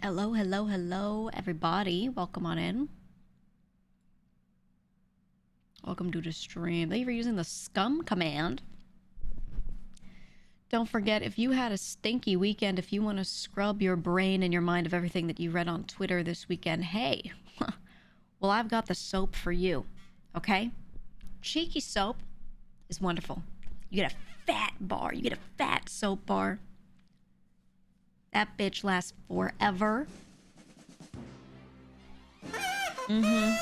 Hello, hello, hello, everybody. Welcome on in. Welcome to the stream. Thank you for using the scum command. Don't forget, if you had a stinky weekend, if you want to scrub your brain and your mind of everything that you read on Twitter this weekend, hey, well, I've got the soap for you, okay? Cheeky soap is wonderful. You get a fat bar. You get a fat soap bar. That bitch lasts forever. Mm-hmm.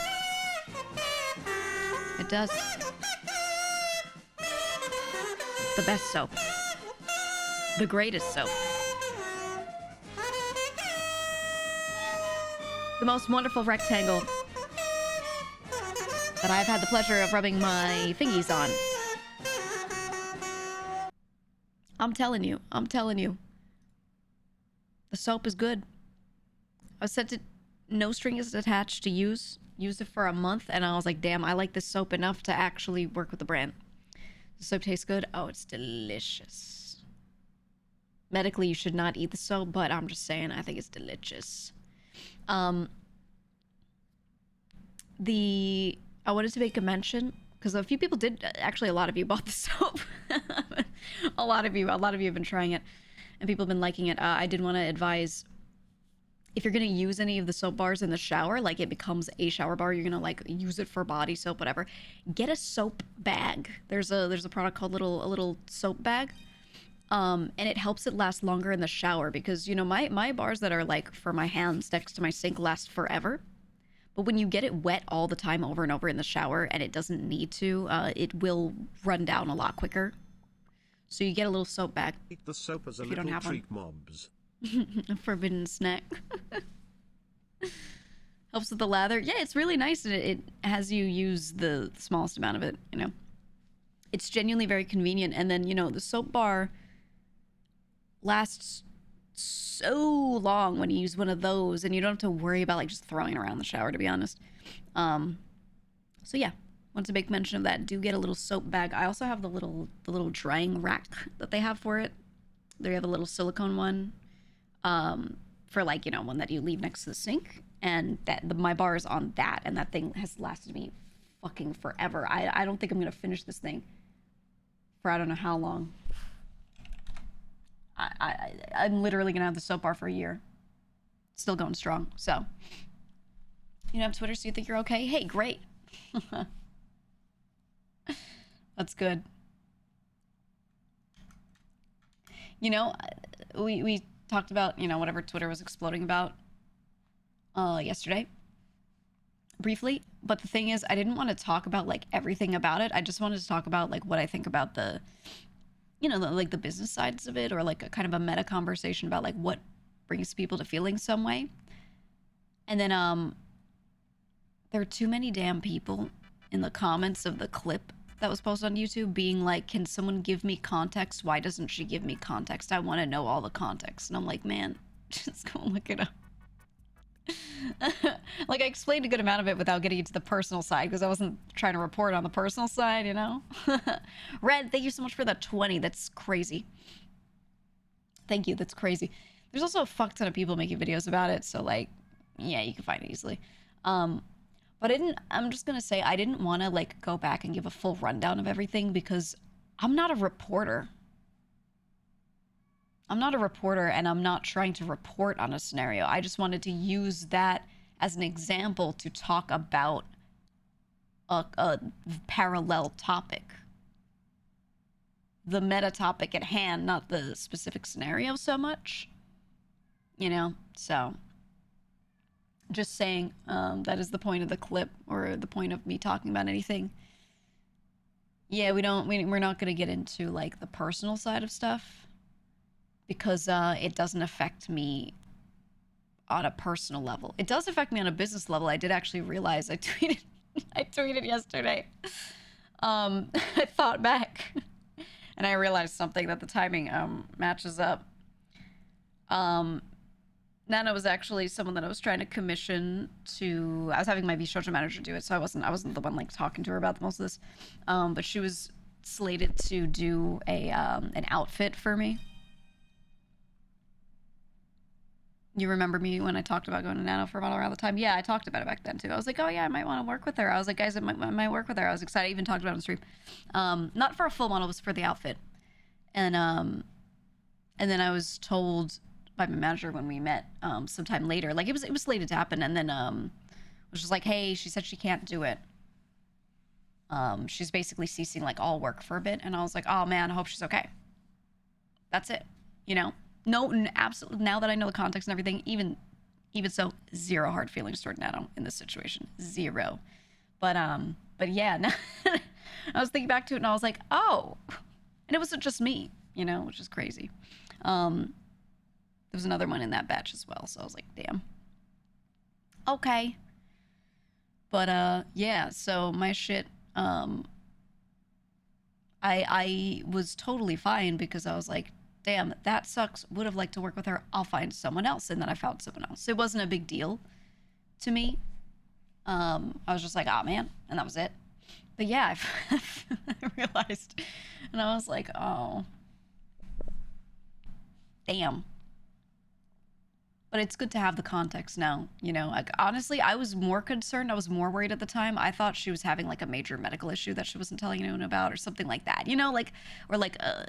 It does. The best soap. The greatest soap. The most wonderful rectangle that I've had the pleasure of rubbing my fingies on. I'm telling you. The soap is good. I was sent it, no strings attached to use. Used it for a month, and I was like, damn, I like this soap enough to actually work with the brand. The soap tastes good. Oh, it's delicious. Medically, you should not eat the soap, but I'm just saying, I think it's delicious. I wanted to make a mention, because a few people did, actually a lot of you bought the soap. a lot of you have been trying it, and people have been liking it. I did want to advise, if you're going to use any of the soap bars in the shower, like it becomes a shower bar, you're going to like use it for body soap, whatever, get a soap bag. There's a product called a little soap bag. And it helps it last longer in the shower because, you know, my bars that are like for my hands next to my sink last forever. But when you get it wet all the time over and over in the shower and it doesn't need to, it will run down a lot quicker. So you get a little soap bag. Eat the soap as a if you don't little have treat, mobs. a forbidden snack. Helps with the lather. Yeah, it's really nice, and it has you use the smallest amount of it, you know. It's genuinely very convenient. And then, you know, the soap bar lasts so long when you use one of those, and you don't have to worry about like just throwing it around the shower, to be honest. So yeah, wanted to make mention of that. Do get a little soap bag. I also have the little drying rack that they have for it. They have a little silicone one, for like, you know, one that you leave next to the sink, and my bar is on that, and that thing has lasted me fucking forever. I don't think I'm gonna finish this thing for I don't know how long. I'm literally gonna have the soap bar for a year, still going strong. So you have Twitter, so you think you're okay? Hey, great. That's good. You know, we talked about, you know, whatever Twitter was exploding about yesterday briefly, but the thing is, I didn't want to talk about like everything about it. I just wanted to talk about like what I think about the, you know, like the business sides of it, or like a kind of a meta conversation about like what brings people to feeling some way. And then there are too many damn people in the comments of the clip that was posted on YouTube being like, can someone give me context? Why doesn't she give me context? I want to know all the context. And I'm like, man, just go look it up. Like, I explained a good amount of it without getting into the personal side, because I wasn't trying to report on the personal side, you know? Red, thank you so much for that 20. That's crazy. Thank you. That's crazy. There's also a fuck ton of people making videos about it, so like, yeah, you can find it easily. But I'm just gonna say, I didn't want to like go back and give a full rundown of everything, because I'm not a reporter. I'm not a reporter, and I'm not trying to report on a scenario. I just wanted to use that as an example to talk about a parallel topic. The meta topic at hand, not the specific scenario so much. You know? So, just saying, that is the point of the clip, or the point of me talking about anything. Yeah, we're not gonna get into like the personal side of stuff, because it doesn't affect me on a personal level. It does affect me on a business level. I did actually realize I tweeted yesterday. I thought back and I realized something, that the timing matches up. Nana was actually someone that I was trying to commission to. I was having my V-Social manager do it, so I wasn't the one like talking to her about most of this. But she was slated to do a an outfit for me. You remember me when I talked about going to Nano for a while around the time? Yeah, I talked about it back then too. I was like, oh yeah, I might want to work with her. I was like, guys, I might work with her. I was excited. I even talked about it on stream. Not for a full model, it was for the outfit. And then I was told by my manager when we met sometime later, like it was slated to happen, and then was just like, hey, she said she can't do it. She's basically ceasing like all work for a bit, and I was like, oh man, I hope she's okay. That's it, you know. No, absolutely. Now that I know the context and everything, even so, zero hard feelings toward Nano in this situation, zero. But yeah, no, I was thinking back to it and I was like, oh, and it wasn't just me, you know, which is crazy. There was another one in that batch as well, so I was like, damn. Okay. But yeah, so my shit, I was totally fine because I was like, damn, that sucks. Would have liked to work with her. I'll find someone else. And then I found someone else. It wasn't a big deal to me. I was just like, oh man. And that was it. But yeah, I realized. And I was like, oh. Damn. But it's good to have the context now, you know. Like, honestly, I was more concerned. I was more worried at the time. I thought she was having like a major medical issue that she wasn't telling anyone about, or something like that, you know, like, or like a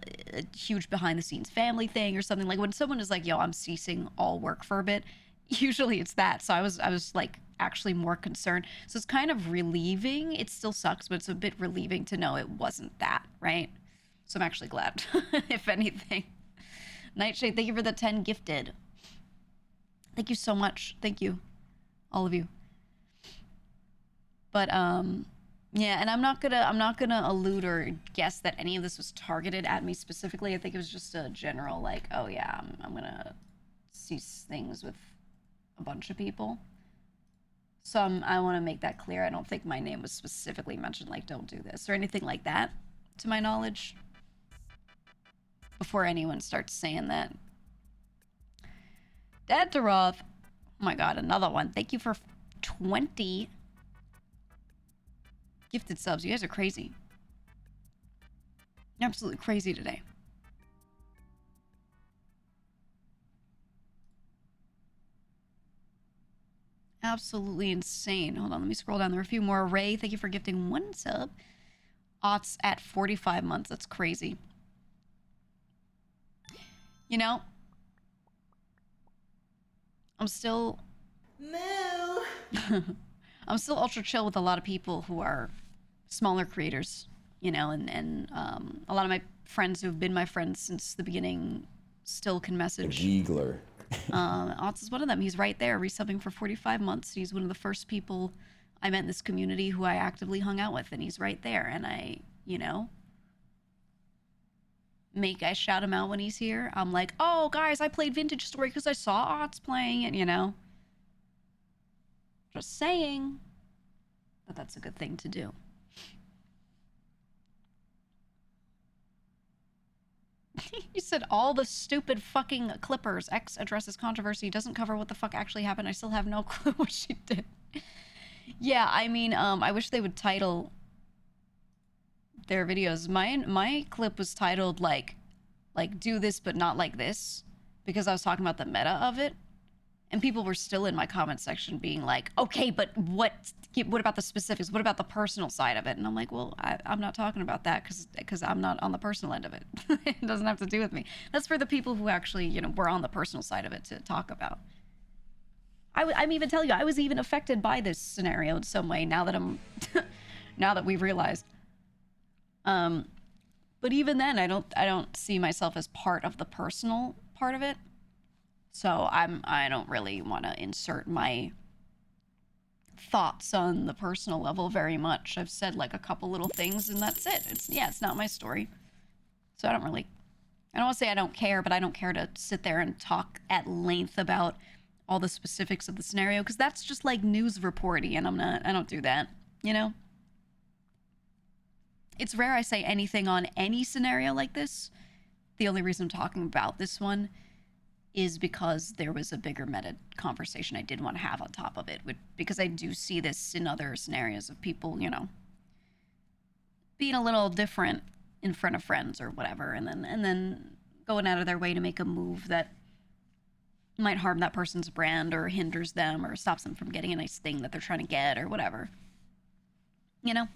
huge behind-the-scenes family thing or something. Like when someone is like, "Yo, I'm ceasing all work for a bit," usually it's that. So I was like actually more concerned. So it's kind of relieving. It still sucks, but it's a bit relieving to know it wasn't that, right? So I'm actually glad, if anything. Nightshade, thank you for the 10 gifted. Thank you so much. Thank you. All of you. But yeah, and I'm not gonna allude or guess that any of this was targeted at me specifically. I think it was just a general like, oh yeah, I'm gonna cease things with a bunch of people. So I want to make that clear. I don't think my name was specifically mentioned, like don't do this or anything like that, to my knowledge. Before anyone starts saying that. Dad Daroth. Oh my god, another one. Thank you for 20 gifted subs. You guys are crazy. Absolutely crazy today. Absolutely insane. Hold on, let me scroll down. There are a few more. Ray, thank you for gifting 1 sub. Aughts at 45 months. That's crazy. You know, I'm still... Moo! I'm still ultra chill with a lot of people who are smaller creators, you know, and a lot of my friends who've been my friends since the beginning still can message. Geegler. Otz is one of them. He's right there, resubbing for 45 months. He's one of the first people I met in this community who I actively hung out with, and he's right there. And I, you know, I shout him out when he's here. I'm like, oh, guys, I played Vintage Story because I saw Otz playing it, you know. Just saying. But that's a good thing to do. You said all the stupid fucking clippers. X addresses controversy. Doesn't cover what the fuck actually happened. I still have no clue what she did. Yeah, I mean, I wish they would title their videos. My clip was titled like do this but not like this, because I was talking about the meta of it. And people were still in my comment section being like, okay, but what about the specifics? What about the personal side of it? And I'm like, well, I'm not talking about that because I'm not on the personal end of it. It doesn't have to do with me. That's for the people who actually, you know, were on the personal side of it to talk about. I'm even telling you, I was even affected by this scenario in some way now that now that we've realized. But even then, I don't see myself as part of the personal part of it. So I don't really want to insert my thoughts on the personal level very much. I've said like a couple little things and that's it. It's not my story. So I don't want to say I don't care, but I don't care to sit there and talk at length about all the specifics of the scenario, because that's just like news reporting, and I don't do that, you know? It's rare I say anything on any scenario like this. The only reason I'm talking about this one is because there was a bigger meta conversation I did want to have on top of it, because I do see this in other scenarios of people, you know, being a little different in front of friends or whatever, and then going out of their way to make a move that might harm that person's brand or hinders them or stops them from getting a nice thing that they're trying to get or whatever. You know?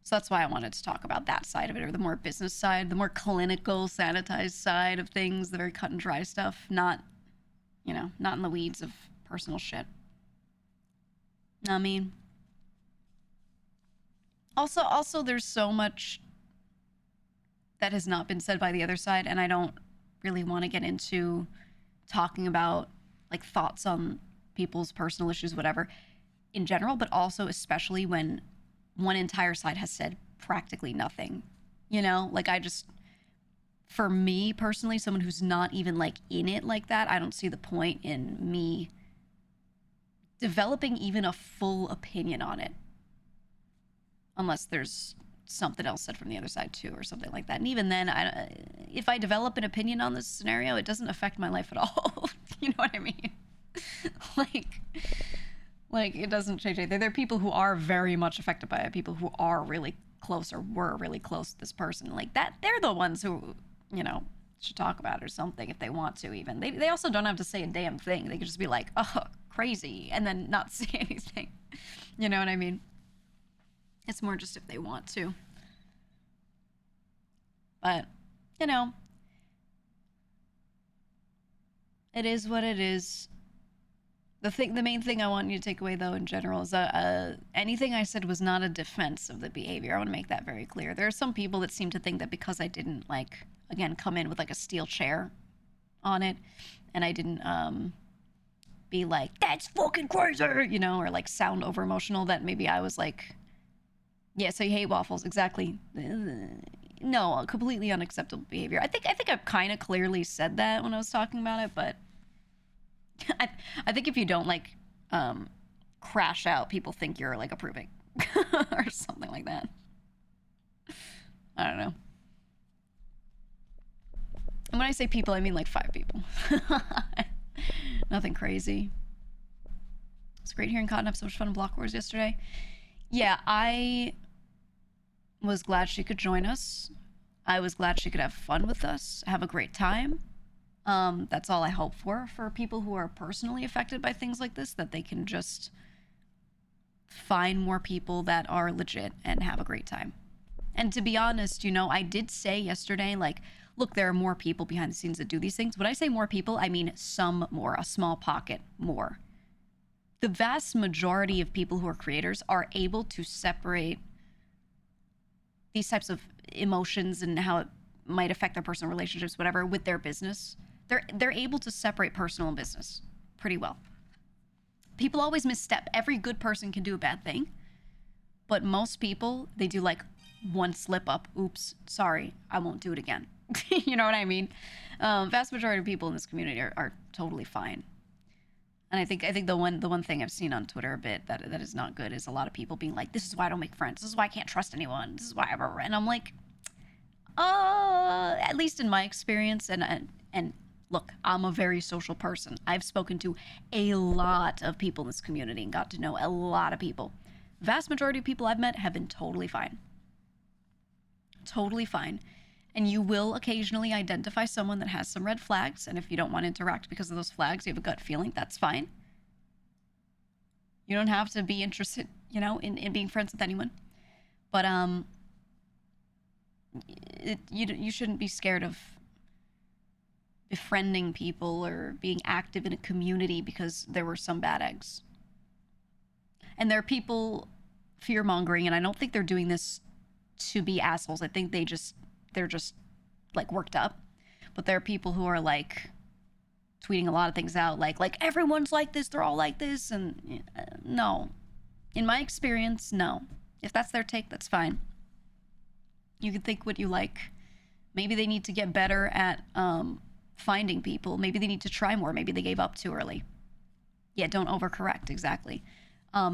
So that's why I wanted to talk about that side of it, or the more business side, the more clinical, sanitized side of things, the very cut and dry stuff, not, you know, not in the weeds of personal shit. I mean, also there's so much that has not been said by the other side, and I don't really want to get into talking about like thoughts on people's personal issues, whatever, in general, but also especially when one entire side has said practically nothing. You know, like for me personally, someone who's not even like in it like that, I don't see the point in me developing even a full opinion on it, unless there's something else said from the other side too, or something like that. And even then, if I develop an opinion on this scenario, it doesn't affect my life at all. You know what I mean? like it doesn't change anything. There are people who are very much affected by it, people who are really close or were really close to this person like that. They're the ones who, you know, should talk about it or something if they want to. Even they also don't have to say a damn thing. They could just be like, oh, crazy, and then not say anything. You know what I mean? It's more just if they want to. But, you know, it is what it is. The main thing I want you to take away, though, in general, is that anything I said was not a defense of the behavior. I want to make that very clear. There are some people that seem to think that because I didn't, like, again, come in with, like, a steel chair on it, and I didn't be like, that's fucking crazy, you know, or, like, sound over-emotional, that maybe I was like, yeah, so you hate waffles, exactly. No, completely unacceptable behavior. I think I kind of clearly said that when I was talking about it, but I think if you don't, like, crash out, people think you're, like, approving or something like that. I don't know. And when I say people, I mean, like, 5 people. Nothing crazy. It's great hearing Cotton have so much fun in Block Wars yesterday. Yeah, I was glad she could join us. I was glad she could have fun with us, have a great time. That's all I hope for people who are personally affected by things like this, that they can just find more people that are legit and have a great time. And to be honest, you know, I did say yesterday, like, look, there are more people behind the scenes that do these things. When I say more people, I mean some more, a small pocket more. The vast majority of people who are creators are able to separate these types of emotions and how it might affect their personal relationships, whatever, with their business. They're able to separate personal and business pretty well. People always misstep. Every good person can do a bad thing, but most people, they do like one slip up. Oops, sorry, I won't do it again. You know what I mean? Vast majority of people in this community are totally fine. And I think the one thing I've seen on Twitter a bit that is not good is a lot of people being like, this is why I don't make friends. This is why I can't trust anyone. This is why I... And I'm like, at least in my experience, and look, I'm a very social person. I've spoken to a lot of people in this community and got to know a lot of people. Vast majority of people I've met have been totally fine. Totally fine. And you will occasionally identify someone that has some red flags, and if you don't want to interact because of those flags, you have a gut feeling, that's fine. You don't have to be interested, you know, in being friends with anyone. But you shouldn't be scared of befriending people or being active in a community because there were some bad eggs. And there are people fear-mongering, and I don't think they're doing this to be assholes. I think they're just like worked up. But there are people who are like tweeting a lot of things out like everyone's like this, they're all like this, and no. In my experience, no. If that's their take, that's fine. You can think what you like. Maybe they need to get better at finding people. Maybe they need to try more. Maybe they gave up too early. Yeah, don't overcorrect, exactly.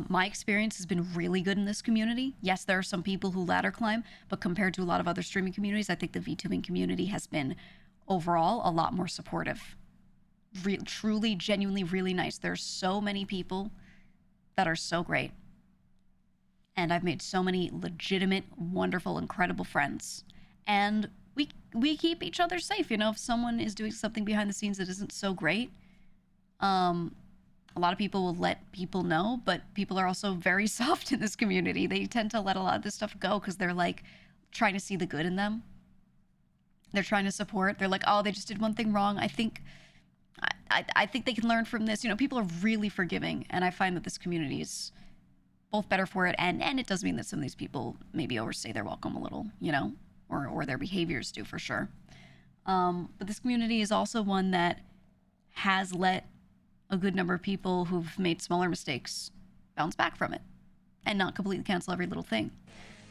My experience has been really good in this community. Yes, there are some people who ladder climb, but compared to a lot of other streaming communities, I think the VTubing community has been overall a lot more supportive. Truly, genuinely, really nice. There's so many people that are so great. And I've made so many legitimate, wonderful, incredible friends. And we keep each other safe. You know, if someone is doing something behind the scenes that isn't so great, A lot of people will let people know, but people are also very soft in this community. They tend to let a lot of this stuff go because they're like trying to see the good in them. They're trying to support. They're like, oh, they just did one thing wrong. I think they can learn from this. You know, people are really forgiving, and I find that this community is both better for it, and it does mean that some of these people maybe overstay their welcome a little, you know, or their behaviors do for sure. But this community is also one that has let a good number of people who've made smaller mistakes bounce back from it and not completely cancel every little thing.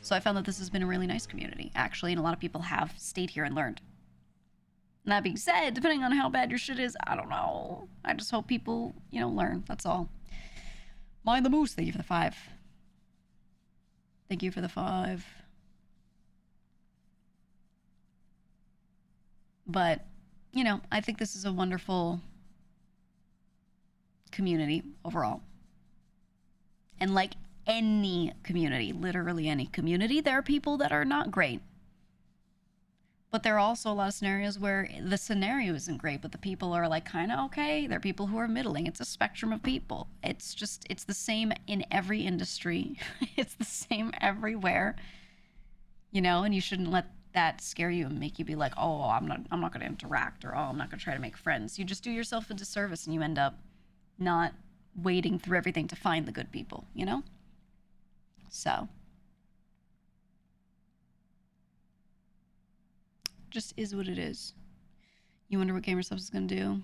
So I found that this has been a really nice community, actually, and a lot of people have stayed here and learned. And that being said, depending on how bad your shit is, I don't know. I just hope people, you know, learn. That's all. Mind the Moose, thank you for the 5. Thank you for the 5. But, you know, I think this is a wonderful community overall. And like any community, literally any community, there are people that are not great. But there are also a lot of scenarios where the scenario isn't great, but the people are like kind of okay. There are people who are middling. It's a spectrum of people. It's the same in every industry. It's the same everywhere. You know, and you shouldn't let that scare you and make you be like, oh, I'm not going to interact, or oh, I'm not going to try to make friends. You just do yourself a disservice and you end up not wading through everything to find the good people, you know? So just is what it is. You wonder what GamerSubs is going to do?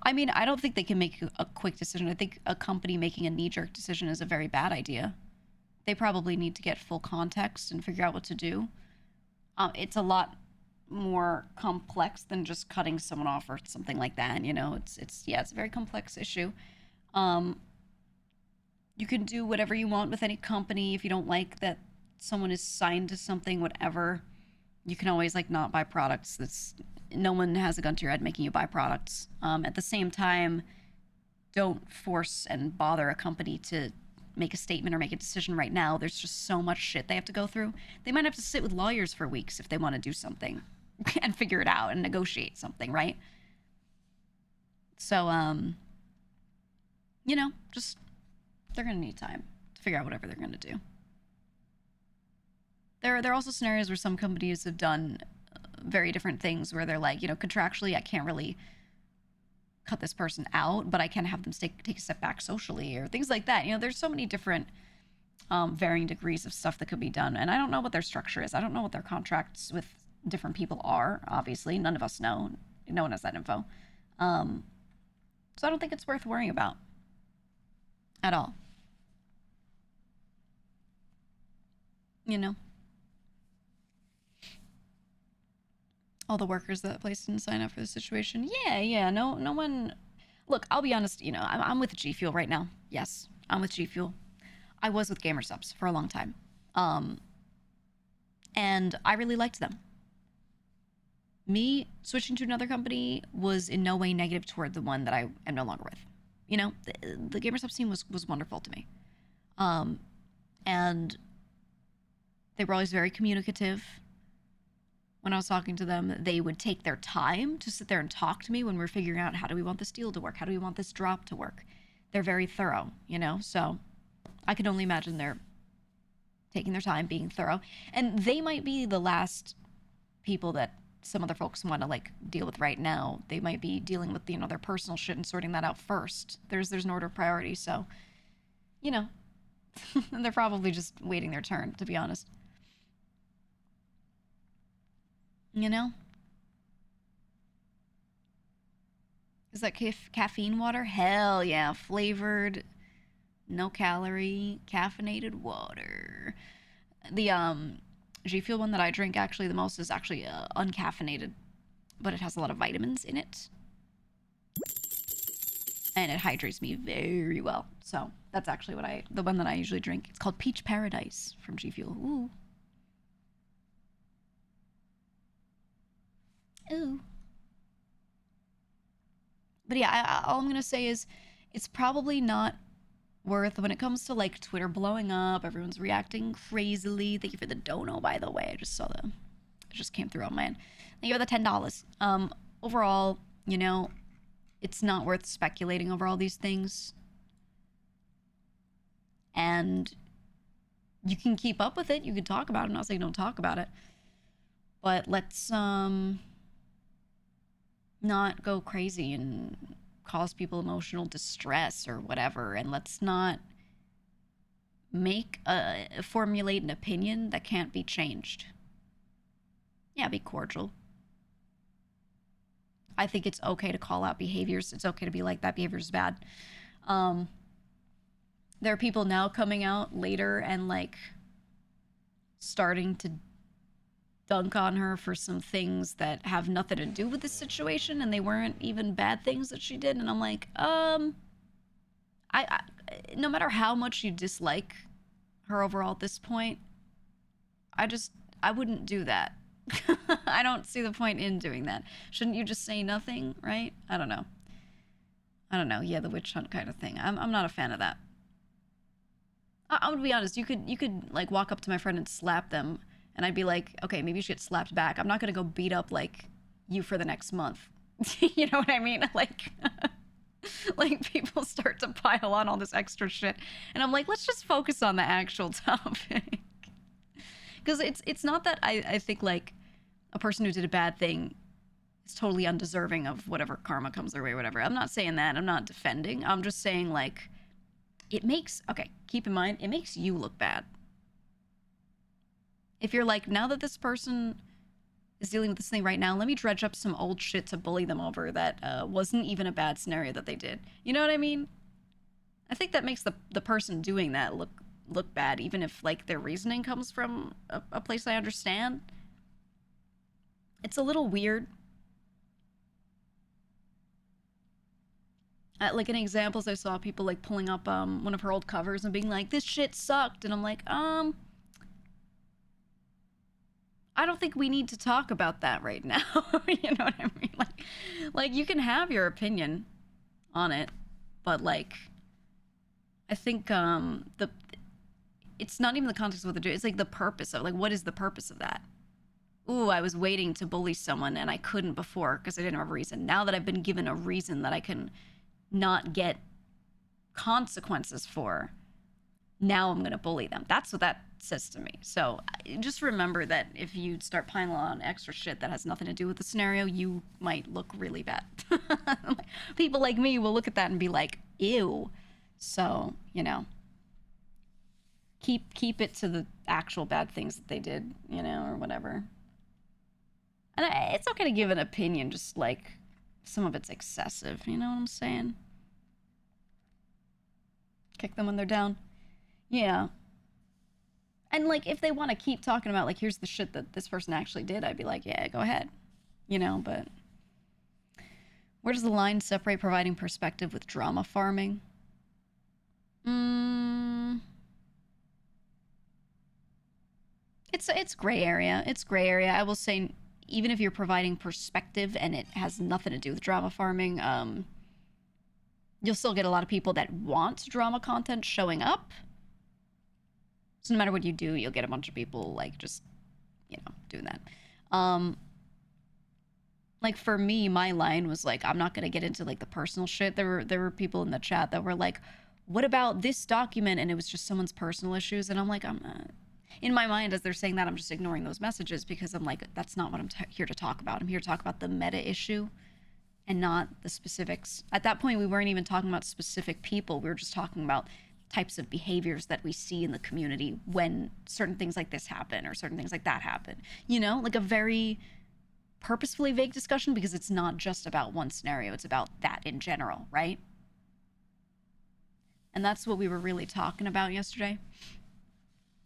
I mean, I don't think they can make a quick decision. I think a company making a knee-jerk decision is a very bad idea. They probably need to get full context and figure out what to do. It's a lot more complex than just cutting someone off or something like that. You know, it's a very complex issue. You can do whatever you want with any company. If you don't like that someone is signed to something, whatever, you can always like not buy products. No one has a gun to your head making you buy products. At the same time, don't force and bother a company to make a statement or make a decision right now. There's just so much shit they have to go through. They might have to sit with lawyers for weeks if they want to do something and figure it out and negotiate something, right? So, you know, just, they're going to need time to figure out whatever they're going to do. There are also scenarios where some companies have done very different things where they're like, you know, contractually, I can't really cut this person out, but I can have them take a step back socially or things like that. You know, there's so many different varying degrees of stuff that could be done. And I don't know what their structure is. I don't know what their contracts with different people are, obviously. None of us know. No one has that info. So I don't think it's worth worrying about at all. You know? All the workers that place didn't sign up for the situation. Yeah, no one... Look, I'll be honest, you know, I'm with G Fuel right now. Yes, I'm with G Fuel. I was with GamerSubs for a long time. And I really liked them. Me switching to another company was in no way negative toward the one that I am no longer with. You know, the GamerSubs team was wonderful to me. And they were always very communicative. When I was talking to them, they would take their time to sit there and talk to me when we're figuring out how do we want this deal to work? How do we want this drop to work? They're very thorough, you know? So I can only imagine they're taking their time, being thorough. And they might be the last people that some other folks want to, like, deal with right now. They might be dealing with, you know, their personal shit and sorting that out first. There's an order of priority, so, you know, they're probably just waiting their turn, to be honest. You know? Is that caffeine water? Hell yeah. Flavored, no calorie, caffeinated water. The G Fuel one that I drink actually the most is actually uncaffeinated, but it has a lot of vitamins in it. And it hydrates me very well. So that's actually the one that I usually drink. It's called Peach Paradise from G Fuel. Ooh. Ooh. But yeah, all I'm going to say is it's probably not worth, when it comes to like Twitter blowing up, everyone's reacting crazily. Thank you for the dono, by the way. I just saw it just came through on mine. Thank you for the $10. Overall, you know, It's not worth speculating over all these things. And you can keep up with it. You can talk about it. I'm not saying don't talk about it. But let's not go crazy and cause people emotional distress or whatever. And let's not formulate an opinion that can't be changed. Yeah, be cordial. I think it's okay to call out behaviors. It's okay to be like, that behavior is bad. There are people now coming out later and like starting to dunk on her for some things that have nothing to do with the situation, and they weren't even bad things that she did. And I'm like, I no matter how much you dislike her overall at this point, I wouldn't do that. I don't see the point in doing that. Shouldn't you just say nothing, right? I don't know. Yeah, the witch hunt kind of thing. I'm not a fan of that. I'm gonna be honest. You could like walk up to my friend and slap them, and I'd be like, okay, maybe you should get slapped back. I'm not gonna go beat up like you for the next month. You know what I mean? Like, like people start to pile on all this extra shit, and I'm like, let's just focus on the actual topic. Because it's not that I think like a person who did a bad thing is totally undeserving of whatever karma comes their way or whatever. I'm not saying that. I'm not defending. I'm just saying like, it makes, okay, keep in mind, it makes you look bad. If you're like, now that this person is dealing with this thing right now, let me dredge up some old shit to bully them over that wasn't even a bad scenario that they did. You know what I mean? I think that makes the person doing that look bad, even if like their reasoning comes from a place I understand. It's a little weird. Like in examples, I saw people like pulling up one of her old covers and being like, "This shit sucked," and I'm like, I don't think we need to talk about that right now. You know what I mean? Like you can have your opinion on it, but like, I think it's not even the context of what they're doing. It's like the purpose of, like, what is the purpose of that? Ooh, I was waiting to bully someone and I couldn't before because I didn't have a reason. Now that I've been given a reason that I can not get consequences for, now I'm going to bully them. That's what that says to me. So just remember that if you start piling on extra shit that has nothing to do with the scenario, you might look really bad. People like me will look at that and be like, ew. So, you know, keep it to the actual bad things that they did, you know, or whatever. And it's okay to give an opinion, just like some of it's excessive, you know what I'm saying? Kick them when they're down. Yeah. And like, if they want to keep talking about like, here's the shit that this person actually did, I'd be like, yeah, go ahead. You know, but where does the line separate providing perspective with drama farming? It's gray area. It's gray area. I will say, even if you're providing perspective and it has nothing to do with drama farming, you'll still get a lot of people that want drama content showing up. So no matter what you do, you'll get a bunch of people like just, you know, doing that. Like for me, my line was like, I'm not gonna get into like the personal shit. There were people in the chat that were like, what about this document? And it was just someone's personal issues. And I'm like, I'm not. In my mind, as they're saying that, I'm just ignoring those messages because I'm like, that's not what I'm here to talk about. I'm here to talk about the meta issue and not the specifics. At that point, we weren't even talking about specific people. We were just talking about types of behaviors that we see in the community when certain things like this happen or certain things like that happen. You know, like a very purposefully vague discussion because it's not just about one scenario. It's about that in general, right? And that's what we were really talking about yesterday.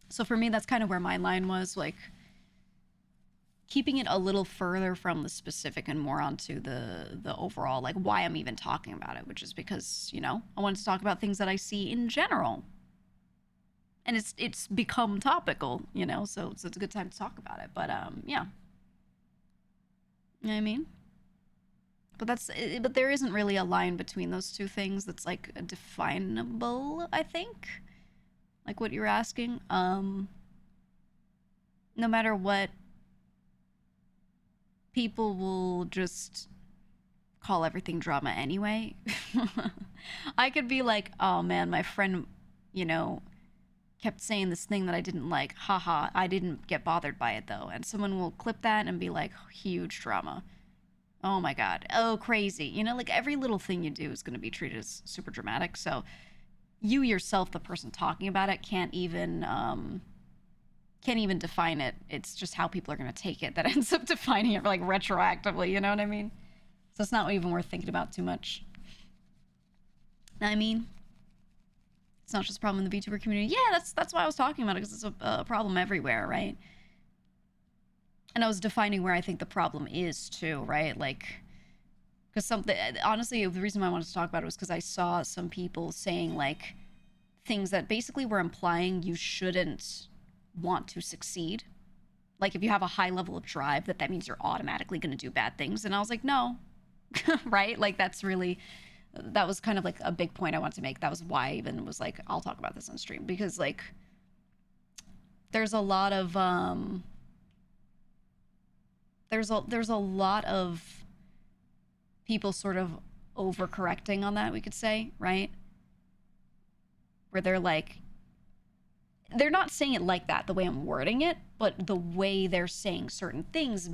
So for me, that's kind of where my line was, like keeping it a little further from the specific and more onto the overall, like why I'm even talking about it, which is because, you know, I wanted to talk about things that I see in general. And it's become topical, you know, so it's a good time to talk about it. But yeah. You know what I mean? But there isn't really a line between those two things that's like definable, I think. Like what you're asking. No matter what, people will just call everything drama anyway. I could be like, oh man, my friend, you know, kept saying this thing that I didn't like. Haha, I didn't get bothered by it though. And someone will clip that and be like, huge drama. Oh my god. Oh, crazy. You know, like every little thing you do is going to be treated as super dramatic. So you yourself, the person talking about it, can't even define it. It's just how people are going to take it that ends up defining it like retroactively. You know what I mean? So it's not even worth thinking about too much. I mean, it's not just a problem in the VTuber community. Yeah, that's why I was talking about it, because it's a problem everywhere, right? And I was defining where I think the problem is too, right? Like, because something, honestly, the reason why I wanted to talk about it was because I saw some people saying like things that basically were implying you shouldn't want to succeed. Like if you have a high level of drive, that means you're automatically going to do bad things. And I was like, no, right? Like that was kind of like a big point I wanted to make. That was why I even was like, I'll talk about this on stream, because like there's a lot of there's a lot of people sort of overcorrecting on that, we could say, right? Where they're like, they're not saying it like that, the way I'm wording it, but the way they're saying certain things,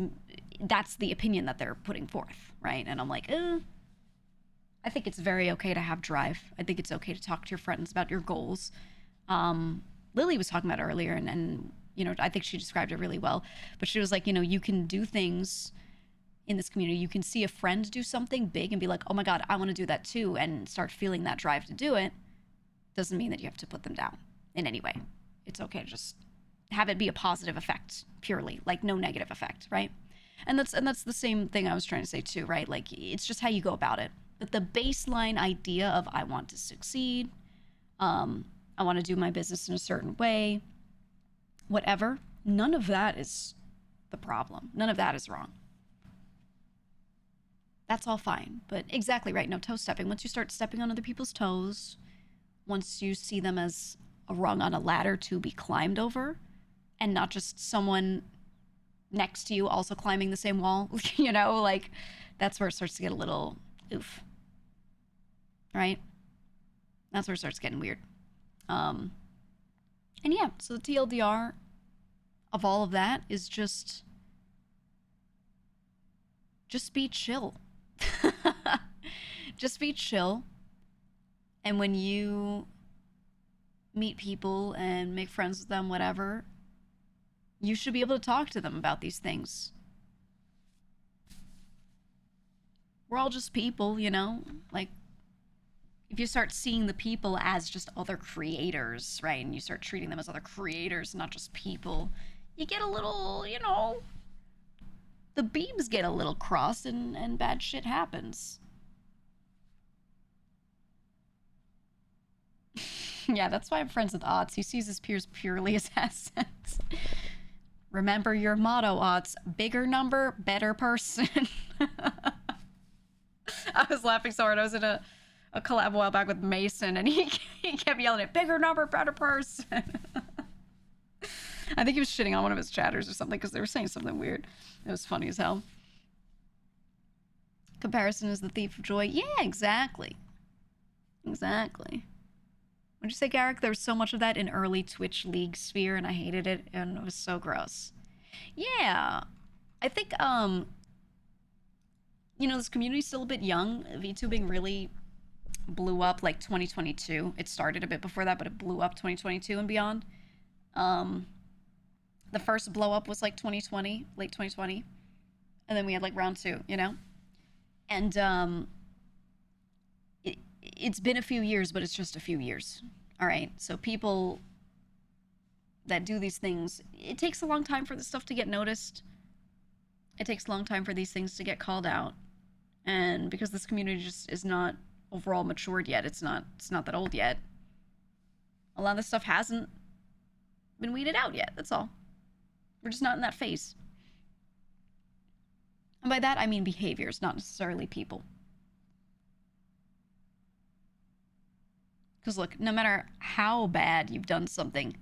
that's the opinion that they're putting forth, right? And I'm like, I think it's very okay to have drive. I think it's okay to talk to your friends about your goals. Lily was talking about it earlier, and you know, I think she described it really well. But she was like, you know, you can do things in this community. You can see a friend do something big and be like, oh my God, I want to do that too, and start feeling that drive to do it. Doesn't mean that you have to put them down in any way. It's okay to just have it be a positive effect, purely, like no negative effect, right? And that's the same thing I was trying to say too, right? Like it's just how you go about it. But the baseline idea of I want to succeed, I want to do my business in a certain way, whatever, none of that is the problem. None of that is wrong. That's all fine. But exactly right. No toe stepping. Once you start stepping on other people's toes, once you see them as a rung on a ladder to be climbed over, and not just someone next to you also climbing the same wall, you know, like that's where it starts to get a little oof. Right? That's where it starts getting weird. And yeah, so the TLDR of all of that is just be chill. Just be chill. And when you meet people and make friends with them, whatever, you should be able to talk to them about these things. We're all just people, you know? Like, if you start seeing the people as just other creators, right, and you start treating them as other creators, not just people, you get a little, you know, the beams get a little crossed and bad shit happens. Yeah, that's why I'm friends with Otts. He sees his peers purely as assets. Remember your motto, Otts. Bigger number, better person. I was laughing so hard. I was in a collab a while back with Mason, and he kept yelling at bigger number, better person. I think he was shitting on one of his chatters or something, because they were saying something weird. It was funny as hell. Comparison is the thief of joy. Yeah, exactly. Exactly. What'd you say, Garrick? There was so much of that in early Twitch League sphere, and I hated it, and it was so gross. Yeah. I think, you know, this community's still a bit young. VTubing really blew up like 2022. It started a bit before that, but it blew up 2022 and beyond. The first blow up was like 2020, late 2020. And then we had like round 2, you know? And it's been a few years, but it's just a few years. All right. So people that do these things, it takes a long time for this stuff to get noticed. It takes a long time for these things to get called out. And because this community just is not overall matured yet, it's not that old yet, a lot of this stuff hasn't been weeded out yet. That's all. We're just not in that phase. And by that, I mean behaviors, not necessarily people. Because look, no matter how bad you've done something,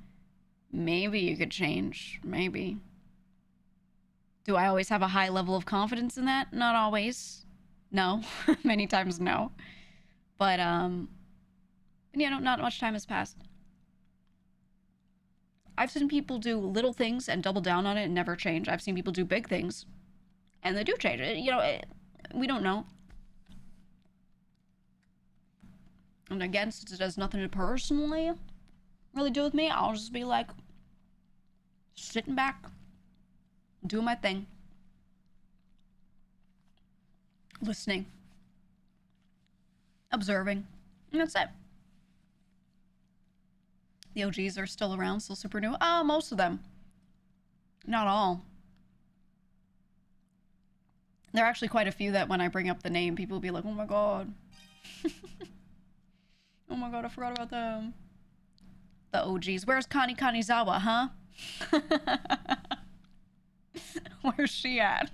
maybe you could change. Maybe. Do I always have a high level of confidence in that? Not always. No. Many times no. But, you know, not much time has passed. I've seen people do little things and double down on it and never change. I've seen people do big things and they do change it. You know, we don't know. And again, since it has nothing to personally really do with me, I'll just be like sitting back, doing my thing, listening, observing, and that's it. The OGs are still around, still super new. Most of them. Not all. There are actually quite a few that when I bring up the name, people will be like, oh my god. Oh my god, I forgot about them. The OGs. Where's Kani Kanizawa, huh? Where's she at?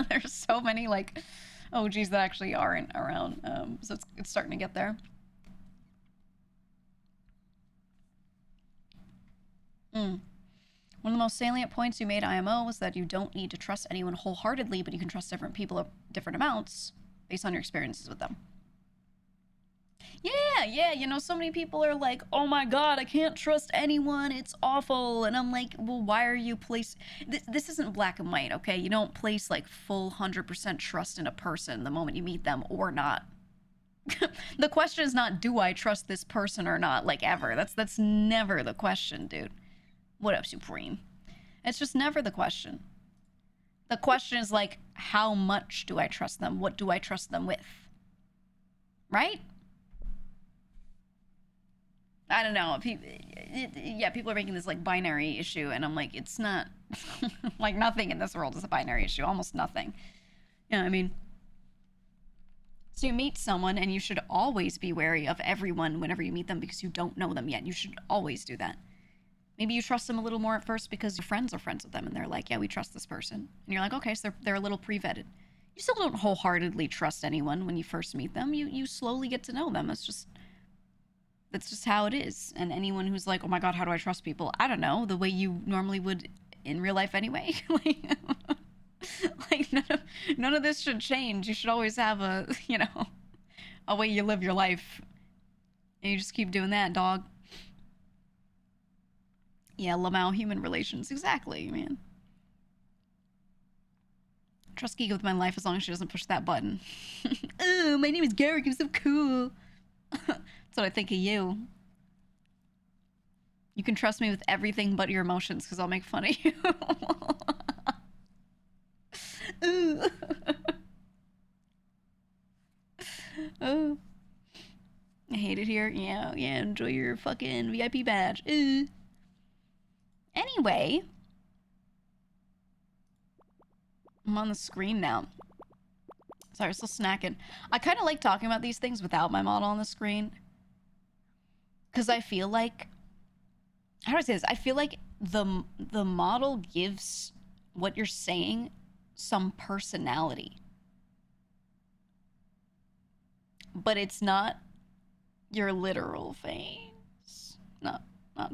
There's so many, like, OGs that actually aren't around, so it's starting to get there. One of the most salient points you made, IMO, was that you don't need to trust anyone wholeheartedly, but you can trust different people at different amounts based on your experiences with them. Yeah, you know, so many people are like, oh my god, I can't trust anyone, it's awful. And I'm like, well, why are you this isn't black and white, okay? You don't place like full 100% trust in a person the moment you meet them or not. The question is not, do I trust this person or not, like, ever. That's never the question, dude. What up, Supreme? It's just never the question. The question is like, how much do I trust them? What do I trust them with? Right? I don't know. People are making this like binary issue, and I'm like, it's not. Like, nothing in this world is a binary issue. Almost nothing. You know what I mean? So you meet someone, and you should always be wary of everyone whenever you meet them because you don't know them yet. You should always do that. Maybe you trust them a little more at first because your friends are friends with them, and they're like, yeah, we trust this person. And you're like, okay, so they're a little pre-vetted. You still don't wholeheartedly trust anyone when you first meet them. You slowly get to know them. That's just how it is. And anyone who's like, oh my god, how do I trust people? I don't know, the way you normally would in real life anyway. Like none of this should change. You should always have a, you know, a way you live your life. And you just keep doing that, dog. Yeah, Lamau, human relations. Exactly, man. Trust GEEGA with my life as long as she doesn't push that button. Oh, my name is Garrick. I'm so cool. That's what I think of you. You can trust me with everything but your emotions because I'll make fun of you. Ooh. Oh. I hate it here. Yeah, enjoy your fucking VIP badge. Ooh. Anyway. I'm on the screen now. Sorry, I'm still snacking. I kind of like talking about these things without my model on the screen. Because I feel like... How do I say this? I feel like the model gives what you're saying some personality. But it's not your literal face. Not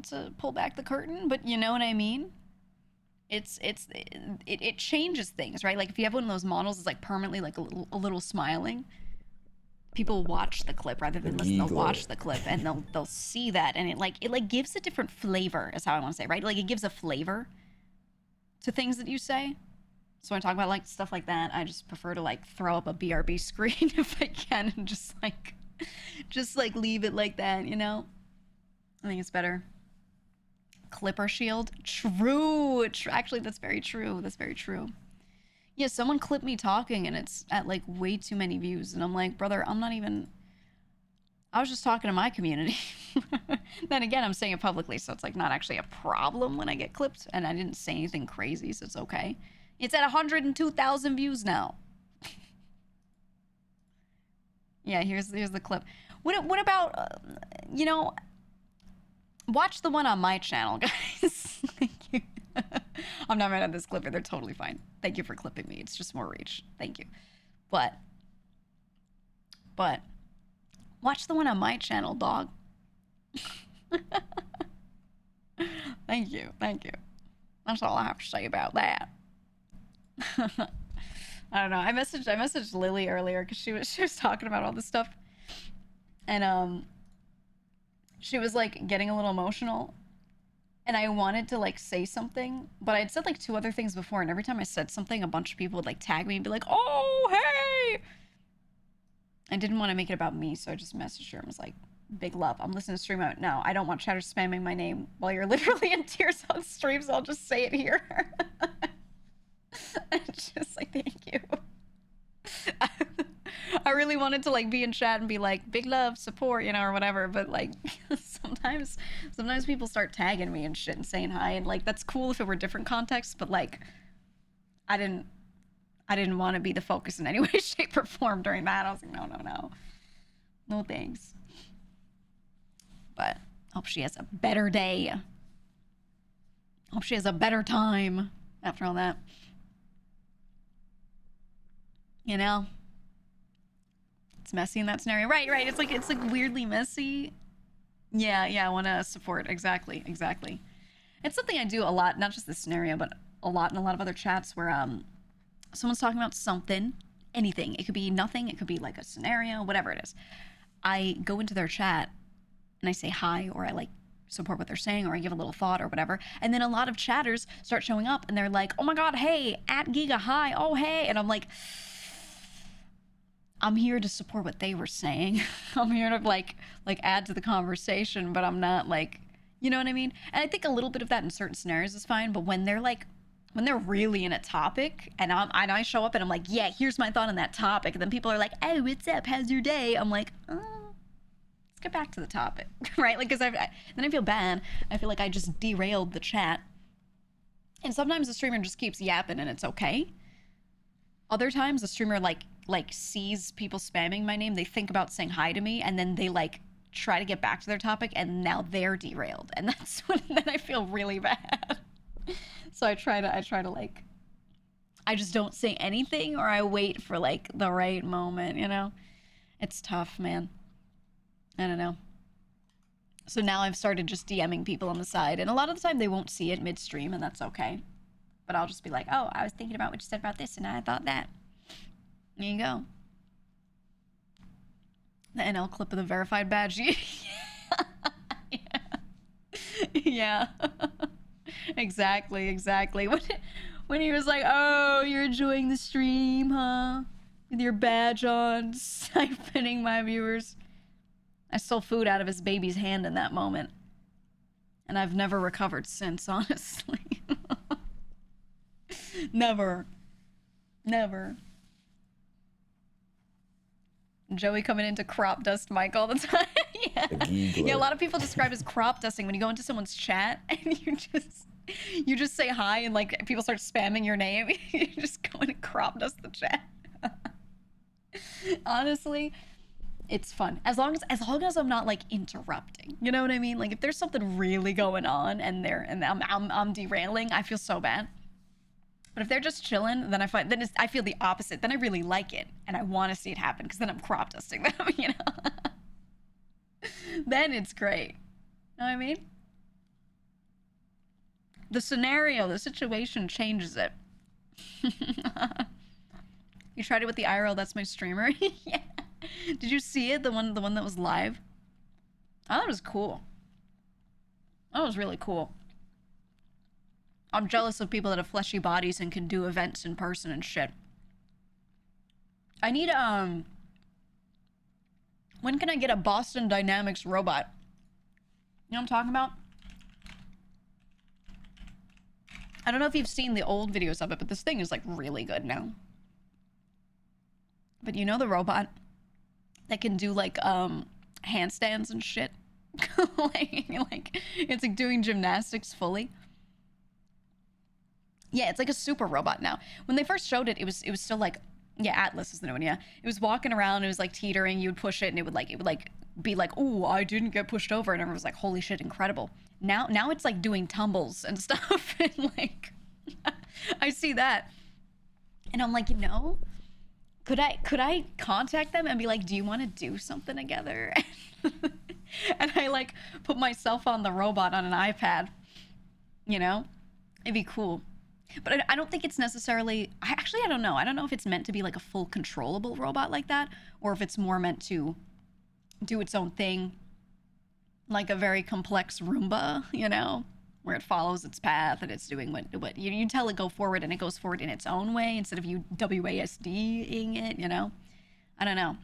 to pull back the curtain, but you know what I mean? It changes things, right? Like if you have one of those models, it's like permanently like a little smiling. People watch the clip rather than listen. They'll watch the clip and they'll see that, and it gives a different flavor, is how I want to say, right? Like it gives a flavor to things that you say. So when I talk about like stuff like that, I just prefer to like throw up a BRB screen if I can and just like leave it like that, you know? I think it's better. Clipper shield? True. Actually, that's very true. That's very true. Yeah, someone clipped me talking and it's at like way too many views. And I'm like, brother, I was just talking to my community. Then again, I'm saying it publicly, so it's like not actually a problem when I get clipped. And I didn't say anything crazy, so it's okay. It's at 102,000 views now. Yeah, here's the clip. What about, you know, watch the one on my channel, guys. Thank you. I'm not mad at this clipper. They're totally fine. Thank you for clipping me. It's just more reach. Thank you. But watch the one on my channel, dog. Thank you. That's all I have to say about that. I don't know. I messaged Lily earlier because she was talking about all this stuff, and she was like getting a little emotional, and I wanted to like say something, but I'd said like 2 other things before, and every time I said something, a bunch of people would like tag me and be like, "Oh, hey!" I didn't want to make it about me, so I just messaged her and was like, "Big love. I'm listening to stream out now. I don't want chatter spamming my name while you're literally in tears on stream, so I'll just say it here." It's just like, thank you. I really wanted to like be in chat and be like, "Big love, support," you know, or whatever, but like sometimes people start tagging me and shit and saying hi, and like that's cool if it were different contexts, but like I didn't want to be the focus in any way, shape, or form during that. I was like, no thanks. But hope she has a better day. Hope she has a better time after all that. You know, it's messy in that scenario. Right. It's like weirdly messy. Yeah. I want to support. Exactly. It's something I do a lot, not just this scenario, but a lot in a lot of other chats where someone's talking about something, anything. It could be nothing. It could be like a scenario, whatever it is. I go into their chat and I say hi, or I like support what they're saying, or I give a little thought or whatever. And then a lot of chatters start showing up and they're like, "Oh my God, hey, at GEEGA, hi, oh hey." And I'm like, I'm here to support what they were saying. I'm here to like add to the conversation, but I'm not like, you know what I mean? And I think a little bit of that in certain scenarios is fine, but when they're really in a topic and I show up and I'm like, "Yeah, here's my thought on that topic," and then people are like, "Oh, what's up? How's your day?" I'm like, "Oh, let's get back to the topic," right? Like, because then I feel bad. I feel like I just derailed the chat. And sometimes the streamer just keeps yapping and it's okay. Other times the streamer like sees people spamming my name, they think about saying hi to me, and then they like try to get back to their topic, and now they're derailed, and that's when then I feel really bad. So I try to like, I just don't say anything, or I wait for like the right moment, you know? It's tough, man. I don't know. So now I've started just DMing people on the side, and a lot of the time they won't see it midstream, and that's okay. But I'll just be like, "Oh, I was thinking about what you said about this, and I thought that." There you go. The NL clip of the verified badge. Yeah. Exactly. When he was like, "Oh, you're enjoying the stream, huh? With your badge on, siphoning my viewers." I stole food out of his baby's hand in that moment. And I've never recovered since, honestly. Never. Joey coming into crop dust Mike all the time. Yeah, a lot of people describe as crop dusting when you go into someone's chat and you just say hi and like people start spamming your name. You just go in and crop dust the chat. Honestly, it's fun as long as I'm not like interrupting. You know what I mean? Like if there's something really going on and I'm derailing, I feel so bad. But if they're just chilling, then I feel the opposite. Then I really like it and I want to see it happen because then I'm crop dusting them, you know? Then it's great. Know what I mean? The scenario, the situation changes it. You tried it with the IRL, that's my streamer. Yeah. Did you see it? The one that was live? I thought it was cool. That was really cool. I'm jealous of people that have fleshy bodies and can do events in person and shit. I need, when can I get a Boston Dynamics robot? You know what I'm talking about? I don't know if you've seen the old videos of it, but this thing is like really good now. But you know the robot that can do like handstands and shit? like it's like doing gymnastics fully. Yeah, it's like a super robot now. When they first showed it, it was still like, yeah, Atlas is the new one, yeah. It was walking around, it was like teetering, you would push it and it would be like, "Oh, I didn't get pushed over," and everyone was like, "Holy shit, incredible." Now it's like doing tumbles and stuff, and like I see that. And I'm like, you know, could I contact them and be like, "Do you want to do something together?" And I like put myself on the robot on an iPad, you know? It'd be cool. But I don't think it's necessarily... I don't know. I don't know if it's meant to be like a full controllable robot like that, or if it's more meant to do its own thing, like a very complex Roomba, you know, where it follows its path and it's doing what you tell it go forward and it goes forward in its own way instead of you WASD-ing it, you know? I don't know.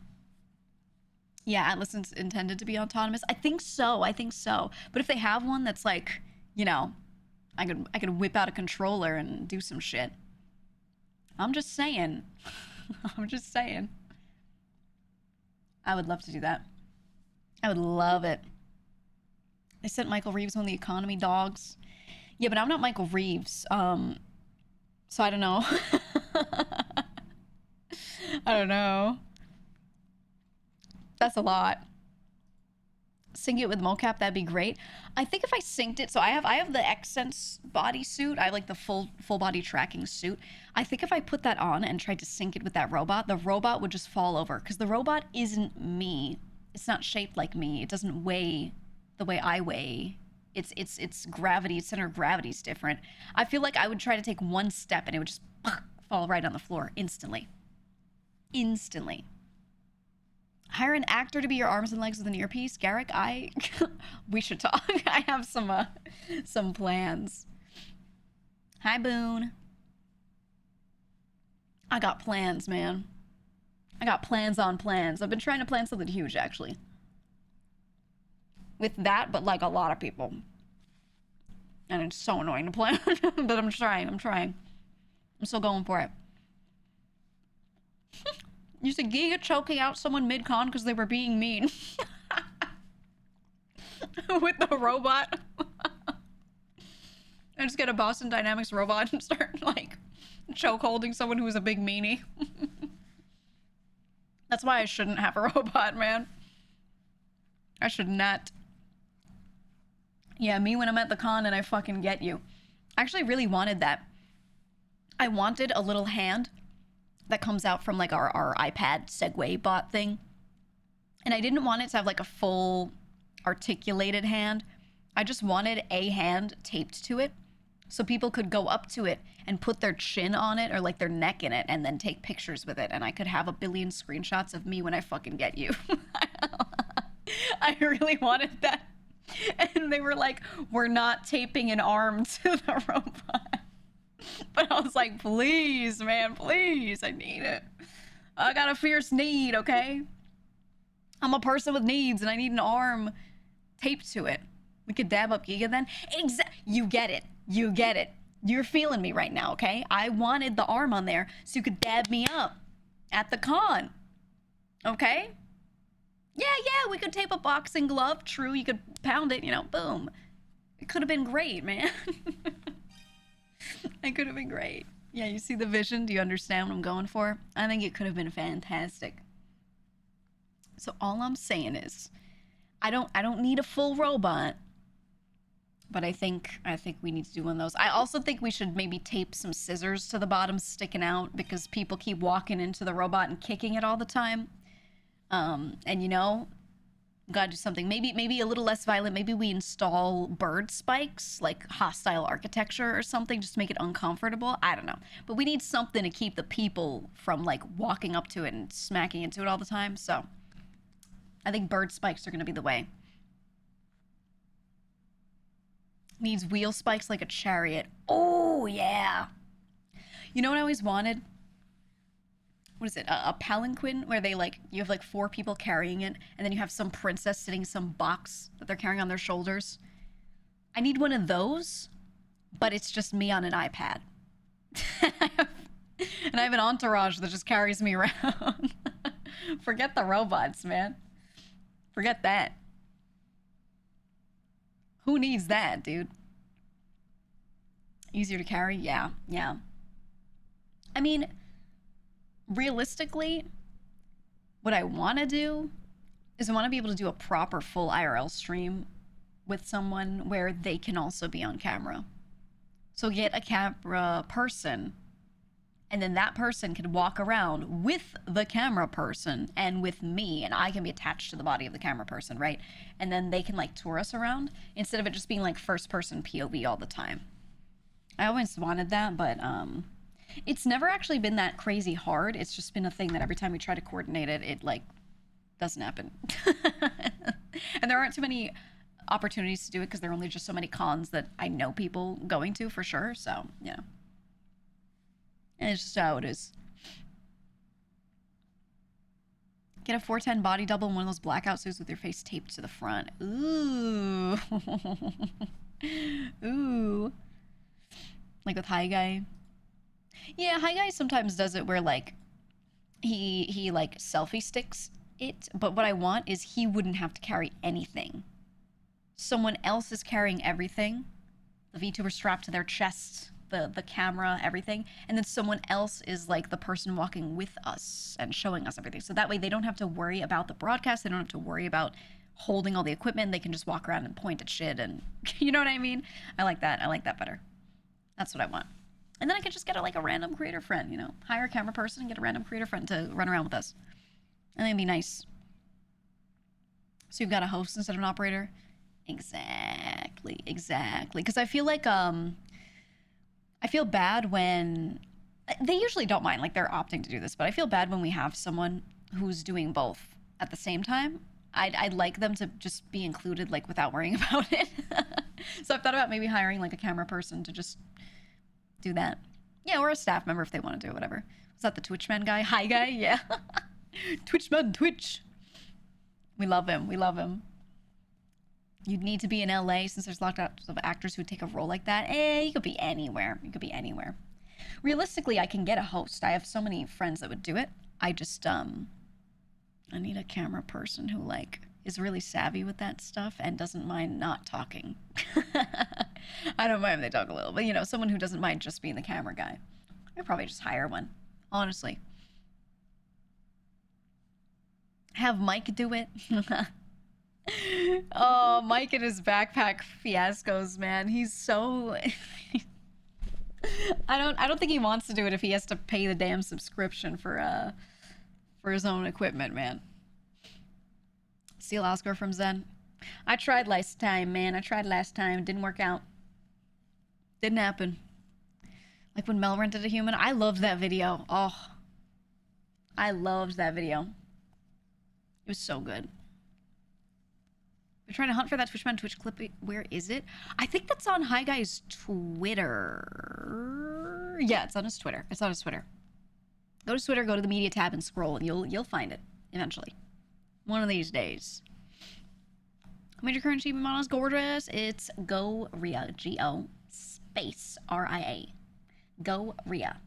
Yeah, Atlas is intended to be autonomous. I think so. But if they have one that's like, you know, I could whip out a controller and do some shit. I'm just saying. I'm just saying. I would love to do that. I would love it. They sent Michael Reeves one of the economy dogs. Yeah, but I'm not Michael Reeves. So I don't know. I don't know. That's a lot. Sync it with mocap, that'd be great. I think if I synced it, so I have the Xsense bodysuit. I have like the full body tracking suit. I think if I put that on and tried to sync it with that robot, the robot would just fall over because the robot isn't me. It's not shaped like me. It doesn't weigh the way I weigh. Its gravity, its center of gravity is different. I feel like I would try to take one step and it would just fall right on the floor instantly. Instantly. Hire an actor to be your arms and legs with an earpiece. Garrick, we should talk. I have some plans. Hi, Boone. I got plans, man. I got plans on plans. I've been trying to plan something huge, actually. With that, but like a lot of people. And it's so annoying to plan. But I'm trying. I'm still going for it. You see GEEGA choking out someone mid-con because they were being mean. With the robot. I just get a Boston Dynamics robot and start, like, choke holding someone who was a big meanie. That's why I shouldn't have a robot, man. I should not. Yeah, me when I'm at the con and I fucking get you. I actually really wanted that. I wanted a little hand that comes out from like our iPad Segway bot thing. And I didn't want it to have like a full articulated hand. I just wanted a hand taped to it so people could go up to it and put their chin on it or like their neck in it and then take pictures with it. And I could have a billion screenshots of me when I fucking get you. I really wanted that. And they were like, we're not taping an arm to the robot. But I was like, please, man, please, I need it. I got a fierce need, okay? I'm a person with needs and I need an arm taped to it. We could dab up GEEGA then. You get it. You get it. You're feeling me right now, okay? I wanted the arm on there so you could dab me up at the con. Okay? Yeah, we could tape a boxing glove. True, you could pound it, you know, boom. It could have been great, man. It could have been great. Yeah, you see the vision? Do you understand what I'm going for? I think it could have been fantastic. So all I'm saying is, I don't need a full robot, but I think we need to do one of those. I also think we should maybe tape some scissors to the bottom sticking out because people keep walking into the robot and kicking it all the time. And you know, gotta do something. Maybe a little less violent. Maybe we install bird spikes, like hostile architecture or something, just to make it uncomfortable. I don't know. But we need something to keep the people from like walking up to it and smacking into it all the time. So I think bird spikes are gonna be the way. Needs wheel spikes like a chariot. Oh yeah. You know what I always wanted? What is it? A palanquin where they like, you have like 4 people carrying it and then you have some princess sitting in some box that they're carrying on their shoulders. I need one of those, but it's just me on an iPad. And I have an entourage that just carries me around. Forget the robots, man. Forget that. Who needs that, dude? Easier to carry? Yeah. I mean, realistically, what I want to do is I want to be able to do a proper full IRL stream with someone where they can also be on camera. So get a camera person, and then that person can walk around with the camera person and with me, and I can be attached to the body of the camera person, right? And then they can like tour us around instead of it just being like first person POV all the time. I always wanted that, but it's never actually been that crazy hard. It's just been a thing that every time we try to coordinate it, it like doesn't happen. And there aren't too many opportunities to do it because there are only just so many cons that I know people going to for sure. So yeah, and it's just how it is. Get a 410 body double in one of those blackout suits with your face taped to the front. Ooh. Ooh. Like with High Guy. Yeah, High Guy sometimes does it where like he like selfie sticks it, but what I want is he wouldn't have to carry anything. Someone else is carrying everything. The VTuber strapped to their chest, the camera, everything, and then someone else is like the person walking with us and showing us everything. So that way they don't have to worry about the broadcast, they don't have to worry about holding all the equipment, they can just walk around and point at shit and you know what I mean? I like that better. That's what I want. And then I could just get like a random creator friend, you know, hire a camera person and get a random creator friend to run around with us. I think it'd be nice. So you've got a host instead of an operator? Exactly. Because I feel like I feel bad when they usually don't mind, like they're opting to do this, but I feel bad when we have someone who's doing both at the same time. I'd like them to just be included, like without worrying about it. So I've thought about maybe hiring like a camera person to just do that. Yeah, or a staff member if they want to do it, whatever. Was that the Twitchman guy? Hi guy? Yeah. Twitchman, Twitch. We love him. You'd need to be in LA since there's lots of actors who would take a role like that. You could be anywhere. Realistically, I can get a host. I have so many friends that would do it. I just, I need a camera person who, like, is really savvy with that stuff and doesn't mind not talking. I don't mind if they talk a little, but, you know, someone who doesn't mind just being the camera guy. I could probably just hire one, honestly. Have Mike do it. Oh, Mike and his backpack fiascos, man. He's so I don't think he wants to do it if he has to pay the damn subscription for his own equipment, man. Steal Oscar from Zen. I tried last time, man. It didn't work out. Didn't happen. Like when Mel rented a human. I loved that video. Oh. I loved that video. It was so good. We're trying to hunt for that Twitchman Twitch clip. Where is it? I think that's on Hi Guy's Twitter. Yeah, it's on his Twitter. Go to Twitter, go to the media tab and scroll and you'll find it eventually. One of these days. Major current achievement model is gorgeous. It's Goria. G-O space R-I-A. Goria.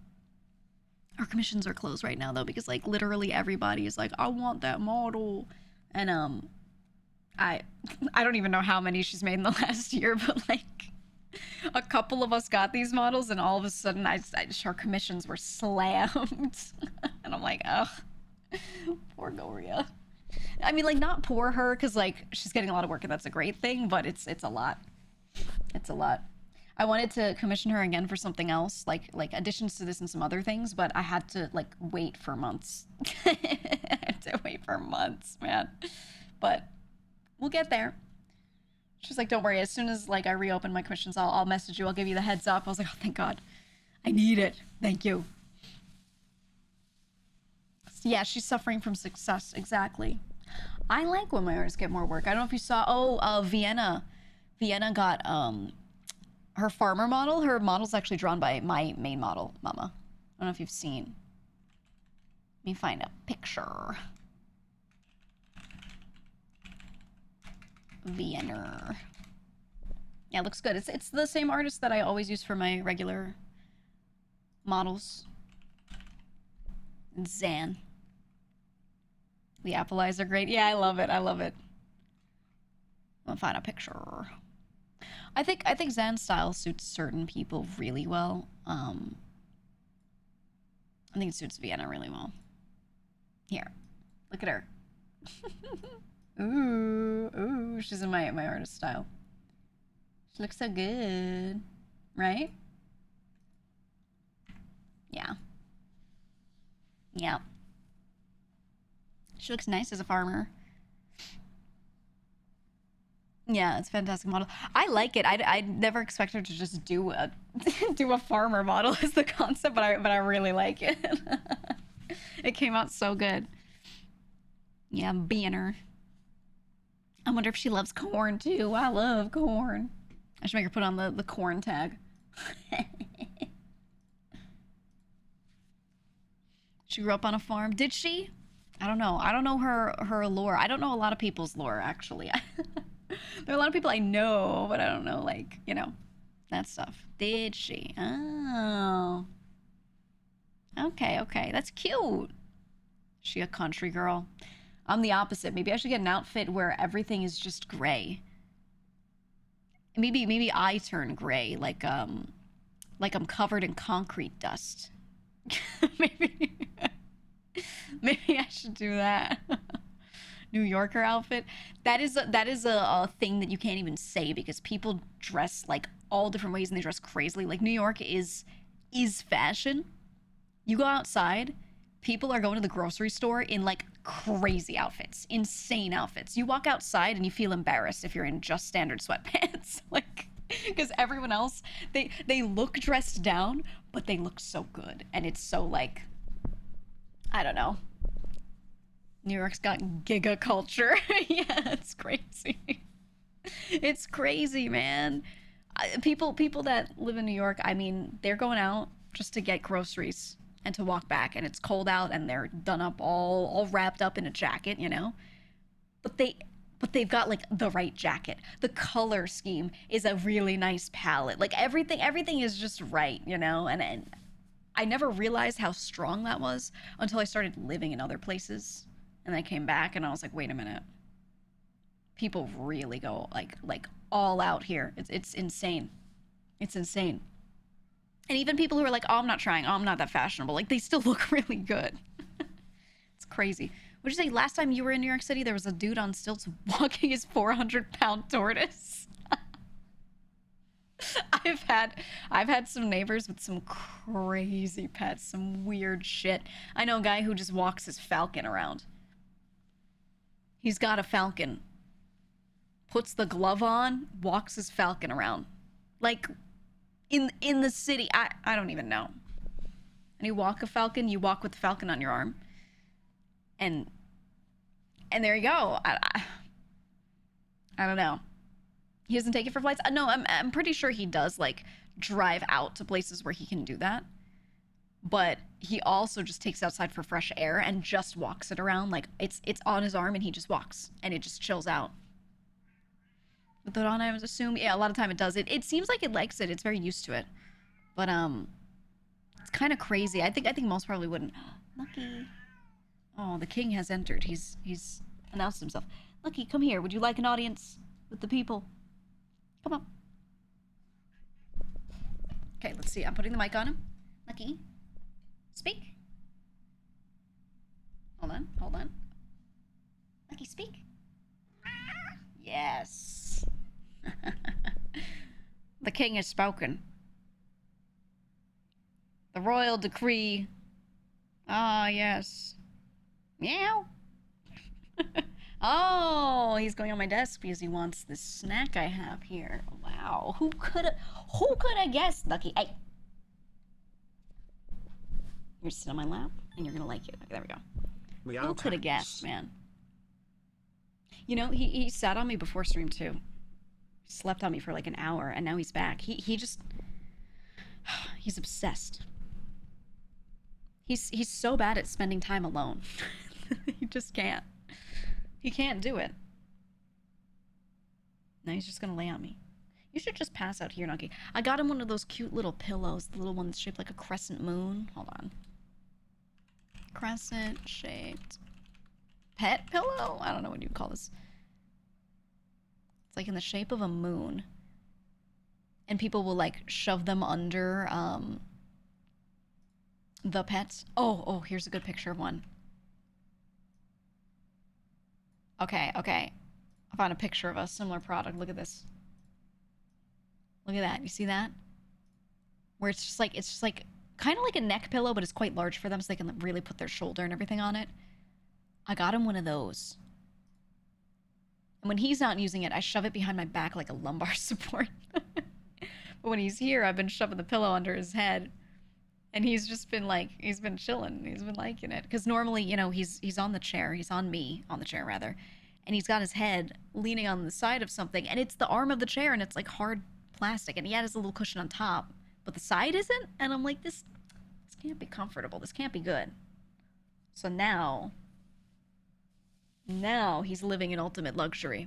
Our commissions are closed right now though because like literally everybody is like, I want that model. And I don't even know how many she's made in the last year, but like a couple of us got these models and all of a sudden our commissions were slammed. And I'm like, ugh, poor Goria. I mean, like, not poor her because like she's getting a lot of work and that's a great thing, but it's a lot. It's a lot. I wanted to commission her again for something else, like additions to this and some other things, but I had to like wait for months. I had to wait for months, man. But we'll get there. She's like, don't worry, as soon as like I reopen my commissions, I'll message you, I'll give you the heads up. I was like, oh, thank God. I need it. Thank you. Yeah, she's suffering from success. Exactly. I like when my artists get more work. I don't know if you saw, Vienna. Vienna got, her farmer model. Her model's actually drawn by my main model, Mama. I don't know if you've seen. Let me find a picture. Vienna. Yeah, it looks good. It's the same artist that I always use for my regular models. Zan. The apple eyes are great. Yeah, I love it. I'll find a picture. I think Zan's style suits certain people really well. I think it suits Vienna really well. Here, look at her. Ooh, she's in my artist style. She looks so good, right? Yeah. Yeah. She looks nice as a farmer. Yeah, it's a fantastic model. I like it. I never expected to just do a do a farmer model as the concept, but I really like it. It came out so good. Yeah, banner. I wonder if she loves corn too. I love corn. I should make her put on the corn tag. She grew up on a farm. Did she? I don't know. I don't know her lore. I don't know a lot of people's lore, actually. There are a lot of people I know, but I don't know, like, you know, that stuff. Did she? Oh. Okay, okay. That's cute. She a country girl. I'm the opposite. Maybe I should get an outfit where everything is just gray. Maybe I turn gray, like I'm covered in concrete dust. maybe maybe I should do that. New Yorker outfit. That is a thing that you can't even say because people dress like all different ways and they dress crazily. Like New York is fashion. You go outside, people are going to the grocery store in like crazy outfits, insane outfits. You walk outside and you feel embarrassed if you're in just standard sweatpants. Like, because everyone else, they look dressed down, but they look so good. And it's so like, I don't know. New York's got GEEGA culture. Yeah, it's crazy. It's crazy, man. People that live in New York, I mean, they're going out just to get groceries and to walk back, and it's cold out and they're done up all wrapped up in a jacket, you know? But they've got like the right jacket. The color scheme is a really nice palette. Like everything is just right, you know? And I never realized how strong that was until I started living in other places. And I came back and I was like, wait a minute. People really go like all out here. It's insane. It's insane. And even people who are like, oh, I'm not trying. Oh, I'm not that fashionable. Like, they still look really good. It's crazy. Would you say last time you were in New York City, there was a dude on stilts walking his 400-pound tortoise? I've had some neighbors with some crazy pets, some weird shit. I know a guy who just walks his falcon around. He's got a falcon. Puts the glove on, walks his falcon around. Like, in the city. I don't even know. And you walk a falcon, you walk with the falcon on your arm. And there you go. I don't know. He doesn't take it for flights? No, I'm pretty sure he does, like, drive out to places where he can do that. But he also just takes it outside for fresh air and just walks it around. Like, it's on his arm and he just walks. And it just chills out. With the on, I would assume, yeah, a lot of time it does. It seems like it likes it. It's very used to it. But, it's kind of crazy. I think most probably wouldn't. Lucky. Oh, the king has entered. He's announced himself. Lucky, come here. Would you like an audience with the people? Come on. Okay, let's see. I'm putting the mic on him. Lucky. Speak. Hold on. Lucky, speak. Yes. The king has spoken. The royal decree. Ah, yes. Meow. Oh, he's going on my desk because he wants this snack I have here. Wow. Who could have guessed, Lucky? Hey. You're sitting on my lap and you're gonna like it. Okay, there we go. Who could have guessed, man? You know, he sat on me before stream too. He slept on me for like an hour and now he's back. He just he's obsessed. He's so bad at spending time alone. He just can't. He can't do it. Now he's just gonna lay on me. You should just pass out here, Nucky. I got him one of those cute little pillows, the little one that's shaped like a crescent moon. Hold on. Crescent shaped pet pillow? I don't know what you'd call this. It's like in the shape of a moon. And people will like shove them under the pets. Oh, here's a good picture of one. Okay. I found a picture of a similar product. Look at this. Look at that. You see that? Where it's just like kind of like a neck pillow, but it's quite large for them so they can really put their shoulder and everything on it. I got him one of those. And when he's not using it, I shove it behind my back like a lumbar support. But when he's here, I've been shoving the pillow under his head. And he's just been like, he's been chilling. He's been liking it. Because normally, you know, he's on the chair. He's on me, on the chair rather. And he's got his head leaning on the side of something. And it's the arm of the chair and it's like hard plastic. And he has a little cushion on top. But the side isn't. And I'm like, this can't be comfortable. This can't be good. So now he's living in ultimate luxury.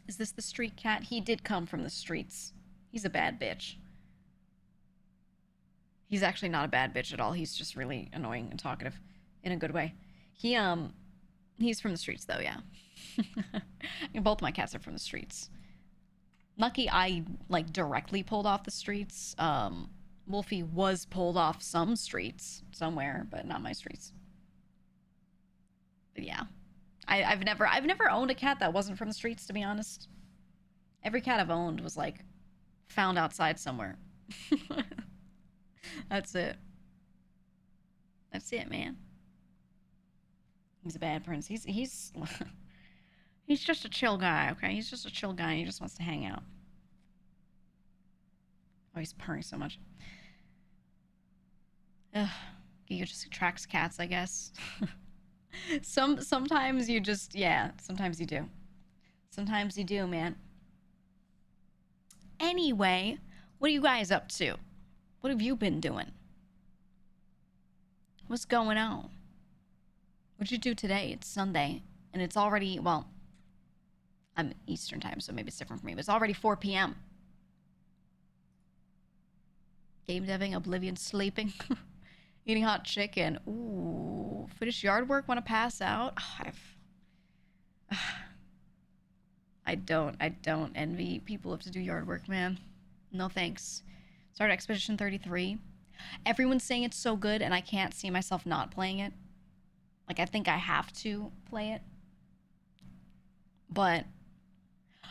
Is this the street cat? He did come from the streets. He's a bad bitch. He's actually not a bad bitch at all. He's just really annoying and talkative in a good way. He's from the streets though, yeah. Both my cats are from the streets. Lucky I like directly pulled off the streets. Wolfie was pulled off some streets somewhere, but not my streets. But yeah. I've never owned a cat that wasn't from the streets, to be honest. Every cat I've owned was like found outside somewhere. That's it. That's it, man. He's a bad prince. He's he's just a chill guy, okay? He's just a chill guy. He just wants to hang out. Oh, he's purring so much. Ugh. GEEGA just attracts cats, I guess. Sometimes you just, yeah, sometimes you do. Sometimes you do, man. Anyway, what are you guys up to? What have you been doing? What's going on? What'd you do today? It's Sunday, and it's already, well, I'm Eastern time, so maybe it's different for me, but it's already 4 p.m. Game deving, Oblivion, sleeping, eating hot chicken. Ooh, finish yard work, want to pass out? Oh, I don't envy people who have to do yard work, man. No thanks. Started Expedition 33. Everyone's saying it's so good, and I can't see myself not playing it. Like, I think I have to play it. But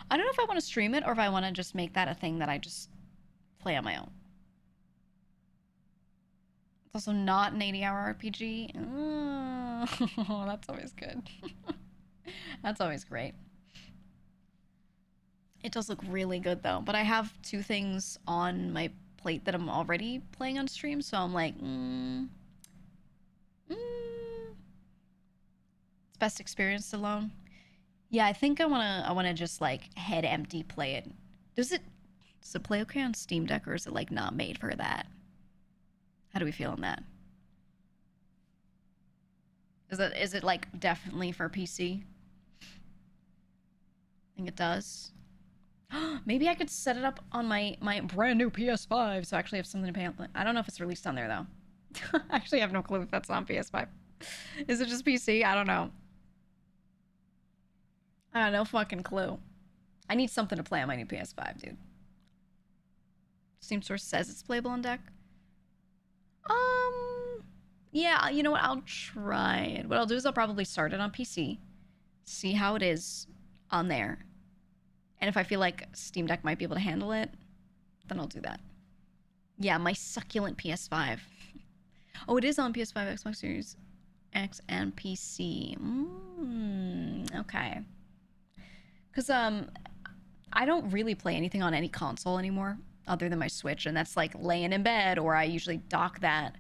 I don't know if I want to stream it or if I want to just make that a thing that I just play on my own. It's also not an 80-hour RPG. Oh, that's always good. That's always great. It does look really good, though. But I have 2 things on my plate that I'm already playing on stream, so I'm like, it's best experienced alone. Yeah, I think I wanna just like head empty play it. Does it play okay on Steam Deck, or is it like not made for that? How do we feel on that? Is it like definitely for PC? I think it does. Maybe I could set it up on my brand new PS5, so I actually have something to pay. I don't know if it's released on there though. Actually, I have no clue if that's on PS5. Is it just PC? I don't know. I don't know, fucking clue. I need something to play on my new PS5, dude. Steam Source says it's playable on deck. Yeah, you know what? I'll try it. What I'll do is I'll probably start it on PC, see how it is on there. And if I feel like Steam Deck might be able to handle it, then I'll do that. Yeah, my succulent PS5. Oh, it is on PS5, Xbox Series X, and PC. Okay. Because, I don't really play anything on any console anymore, other than my Switch, and that's, like, laying in bed, or I usually dock that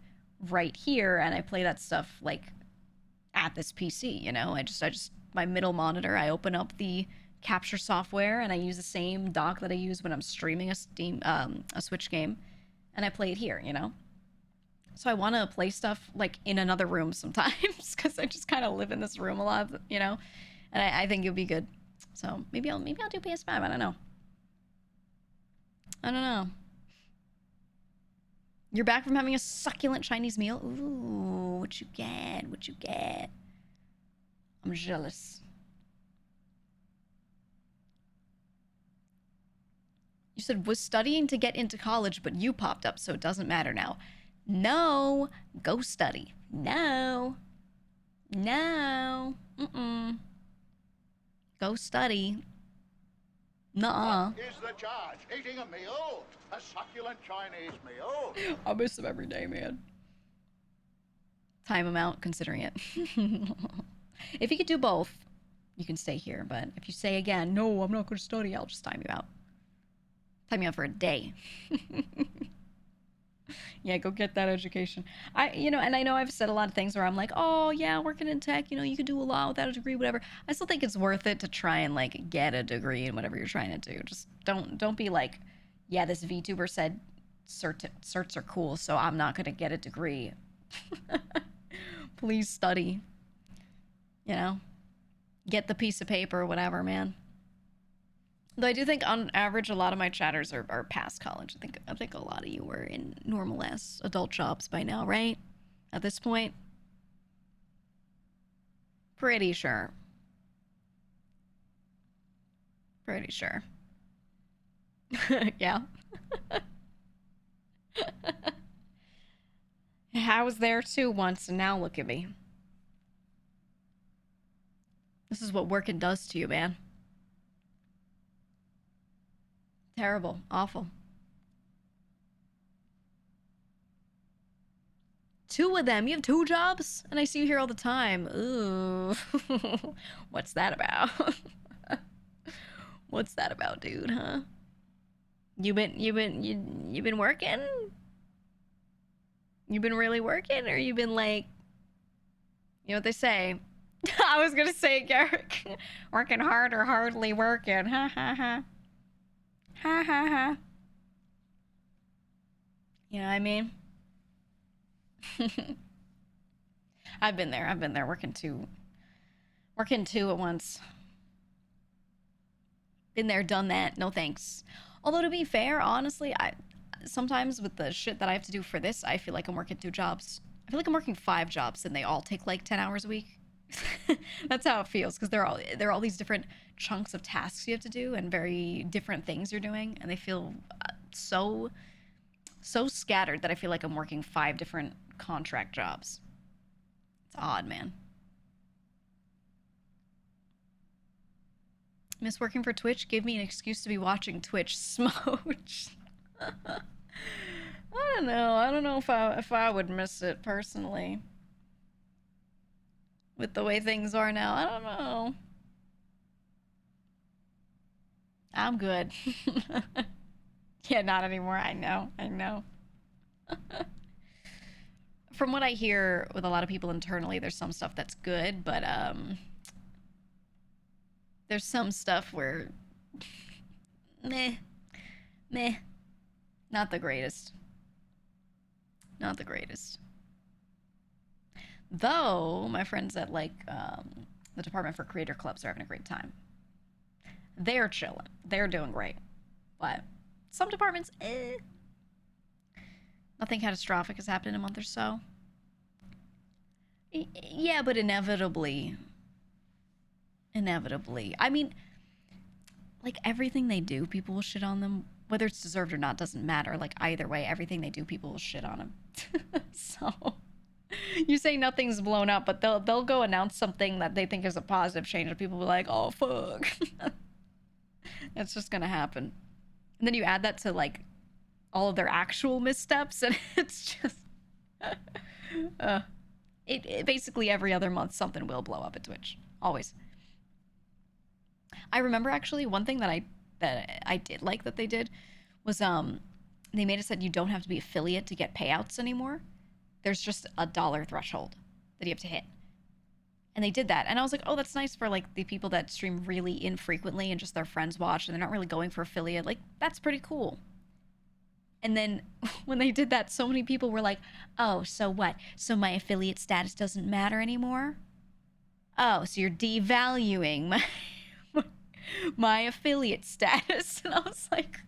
right here, and I play that stuff, like, at this PC, you know? I just, my middle monitor, I open up the capture software, and I use the same dock that I use when I'm streaming a Switch game, and I play it here, you know? So I want to play stuff like in another room sometimes, because I just kind of live in this room a lot, you know? And I think it'll be good. So maybe I'll do PS5. I don't know. I don't know. You're back from having a succulent Chinese meal? Ooh, what you get? What you get? I'm jealous. You said, was studying to get into college, but you popped up, so it doesn't matter now. No. Go study. No. No. Go study. Nuh-uh. What is the charge? Eating a meal? A succulent Chinese meal? I miss them every day, man. Time them out, considering it. If you could do both, you can stay here. But if you say again, no, I'm not going to study, I'll just time you out. Time you out for a day. Yeah, go get that education. And I know I've said a lot of things where I'm like, oh yeah, working in tech, you can do a lot without a degree, whatever. I still think it's worth it to try and like get a degree in whatever you're trying to do. Just don't be like, yeah, this VTuber said certs are cool, so I'm not gonna get a degree. Please study. Get the piece of paper or whatever, man. Though I do think on average a lot of my chatters are past college. I think a lot of you are in normal ass adult jobs by now, right? At this point. Pretty sure. Pretty sure. Yeah. I was there too once, and now look at me. This is what working does to you, man. Terrible. Awful. 2 of them? You have 2 jobs? And I see you here all the time. Ooh. What's that about? What's that about, dude, huh? You been working? You been really working? Or you been like, you know what they say? I was gonna say, Garrick. Working hard or hardly working. Ha ha ha. Ha ha ha. You know what I mean? I've been there working two at once. Been there, done that. No thanks. Although to be fair, honestly, I sometimes with the shit that I have to do for this, I feel like I'm working 2 jobs. I feel like I'm working 5 jobs and they all take like 10 hours a week. That's how it feels, because there are all these different chunks of tasks you have to do and very different things you're doing, and they feel so scattered that I feel like I'm working 5 different contract jobs. It's odd, man. Miss working for Twitch gave me an excuse to be watching Twitch. Smooch. I don't know if I would miss it personally. With the way things are now, I don't know. I'm good. Yeah, not anymore. I know. From what I hear with a lot of people internally, there's some stuff that's good, but there's some stuff where meh. Not the greatest. Though my friends at like the Department for Creator Clubs are having a great time. They're chilling. They're doing great. But some departments, nothing catastrophic has happened in a month or so. Yeah, but inevitably. I mean, like everything they do, people will shit on them. Whether it's deserved or not doesn't matter. Like either way, everything they do, people will shit on them. So you say nothing's blown up, but they'll go announce something that they think is a positive change, and people will be like, "Oh fuck," it's just gonna happen. And then you add that to like all of their actual missteps, and it's just it basically every other month something will blow up at Twitch. Always. I remember actually one thing that I did like that they did was they made it said you don't have to be affiliate to get payouts anymore. There's just a dollar threshold that you have to hit. And they did that. And I was like, oh, that's nice for like the people that stream really infrequently and just their friends watch and they're not really going for affiliate. Like, that's pretty cool. And then when they did that, so many people were like, oh, so what? So my affiliate status doesn't matter anymore? Oh, so you're devaluing my affiliate status. And I was like,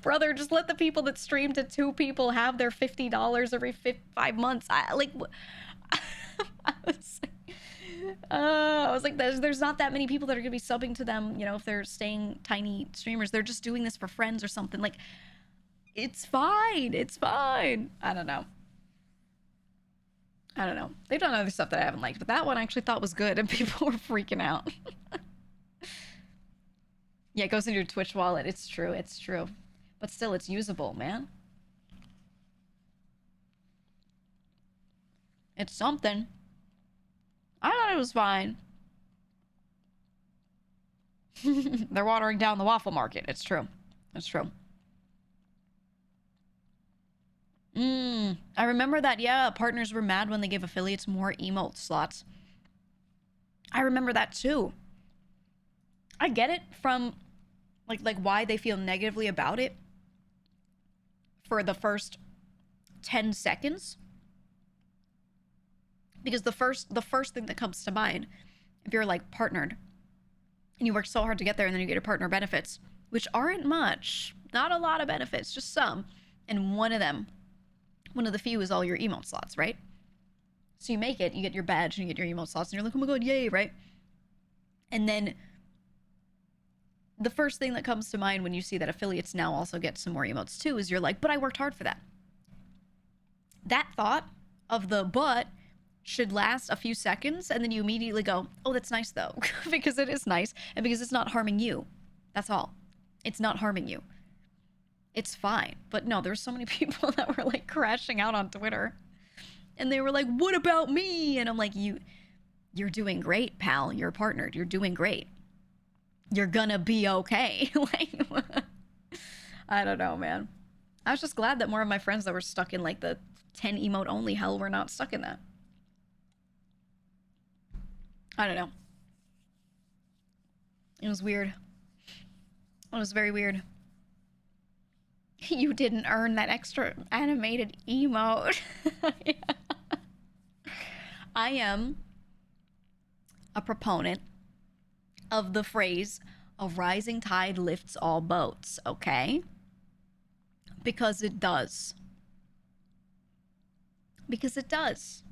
brother, just let the people that stream to 2 people have their $50 every 5 months. I was like, there's not that many people that are gonna be subbing to them, if they're staying tiny streamers. They're just doing this for friends or something. Like, it's fine. I don't know. They've done other stuff that I haven't liked, but that one I actually thought was good, and people were freaking out. Yeah, it goes into your Twitch wallet. It's true. But still, it's usable, man. It's something. I thought it was fine. They're watering down the waffle market. It's true. It's true. I remember that, yeah, partners were mad when they gave affiliates more emote slots. I remember that too. I get it from like why they feel negatively about it for the first 10 seconds. Because the first thing that comes to mind, if you're like partnered and you work so hard to get there and then you get your partner benefits, which aren't much, not a lot of benefits, just some, and one of the few is all your emote slots, right? So you make it, you get your badge and you get your emote slots and you're like, oh my god, yay, right? And then the first thing that comes to mind when you see that affiliates now also get some more emotes too is you're like, but I worked hard for that. That thought of the but should last a few seconds and then you immediately go, oh, that's nice though, because it is nice and because it's not harming you. That's all. It's not harming you. It's fine. But no, there's so many people that were like crashing out on Twitter and they were like, what about me? And I'm like, you're doing great, pal. You're partnered. You're doing great. You're gonna be okay. Like, I don't know, man. I was just glad that more of my friends that were stuck in like the 10 emote only hell were not stuck in that. I don't know. It was weird. It was very weird. You didn't earn that extra animated emote. Yeah. I am a proponent of the phrase, a rising tide lifts all boats, okay? Because it does. Because it does.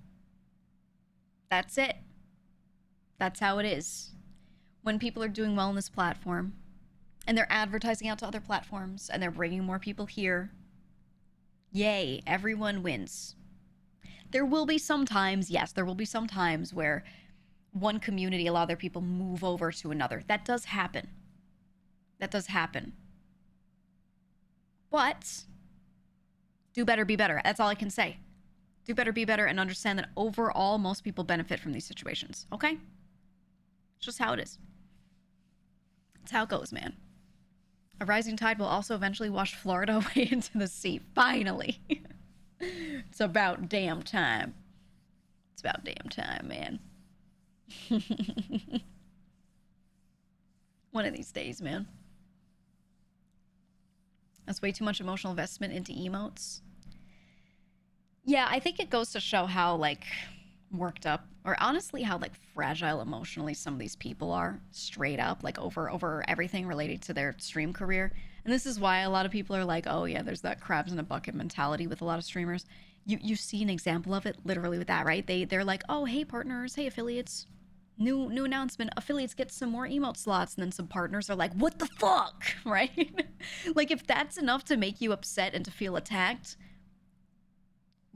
That's it. That's how it is. When people are doing well on this platform, and they're advertising out to other platforms, and they're bringing more people here, yay, everyone wins. There will be some times, yes, there will be some times where one community, a lot of their people move over to another. That does happen. That does happen. But do better, be better. That's all I can say. Do better, be better, and understand that overall, most people benefit from these situations, okay? It's just how it is. It's how it goes, man. A rising tide will also eventually wash Florida away into the sea. Finally. It's about damn time. It's about damn time, man. One of these days, man. That's way too much emotional investment into emotes. Yeah, I think it goes to show how, like, worked up, or honestly how, like, fragile emotionally some of these people are, straight up, like, over everything related to their stream career. And this is why a lot of people are like, oh yeah, there's that crabs in a bucket mentality with a lot of streamers. You see an example of it literally with that, right? They're like, oh, hey partners, hey affiliates, new announcement, affiliates get some more emote slots, and then some partners are like, what the fuck, right? Like, if that's enough to make you upset and to feel attacked,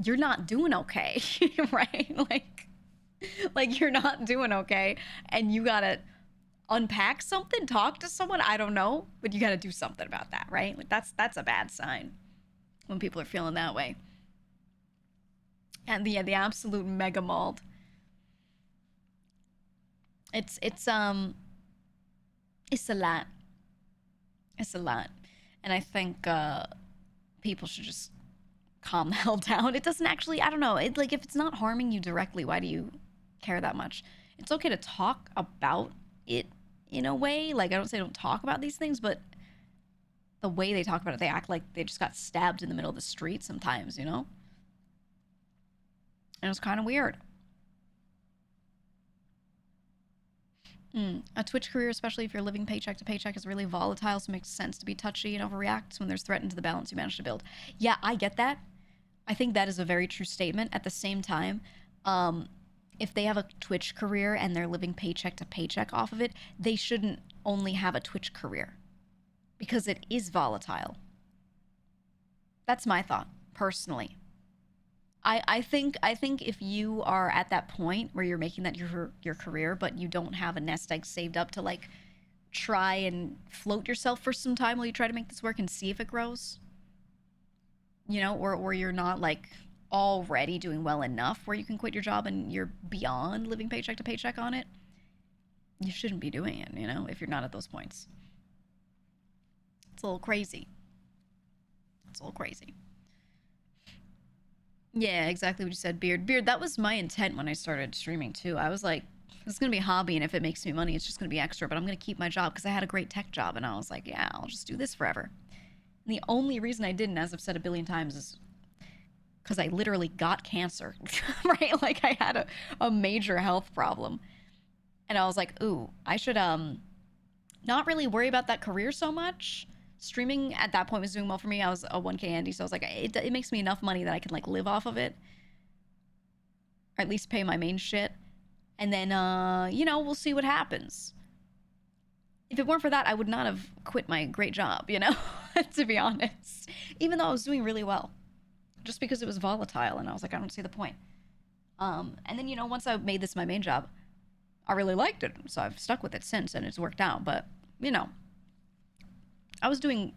you're not doing okay. Right? Like you're not doing okay, and you gotta unpack something, talk to someone, I don't know, but you gotta do something about that, right? Like, that's a bad sign when people are feeling that way. And the absolute mega mauled. It's a lot. It's a lot. And I think people should just calm the hell down. It doesn't actually, I don't know, it, like, if it's not harming you directly, why do you care that much? It's okay to talk about it in a way. Like, I don't say don't talk about these things, but the way they talk about it, they act like they just got stabbed in the middle of the street sometimes, you know? And it's kind of weird. A Twitch career, especially if you're living paycheck to paycheck, is really volatile, so it makes sense to be touchy and overreact when there's threat into the balance you manage to build. Yeah, I get that. I think that is a very true statement. At the same time, if they have a Twitch career and they're living paycheck to paycheck off of it, they shouldn't only have a Twitch career, because it is volatile. That's my thought, personally. I think if you are at that point where you're making that your career, but you don't have a nest egg saved up to, like, try and float yourself for some time while you try to make this work and see if it grows, you know, or you're not, like, already doing well enough where you can quit your job and you're beyond living paycheck to paycheck on it, you shouldn't be doing it, you know, if you're not at those points. It's a little crazy. It's a little crazy. Yeah, exactly what you said, Beard. Beard, that was my intent when I started streaming, too. I was like, this is going to be a hobby, and if it makes me money, it's just going to be extra, but I'm going to keep my job because I had a great tech job, and I was like, yeah, I'll just do this forever. And the only reason I didn't, as I've said a billion times, is because I literally got cancer, right? Like, I had a major health problem. And I was like, ooh, I should not really worry about that career so much. Streaming at that point was doing well for me. I was a 1K Andy, so I was like, it makes me enough money that I can like live off of it. Or at least pay my main shit. And then, you know, we'll see what happens. If it weren't for that, I would not have quit my great job, you know, to be honest. Even though I was doing really well. Just because it was volatile, and I was like, I don't see the point. And then, you know, once I made this my main job, I really liked it, so I've stuck with it since, and it's worked out. But, you know, I was doing,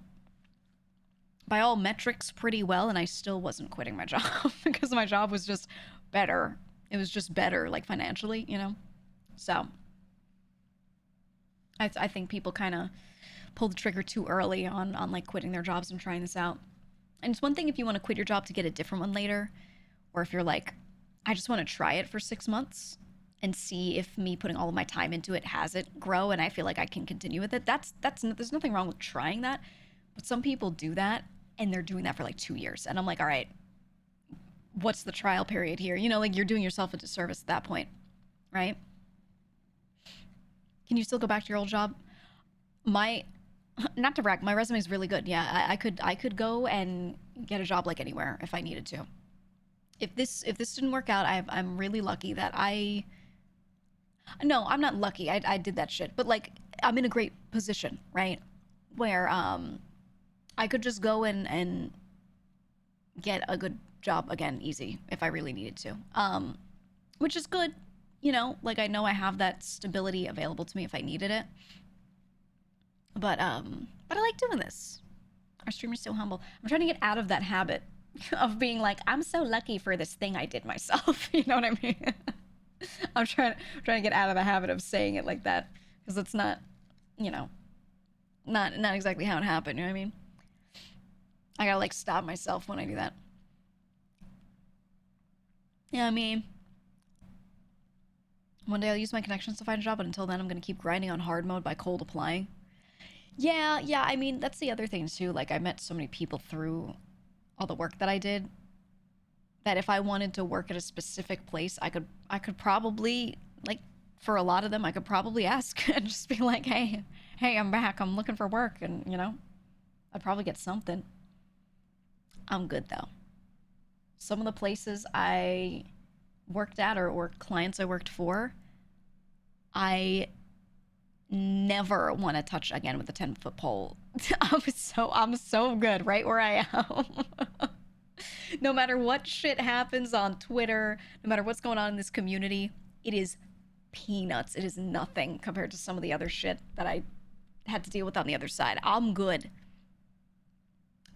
by all metrics, pretty well, and I still wasn't quitting my job because my job was just better. It was just better, like, financially, you know? So, I think people kind of pull the trigger too early on, like, quitting their jobs and trying this out. And it's one thing if you want to quit your job to get a different one later, or if you're like, I just want to try it for 6 months and see if me putting all of my time into it has it grow and I feel like I can continue with it. There's nothing wrong with trying that, but some people do that and they're doing that for like 2 years. And I'm like, all right, what's the trial period here? You know, like you're doing yourself a disservice at that point, right? Can you still go back to your old job? Not to brag, my resume is really good. Yeah, I could go and get a job like anywhere if I needed to. If this didn't work out, I'm really lucky that no, I'm not lucky. I did that shit, but like I'm in a great position, right? Where I could just go and get a good job again, easy if I really needed to. Which is good, you know. Like I know I have that stability available to me if I needed it. But I like doing this. Our streamer's so humble. I'm trying to get out of that habit of being like, I'm so lucky for this thing I did myself. You know what I mean? I'm trying to get out of the habit of saying it like that because it's not, you know, not exactly how it happened. You know what I mean? I gotta like stop myself when I do that. Yeah, I mean, one day I'll use my connections to find a job, but until then, I'm gonna keep grinding on hard mode by cold applying. Yeah, I mean, that's the other thing too. Like, I met so many people through all the work that I did that if I wanted to work at a specific place, I could probably, like, for a lot of them, I could probably ask and just be like, hey, I'm back. I'm looking for work. And, you know, I'd probably get something. I'm good, though. Some of the places I worked at or clients I worked for, I never want to touch again with a 10-foot pole. I'm so good right where I am. No matter what shit happens on Twitter, no matter what's going on in this community, it is peanuts. It is nothing compared to some of the other shit that I had to deal with on the other side. I'm good.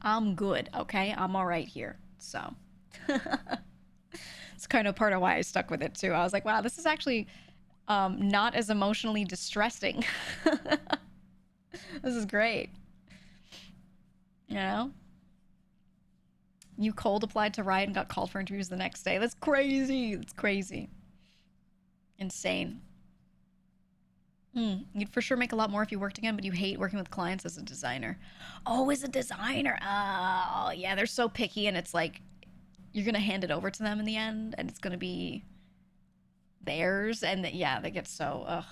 Okay? I'm all right here. So it's kind of part of why I stuck with it too. I was like, wow, this is actually not as emotionally distressing. This is great. You know? You cold applied to Riot and got called for interviews the next day. That's crazy. That's crazy. Insane. You'd for sure make a lot more if you worked again, but you hate working with clients as a designer. Oh, as a designer. Oh, yeah, they're so picky, and it's like you're going to hand it over to them in the end, and it's going to be theirs. And yeah, they get so,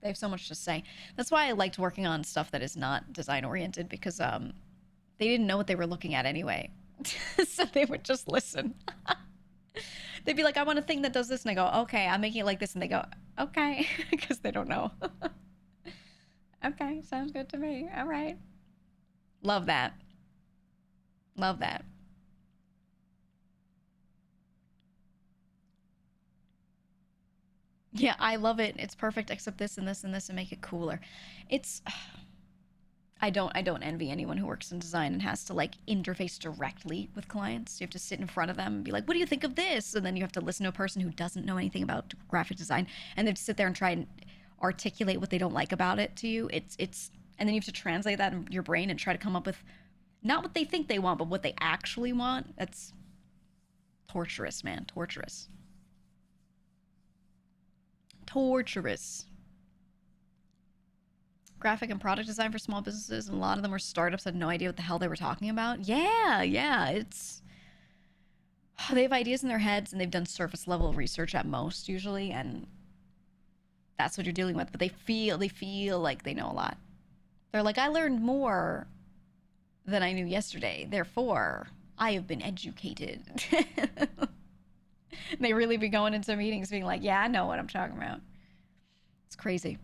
they have so much to say. That's why I liked working on stuff that is not design-oriented, because they didn't know what they were looking at anyway. So they would just listen. They'd be like, I want a thing that does this. And I go, okay, I'm making it like this. And they go, okay, because they don't know. Okay, sounds good to me. All right. Love that. Love that. Yeah, I love it. It's perfect except this and this and this and make it cooler. It's I don't envy anyone who works in design and has to like interface directly with clients. You have to sit in front of them and be like, "What do you think of this?" And then you have to listen to a person who doesn't know anything about graphic design, and they have to sit there and try and articulate what they don't like about it to you. It's and then you have to translate that in your brain and try to come up with not what they think they want, but what they actually want. That's torturous, man. Torturous. Torturous. Graphic and product design for small businesses, and a lot of them were startups, had no idea what the hell they were talking about. Yeah, it's... They have ideas in their heads, and they've done surface level research at most, usually, and that's what you're dealing with. But they feel like they know a lot. They're like, I learned more than I knew yesterday, therefore, I have been educated. They really be going into meetings being like, yeah, I know what I'm talking about. It's crazy.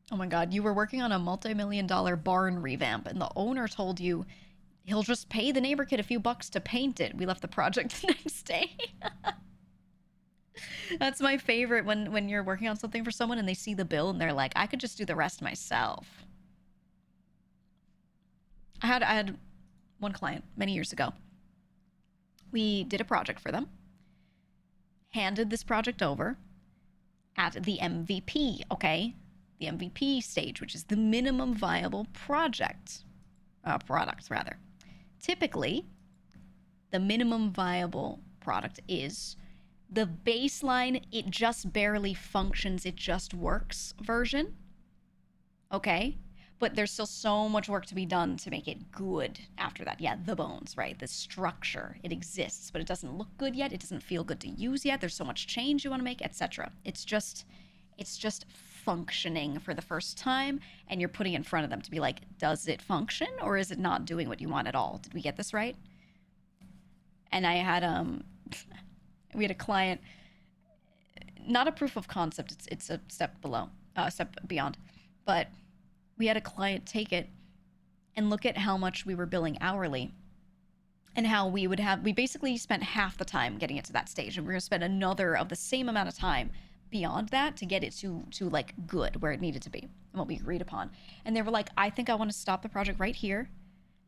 Oh my God, you were working on a multi-million-dollar barn revamp and the owner told you he'll just pay the neighbor kid a few bucks to paint it. We left the project the next day. That's my favorite, when you're working on something for someone and they see the bill and they're like, I could just do the rest myself. I had one client many years ago. We did a project for them, handed this project over at the MVP, okay? The MVP stage, which is the minimum viable product, rather. Typically, the minimum viable product is the baseline, it just barely functions, it just works version, okay? But there's still so much work to be done to make it good after that. Yeah, the bones, right? The structure, it exists, but it doesn't look good yet. It doesn't feel good to use yet. There's so much change you want to make, etc. It's just functioning for the first time, and you're putting it in front of them to be like, does it function or is it not doing what you want at all? Did we get this right? And I had we had a client, not a proof of concept, it's a step beyond, but we had a client take it and look at how much we were billing hourly and how we basically spent half the time getting it to that stage, and we're gonna spend another of the same amount of time beyond that to get it to like good where it needed to be and what we agreed upon. And they were like, I think I want to stop the project right here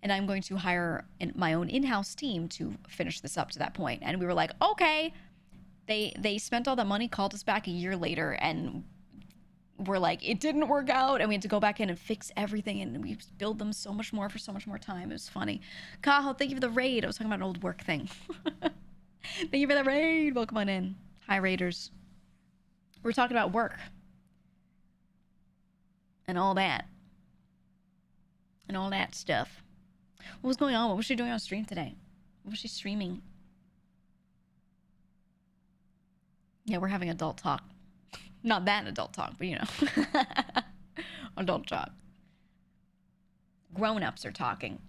and I'm going to hire my own in-house team to finish this up to that point. And we were like, okay. They spent all the money, called us back a year later, and we're like, it didn't work out, and we had to go back in and fix everything, and we billed them so much more for so much more time. It was funny. Kaho, thank you for the raid. I was talking about an old work thing. Thank you for the raid. Welcome on in. Hi, raiders. We're talking about work and all that stuff. What was going on? What was she doing on stream today? What was she streaming? Yeah, we're having adult talk. Not that adult talk, but you know. Adult talk. Grown-ups are talking.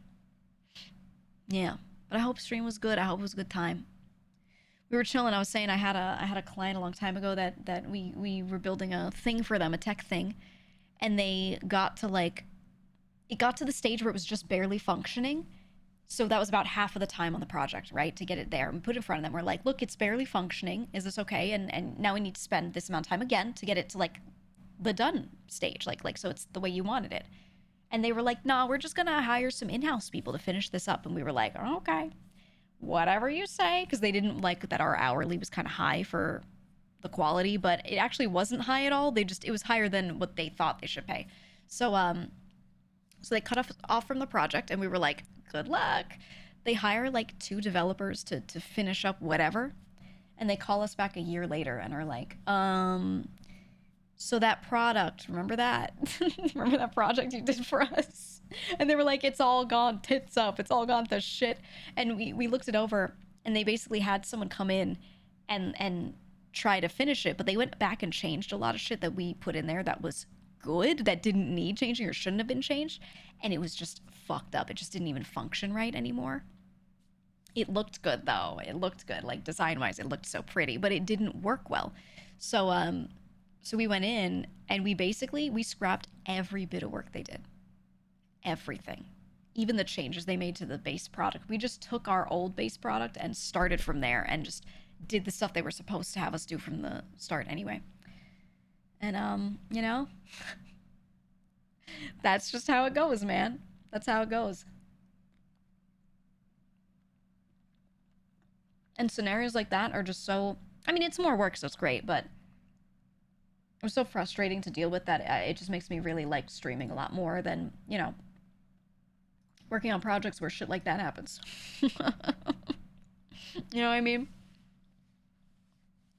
Yeah, but I hope stream was good. I hope it was a good time. We were chilling. I was saying I had a client a long time ago that we were building a thing for them, a tech thing, and they got to the stage where it was just barely functioning. So that was about half of the time on the project, right? To get it there. And we put it in front of them. We're like, look, it's barely functioning. Is this okay? And now we need to spend this amount of time again to get it to like the done stage. Like so it's the way you wanted it. And they were like, no, we're just gonna hire some in-house people to finish this up. And we were like, oh, okay, whatever you say. Because they didn't like that our hourly was kind of high for the quality, but it actually wasn't high at all. It was higher than what they thought they should pay. So they cut off from the project, and we were like, good luck. They hire like 2 developers to finish up whatever, and they call us back a year later and are like, so that product, remember that? Remember that project you did for us? And they were like, it's all gone tits up. It's all gone to shit. And we looked it over, and they basically had someone come in and try to finish it, but they went back and changed a lot of shit that we put in there that was good, that didn't need changing or shouldn't have been changed, and it was just fucked up. It just didn't even function right anymore. It looked good though. It looked good, like design-wise, it looked so pretty, but it didn't work well. So we went in and we scrapped every bit of work they did. Everything. Even the changes they made to the base product. We just took our old base product and started from there and just did the stuff they were supposed to have us do from the start anyway. And, you know, that's just how it goes, man. That's how it goes. And scenarios like that are just so, I mean, it's more work, so it's great, but It was so frustrating to deal with that it just makes me really like streaming a lot more than, you know, working on projects where shit like that happens. You know what I mean?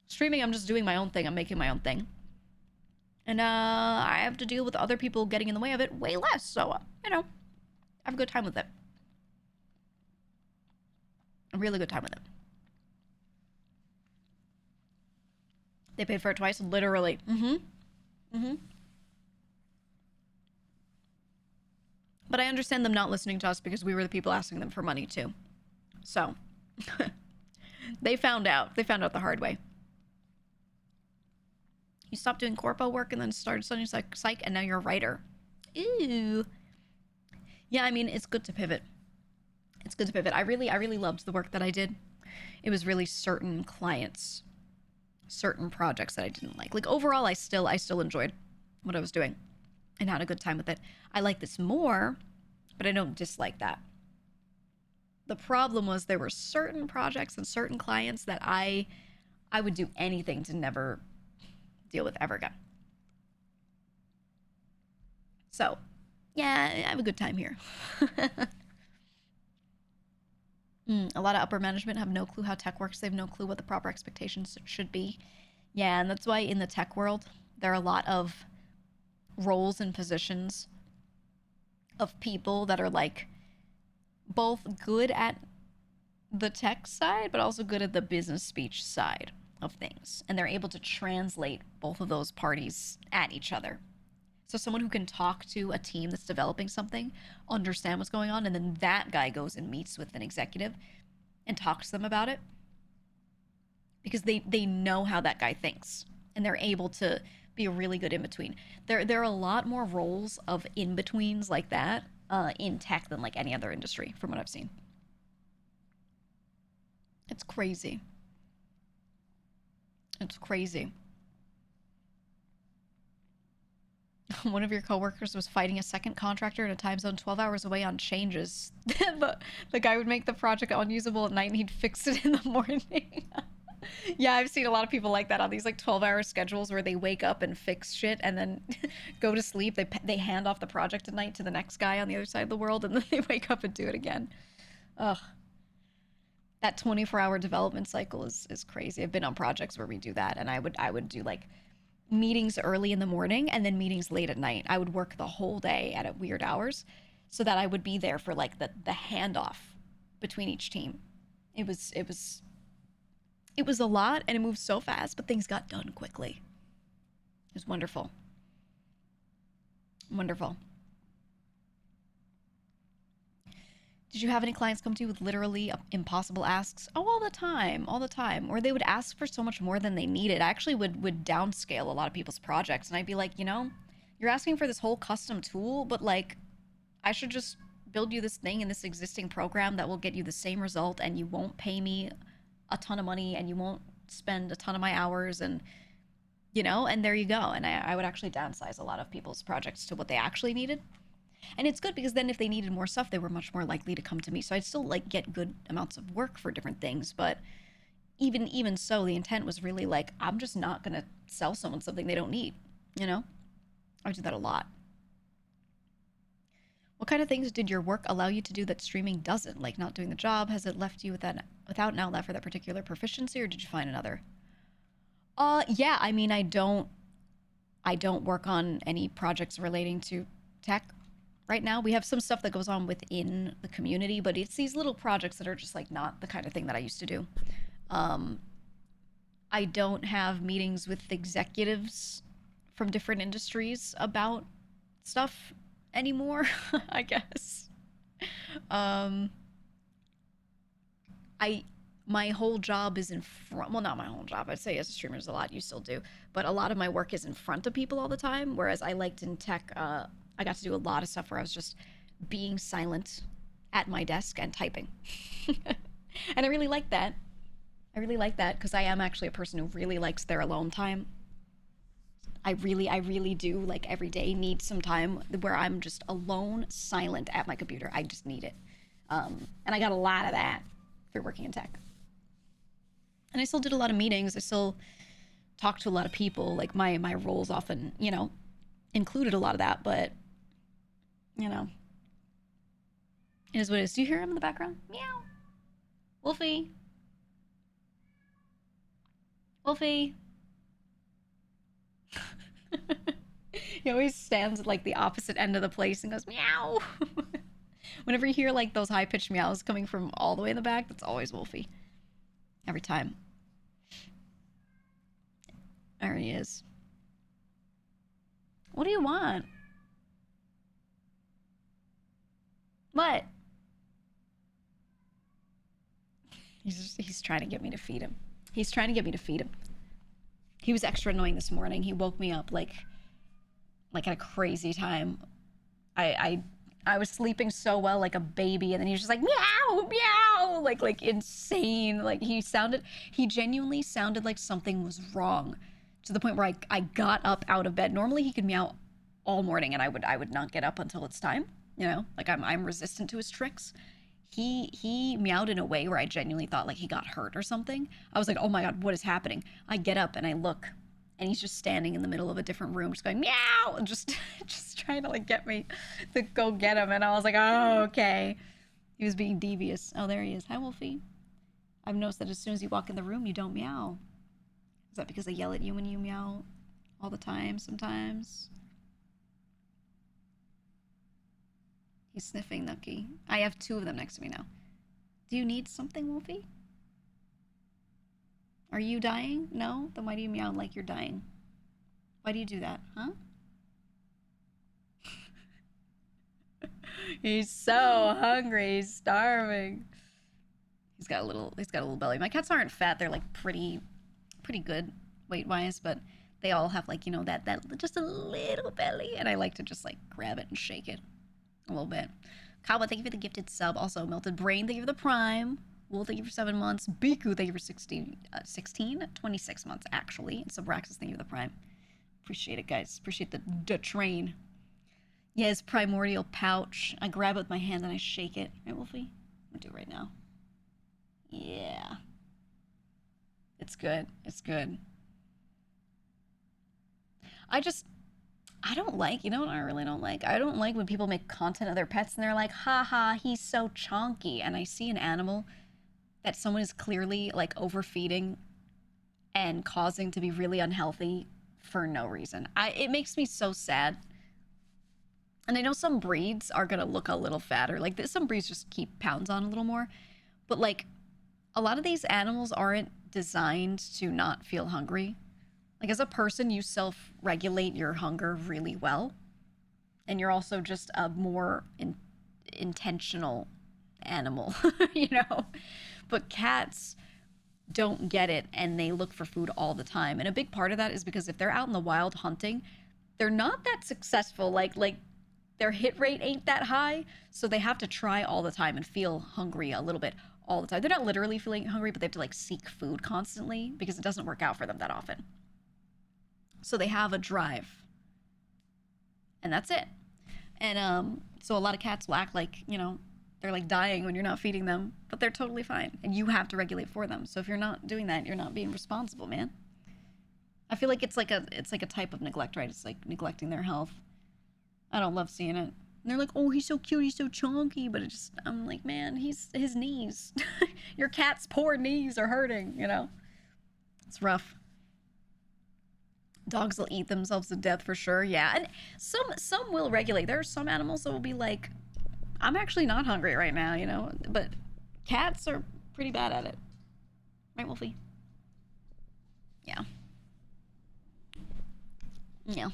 Streaming, I'm just doing my own thing. I'm making my own thing. And I have to deal with other people getting in the way of it way less. So, you know, I have a good time with it. A really good time with it. They paid for it twice, literally. But I understand them not listening to us because we were the people asking them for money too. So, they found out. They found out the hard way. You stopped doing corpo work and then started studying psych, and now you're a writer. Ew. Yeah, I mean, it's good to pivot. It's good to pivot. I really loved the work that I did. It was really certain clients, certain projects that I didn't like. Like overall, I still enjoyed what I was doing and had a good time with it. I like this more, but I don't dislike that. The problem was there were certain projects and certain clients that I would do anything to never deal with ever again. So, yeah, I have a good time here. A lot of upper management have no clue how tech works. They have no clue what the proper expectations should be. Yeah, and that's why in the tech world, there are a lot of roles and positions of people that are like both good at the tech side, but also good at the business speech side of things. And they're able to translate both of those parties at each other. So someone who can talk to a team that's developing something, understand what's going on, and then that guy goes and meets with an executive and talks to them about it. Because they know how that guy thinks. And they're able to be a really good in-between. There are a lot more roles of in-betweens like that in tech than like any other industry, from what I've seen. It's crazy. It's crazy. One of your coworkers was fighting a second contractor in a time zone 12 hours away on changes. The guy would make the project unusable at night and he'd fix it in the morning. Yeah, I've seen a lot of people like that on these like 12-hour schedules where they wake up and fix shit and then go to sleep. They hand off the project at night to the next guy on the other side of the world and then they wake up and do it again. Ugh. That 24-hour development cycle is crazy. I've been on projects where we do that, and I would do like meetings early in the morning and then meetings late at night. I would work the whole day at weird hours so that I would be there for like the handoff between each team. It was a lot and it moved so fast, but things got done quickly. It was wonderful. Wonderful. Did you have any clients come to you with literally impossible asks? Oh, all the time. Or they would ask for so much more than they needed. I actually would downscale a lot of people's projects, and I'd be like, you know, you're asking for this whole custom tool, but like, I should just build you this thing in this existing program that will get you the same result, and you won't pay me a ton of money, and you won't spend a ton of my hours, and, you know, and there you go. And I would actually downsize a lot of people's projects to what they actually needed. And it's good because then if they needed more stuff, they were much more likely to come to me. So I'd still like get good amounts of work for different things. But even so, the intent was really like, I'm just not going to sell someone something they don't need, you know? I would do that a lot. What kind of things did your work allow you to do that streaming doesn't? Like not doing the job? Has it left you without an outlet for that particular proficiency, or did you find another? Yeah, I mean, I don't work on any projects relating to tech right now. We have some stuff that goes on within the community, but it's these little projects that are just like not the kind of thing that I used to do. I don't have meetings with executives from different industries about stuff anymore, I guess. My whole job is in front, well, not my whole job, I'd say as a streamer there's a lot you still do, but a lot of my work is in front of people all the time, whereas I liked in tech, I got to do a lot of stuff where I was just being silent at my desk and typing. And I really like that. I really like that because I am actually a person who really likes their alone time. I really do, like, every day need some time where I'm just alone, silent at my computer. I just need it. And I got a lot of that through working in tech. And I still did a lot of meetings. I still talk to a lot of people. Like my roles often, you know, included a lot of that, but you know, it is what it is. Do you hear him in the background? Meow. Wolfie. Wolfie. He always stands at like the opposite end of the place and goes meow. Whenever you hear like those high-pitched meows coming from all the way in the back, that's always Wolfie. Every time. There he is. What do you want? What? He's trying to get me to feed him. He's trying to get me to feed him. He was extra annoying this morning. He woke me up like at a crazy time. I was sleeping so well like a baby, and then he was just like meow meow like insane. Like he genuinely sounded like something was wrong, to the point where I got up out of bed. Normally he could meow all morning and I would not get up until it's time, you know, like I'm resistant to his tricks. He meowed in a way where I genuinely thought like he got hurt or something. I was like, oh my god, what is happening? I get up and I look, and he's just standing in the middle of a different room, just going meow, and just trying to like get me to go get him. And I was like, oh, okay. He was being devious. Oh, there he is. Hi, Wolfie. I've noticed that as soon as you walk in the room, you don't meow. Is that because I yell at you when you meow all the time sometimes? He's sniffing Nucky. I have two of them next to me now. Do you need something, Wolfie? Are you dying? No? Then why do you meow like you're dying? Why do you do that, huh? He's so hungry. He's starving. He's got a little belly. My cats aren't fat. They're like pretty good weight-wise, but they all have like, you know, that just a little belly, and I like to just like grab it and shake it a little bit. Kawa, thank you for the gifted sub. Also, Melted Brain, thank you for the prime. Wool, thank you for 7 months. Biku, thank you for 26 months, actually. And Subraxis, thank you for the prime. Appreciate it, guys. Appreciate the train. Yes, primordial pouch. I grab it with my hand and I shake it. Right, Wolfie? I'm gonna do it right now. Yeah. It's good. It's good. I don't like, you know what I really don't like? I don't like when people make content of their pets and they're like, haha, he's so chonky. And I see an animal that someone is clearly like overfeeding and causing to be really unhealthy for no reason. It makes me so sad. And I know some breeds are gonna look a little fatter. Like some breeds just keep pounds on a little more. But like a lot of these animals aren't designed to not feel hungry. Like as a person, you self-regulate your hunger really well. And you're also just a more intentional animal, you know? But cats don't get it, and they look for food all the time. And a big part of that is because if they're out in the wild hunting, they're not that successful. Like their hit rate ain't that high, so they have to try all the time and feel hungry a little bit all the time. They're not literally feeling hungry, but they have to like seek food constantly because it doesn't work out for them that often. So they have a drive, and that's it. And so a lot of cats will act like, you know, they're like dying when you're not feeding them, but they're totally fine, and you have to regulate for them. So if you're not doing that, you're not being responsible, man. I feel like it's like a type of neglect, right? It's like neglecting their health. I don't love seeing it. And they're like, oh, he's so cute, he's so chunky, but I'm like, man, his knees. Your cat's poor knees are hurting, you know? It's rough. Dogs will eat themselves to death for sure, yeah. And some will regulate. There are some animals that will be like, I'm actually not hungry right now, you know? But cats are pretty bad at it. Right, Wolfie? Yeah. Yeah.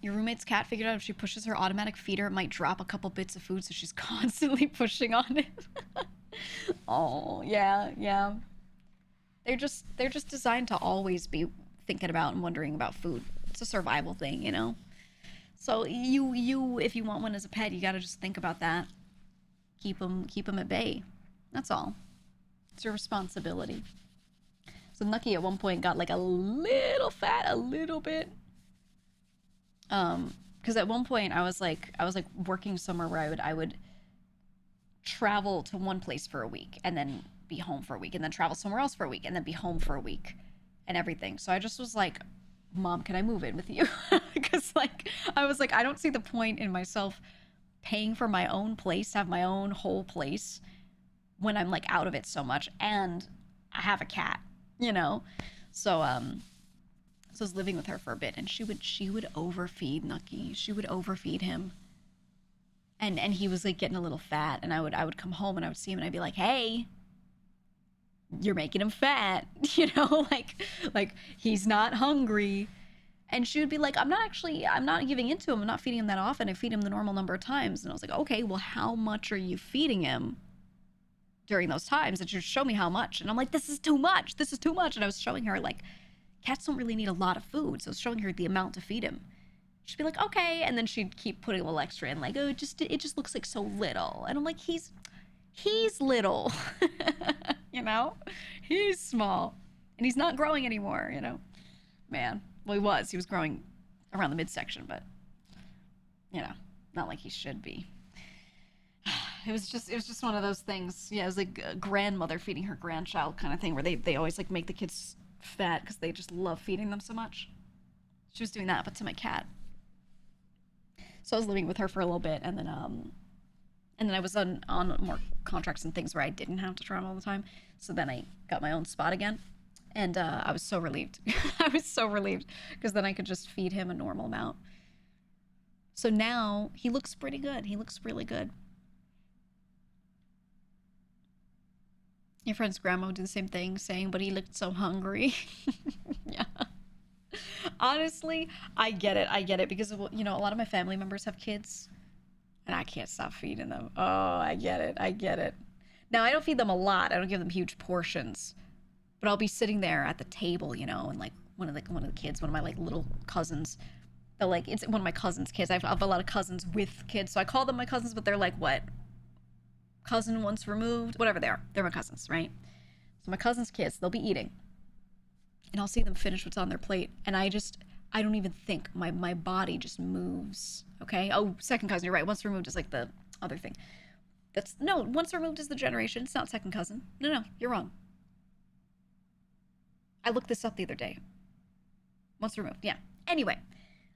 Your roommate's cat figured out if she pushes her automatic feeder, it might drop a couple bits of food, so she's constantly pushing on it. Oh, yeah. They're just designed to always be thinking about and wondering about food. It's a survival thing, you know? So you if you want one as a pet, you gotta just think about that. Keep them at bay. That's all. It's your responsibility. So Nucky at one point got like a little fat, a little bit. Because at one point I was like working somewhere where I would travel to one place for a week and then be home for a week and then travel somewhere else for a week and then be home for a week and everything. So I just was like, Mom, can I move in with you? Because like I was like, I don't see the point in myself paying for my own place, have my own whole place when I'm like out of it so much, and I have a cat, you know. So so I was living with her for a bit, and she would overfeed Nucky. She would overfeed him, and he was like getting a little fat, and I would come home and I would see him and I'd be like, hey, you're making him fat, you know, like he's not hungry. And she would be like, I'm not giving into him. I'm not feeding him that often. I feed him the normal number of times. And I was like, okay, well, how much are you feeding him during those times? And she'd show me how much. And I'm like, this is too much. This is too much. And I was showing her, like, cats don't really need a lot of food. So I was showing her the amount to feed him. She'd be like, okay. And then she'd keep putting a little extra in, like, oh, it just looks like so little. And I'm like, he's little, you know? He's small. And he's not growing anymore, you know? Man. Well, he was growing around the midsection, but, you know, not like he should be. It was just one of those things. Yeah, it was like a grandmother feeding her grandchild kind of thing, where they always like make the kids fat because they just love feeding them so much. She was doing that, but to my cat. So I was living with her for a little bit, and then I was on more contracts and things where I didn't have to travel all the time. So then I got my own spot again. And I was so relieved. I was so relieved because then I could just feed him a normal amount. So now he looks pretty good. He looks really good. Your friend's grandma would do the same thing, saying, but he looked so hungry. Yeah. Honestly, I get it because, you know, a lot of my family members have kids and I can't stop feeding them. Oh, I get it. Now, I don't feed them a lot. I don't give them huge portions. But I'll be sitting there at the table, you know, and like one of the kids, one of my like little cousins, they're like, it's one of my cousin's kids. I have a lot of cousins with kids, so I call them my cousins, but they're like, what? Cousin once removed? Whatever they are. They're my cousins, right? So my cousin's kids, they'll be eating. And I'll see them finish what's on their plate. And I don't even think. My body just moves, okay? Oh, second cousin, you're right. Once removed is like the other thing. Once removed is the generation. It's not second cousin. No, you're wrong. I looked this up the other day. Once removed, yeah. Anyway,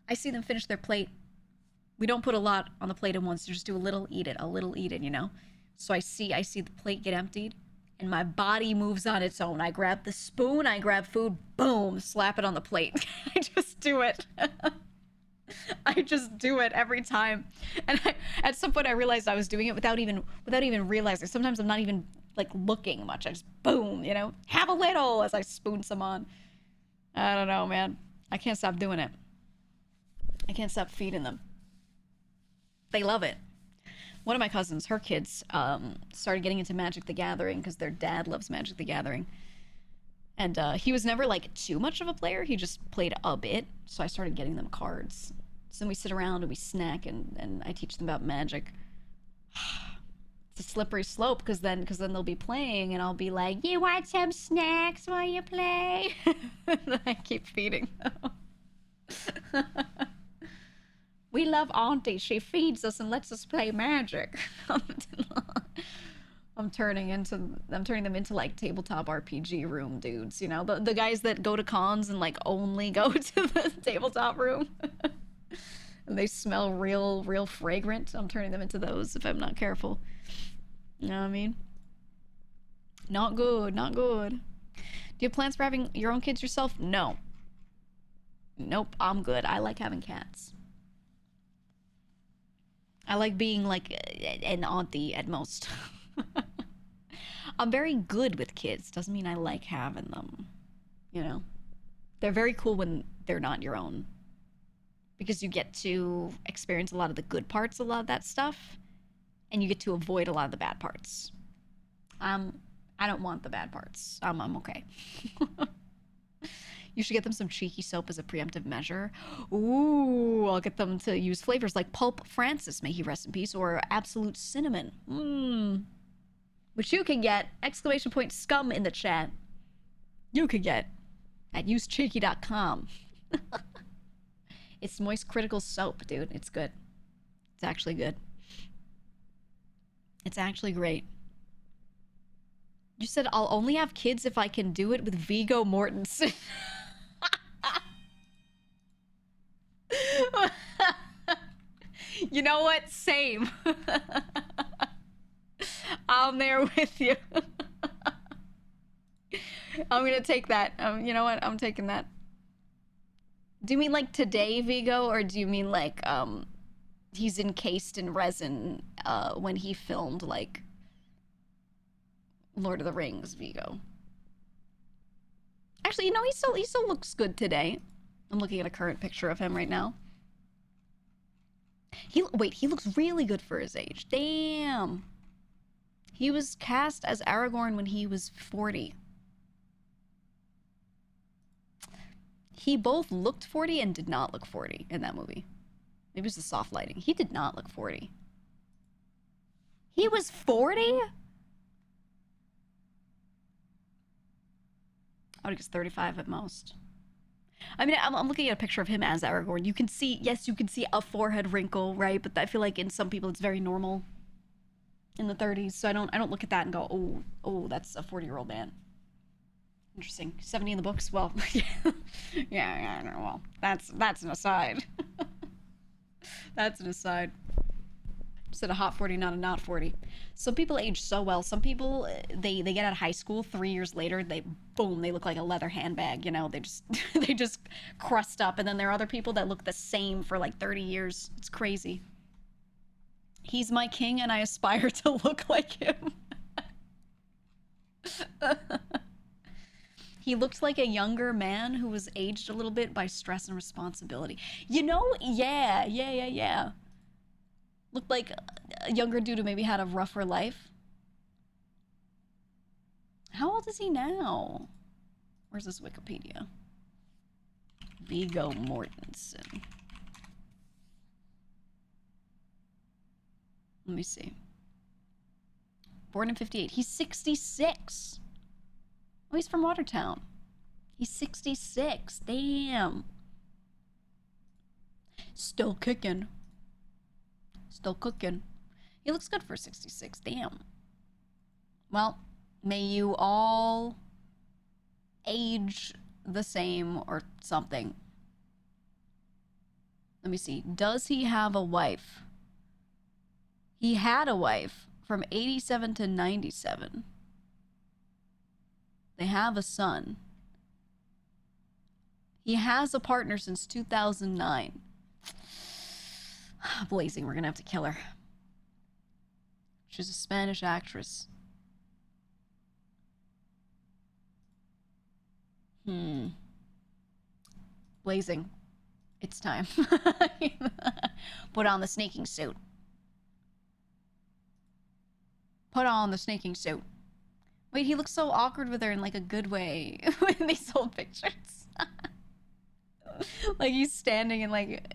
I see them finish their plate. We don't put a lot on the plate at once. Just do a little, eat it, you know? So I see the plate get emptied, and my body moves on its own. I grab the spoon, I grab food, boom, slap it on the plate. I just do it. I just do it every time. And at some point I realized I was doing it without even realizing. Sometimes I'm not even like looking much. I just boom, you know, have a little as I spoon some on. I don't know, man. I can't stop doing it. I can't stop feeding them. They love it. One of my cousins, her kids, started getting into Magic the Gathering because their dad loves Magic the Gathering. And he was never like too much of a player. He just played a bit. So I started getting them cards. So then we sit around and we snack and I teach them about Magic. It's a slippery slope because then they'll be playing and I'll be like, you want some snacks while you play? And I keep feeding them. We love Auntie. She feeds us and lets us play Magic. I'm turning them into like tabletop RPG room dudes, you know, the guys that go to cons and like only go to the tabletop room. And they smell real fragrant. I'm turning them into those if I'm not careful. You know what I mean? Not good. Do you have plans for having your own kids yourself? No. Nope, I'm good. I like having cats. I like being like an auntie at most. I'm very good with kids. Doesn't mean I like having them. You know? They're very cool when they're not your own. Because you get to experience a lot of the good parts, a lot of that stuff. And you get to avoid a lot of the bad parts. I don't want the bad parts. I'm okay. You should get them some cheeky soap as a preemptive measure. Ooh, I'll get them to use flavors like Pulp Francis, may he rest in peace, or Absolute Cinnamon. Which you can get, !scum in the chat. You can get at usecheeky.com. It's moist critical soap, dude. It's good. It's actually good. It's actually great. You said I'll only have kids if I can do it with Viggo Mortensen. You know what? Same. I'm there with you. I'm gonna take that. You know what? I'm taking that. Do you mean like today, Viggo, or do you mean like he's encased in resin when he filmed like Lord of the Rings, Viggo? Actually, you know, he still looks good today. I'm looking at a current picture of him right now. He looks really good for his age. Damn. He was cast as Aragorn when he was 40. He both looked 40 and did not look 40 in that movie. Maybe it was the soft lighting. He did not look 40. He was 40? I would guess 35 at most. I mean, I'm looking at a picture of him as Aragorn. You can see, yes, you can see a forehead wrinkle, right? But I feel like in some people it's very normal in the 30s. So I don't look at that and go, oh, that's a 40-year-old man. Interesting. 70 in the books? Well, yeah, well, that's an aside. That's an aside. Said a hot 40, not a not 40. Some people age so well. Some people, they get out of high school 3 years later, they look like a leather handbag, you know? They just crust up. And then there are other people that look the same for like 30 years. It's crazy. He's my king and I aspire to look like him. He looked like a younger man who was aged a little bit by stress and responsibility. You know, yeah. Looked like a younger dude who maybe had a rougher life. How old is he now? Where's this Wikipedia? Viggo Mortensen. Let me see. Born in 58. He's 66. Oh, he's from Watertown. He's 66. Damn. Still kicking. Still cooking. He looks good for 66. Damn. Well, may you all age the same or something. Let me see. Does he have a wife? He had a wife from 87 to 97. They have a son. He has a partner since 2009. Blazing, we're gonna have to kill her. She's a Spanish actress. Blazing, it's time. Put on the snaking suit. Put on the snaking suit. Wait, he looks so awkward with her in like a good way in these old pictures. Like he's standing in like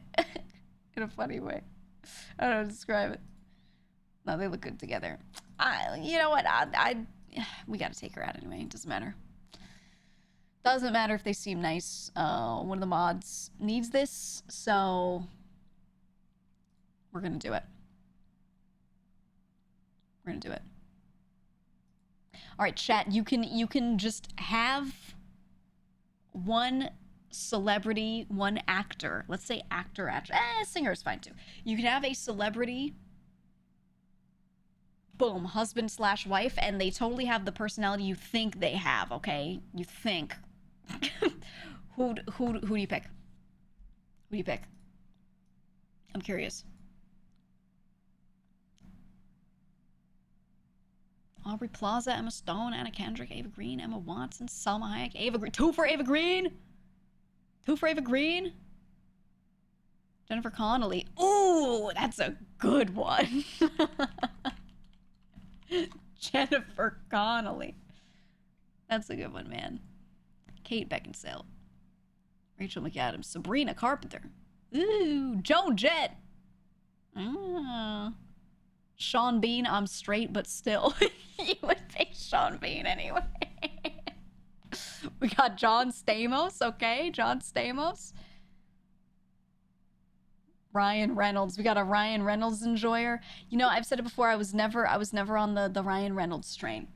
in a funny way. I don't know how to describe it. No, they look good together. You know what? We gotta take her out anyway. It doesn't matter. Doesn't matter if they seem nice. One of the mods needs this, so we're gonna do it. We're gonna do it. All right, chat. You can just have one celebrity, one actor. Let's say actor. Singer is fine too. You can have a celebrity. Boom, husband / wife, and they totally have the personality you think they have. Okay, you think. Who do you pick? Who do you pick? I'm curious. Aubrey Plaza, Emma Stone, Anna Kendrick, Ava Green, Emma Watson, Salma Hayek, Ava Green. 2 for Ava Green. 2 for Ava Green. Jennifer Connelly. Ooh, that's a good one. Jennifer Connelly. That's a good one, man. Kate Beckinsale. Rachel McAdams. Sabrina Carpenter. Ooh, Joan Jett. Sean Bean, I'm straight, but still. You would pick Sean Bean anyway. We got John Stamos, okay? John Stamos. Ryan Reynolds. We got a Ryan Reynolds enjoyer. You know, I've said it before, I was never on the Ryan Reynolds train.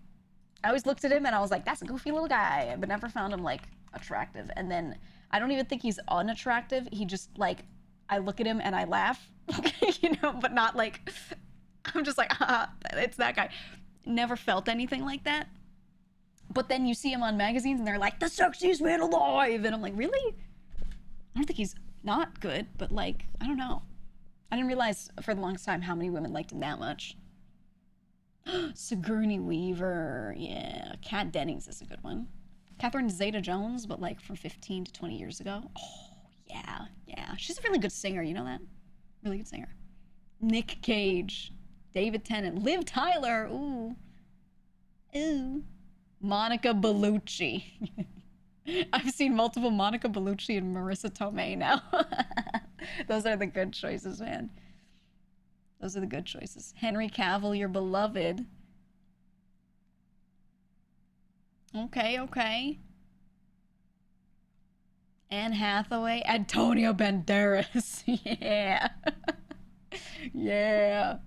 I always looked at him and I was like, that's a goofy little guy, but never found him like attractive. And then I don't even think he's unattractive. He just like, I look at him and I laugh, you know, but not like, I'm just like, ah, it's that guy. Never felt anything like that. But then you see him on magazines and they're like, the sexiest man alive. And I'm like, really? I don't think he's not good, but like, I don't know. I didn't realize for the longest time how many women liked him that much. Sigourney Weaver, yeah. Kat Dennings is a good one. Catherine Zeta-Jones, but like from 15 to 20 years ago. Oh, yeah, yeah. She's a really good singer, you know that? Really good singer. Nick Cage, David Tennant, Liv Tyler, ooh. Ooh. Monica Bellucci. I've seen multiple Monica Bellucci and Marissa Tomei now. Those are the good choices, man. Those are the good choices. Henry Cavill, your beloved. Okay, okay. Anne Hathaway. Antonio Banderas. Yeah. Yeah.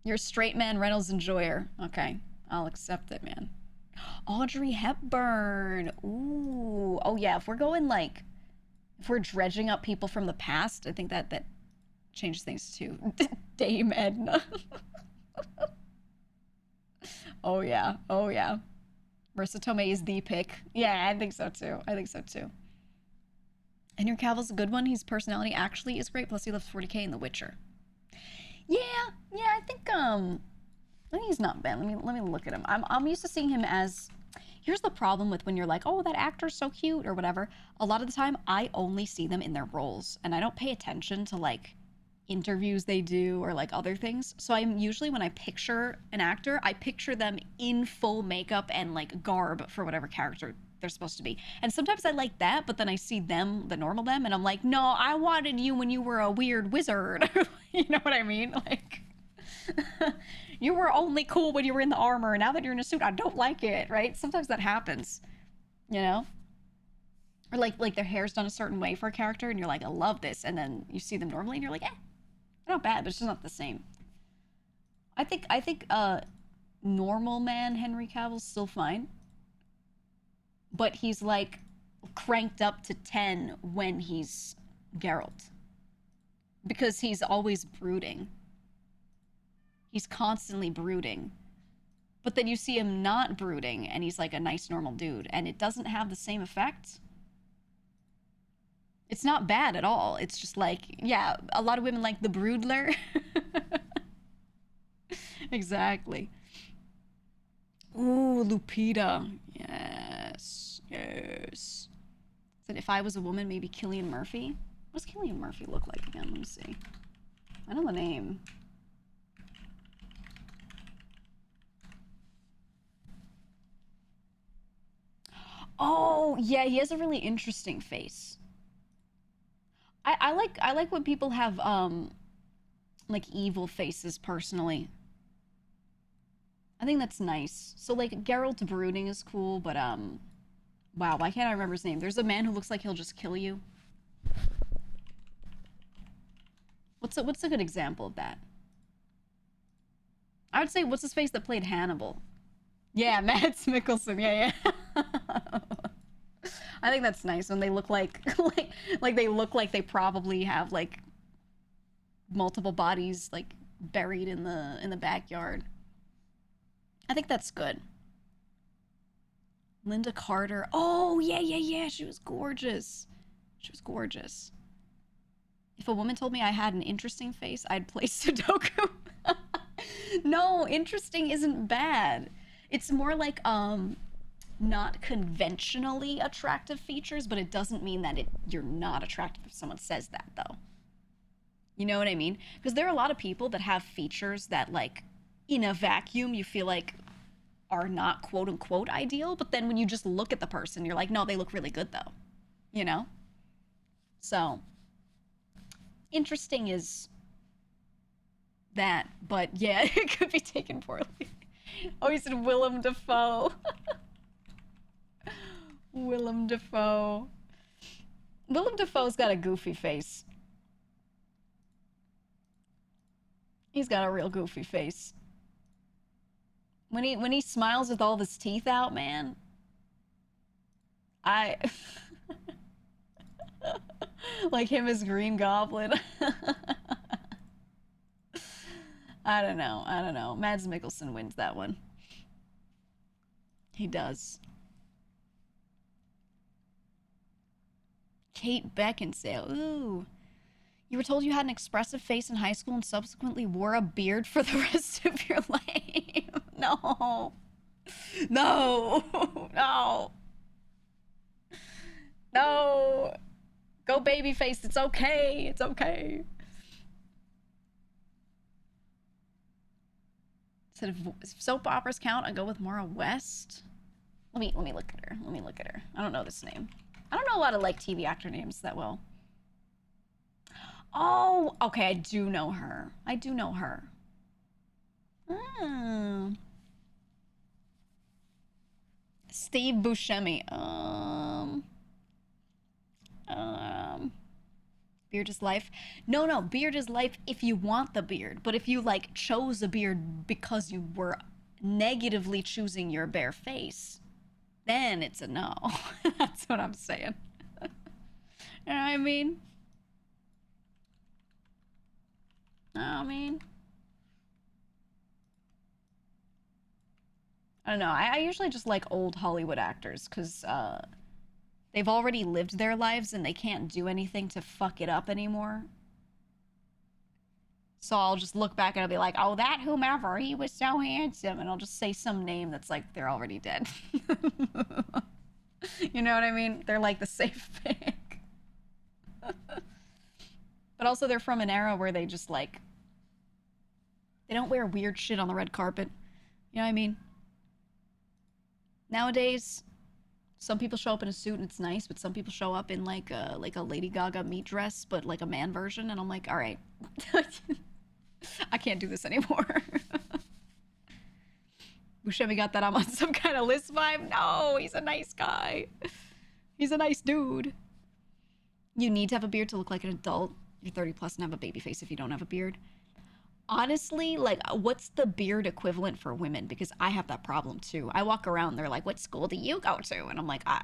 You're a straight man Reynolds enjoyer. Okay. I'll accept it, man. Audrey Hepburn. Ooh. Oh, yeah. If we're going like, if we're dredging up people from the past, I think that changes things too. Dame Edna. Oh, yeah. Oh, yeah. Marissa Tomei is the pick. Yeah, I think so too. I think so too. Henry Cavill's a good one. His personality actually is great. Plus, he lives 40K in The Witcher. Yeah, yeah. I think he's not bad. Let me look at him. I'm used to seeing him as. Here's the problem with when you're like, oh, that actor's so cute or whatever. A lot of the time, I only see them in their roles, and I don't pay attention to like interviews they do or like other things. So I'm usually, when I picture an actor, I picture them in full makeup and like garb for whatever character they're supposed to be. And sometimes I like that, but then I see them, the normal them, and I'm like, no, I wanted you when you were a weird wizard. You know what I mean? Like, you were only cool when you were in the armor. Now that you're in a suit, I don't like it, right? Sometimes that happens, you know? Or like their hair's done a certain way for a character, and you're like, I love this, and then you see them normally, and you're like, eh, not bad, but it's just not the same. I think normal man Henry Cavill's still fine, but he's like cranked up to 10 when he's Geralt, because he's always brooding. He's constantly brooding. But then you see him not brooding, and he's like a nice normal dude, and it doesn't have the same effect. It's not bad at all. It's just like, yeah, a lot of women like the broodler. Exactly. Ooh, Lupita. Yes, yes. Said if I was a woman, maybe Cillian Murphy. What does Cillian Murphy look like again? Let me see. I know the name. Oh, yeah, he has a really interesting face. I like when people have like evil faces personally. I think that's nice. So like Geralt brooding is cool, but wow, why can't I remember his name? There's a man who looks like he'll just kill you. What's a good example of that? I would say what's his face that played Hannibal? Yeah, Mads Mikkelsen. Yeah, yeah. I think that's nice when they look like like they look like they probably have like multiple bodies like buried in the backyard. I think that's good. Linda Carter. Oh, yeah, yeah, yeah. She was gorgeous. She was gorgeous. If a woman told me I had an interesting face, I'd play Sudoku. No, interesting isn't bad. It's more like not conventionally attractive features, but it doesn't mean that you're not attractive if someone says that, though. You know what I mean? Because there are a lot of people that have features that, like, in a vacuum, you feel like are not quote unquote ideal, but then when you just look at the person, you're like, no, they look really good, though. You know? So, interesting is that, but yeah, it could be taken poorly. Oh, he said Willem Dafoe. Willem Dafoe. Willem Dafoe's got a goofy face. He's got a real goofy face. When he smiles with all his teeth out, man, I like him as Green Goblin. I don't know. I don't know. Mads Mikkelsen wins that one. He does. Kate Beckinsale. Ooh. You were told you had an expressive face in high school and subsequently wore a beard for the rest of your life. No. No. No. No. Go babyface. It's okay. It's okay. Instead of if soap operas count, I go with Maura West. Let me look at her. Let me look at her. I don't know this name. I don't know a lot of like TV actor names that well. Oh, okay, I do know her. I do know her. Steve Buscemi. Beard is life. No, beard is life if you want the beard. But if you like chose a beard because you were negatively choosing your bare face, then it's a no. That's what I'm saying. You know what I mean? I don't know. I usually just like old Hollywood actors because they've already lived their lives and they can't do anything to fuck it up anymore. So I'll just look back and I'll be like, oh, that whomever, he was so handsome. And I'll just say some name that's like, they're already dead. You know what I mean? They're like the safe pick. But also they're from an era where they just like, they don't wear weird shit on the red carpet. You know what I mean? Nowadays, some people show up in a suit and it's nice, but some people show up in like a Lady Gaga meat dress, but like a man version, and I'm like, all right, I can't do this anymore. Buscemi got that I'm on some kind of list vibe. No, he's a nice guy. He's a nice dude. You need to have a beard to look like an adult. You're 30 plus and have a baby face if you don't have a beard. Honestly, like, what's the beard equivalent for women? Because I have that problem too. I walk around, they're like, what school do you go to? And I'm like, I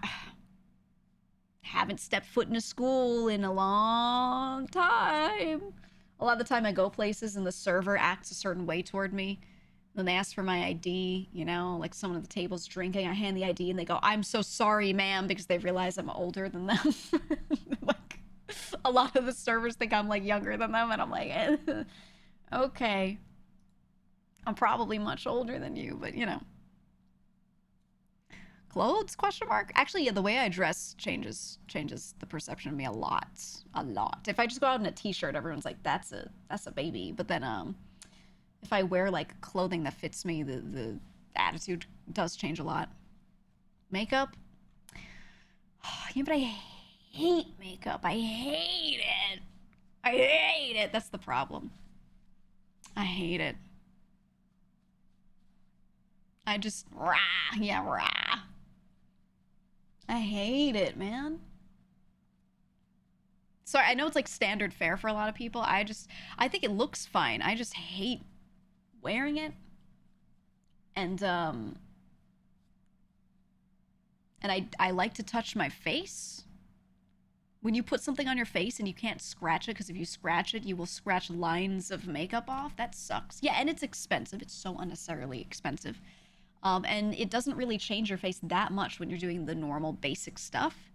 haven't stepped foot in a school in a long time. A lot of the time I go places and the server acts a certain way toward me. When they ask for my ID, you know, like someone at the table's drinking, I hand the ID and they go, I'm so sorry, ma'am, because they realize I'm older than them. Like, a lot of the servers think I'm like younger than them, and I'm like, okay. I'm probably much older than you, but you know. Clothes? Question mark. Actually, yeah, the way I dress changes the perception of me a lot. A lot. If I just go out in a t-shirt, everyone's like, that's a baby. But then if I wear like clothing that fits me, the attitude does change a lot. Makeup? Yeah, but I hate makeup. I hate it. I hate it. That's the problem. I hate it. I just, rah, yeah, rah. I hate it, man. Sorry, I know it's like standard fare for a lot of people. I think it looks fine. I just hate wearing it. And I like to touch my face. When you put something on your face and you can't scratch it, because if you scratch it, you will scratch lines of makeup off. That sucks. Yeah, and it's expensive. It's so unnecessarily expensive. And it doesn't really change your face that much when you're doing the normal basic stuff.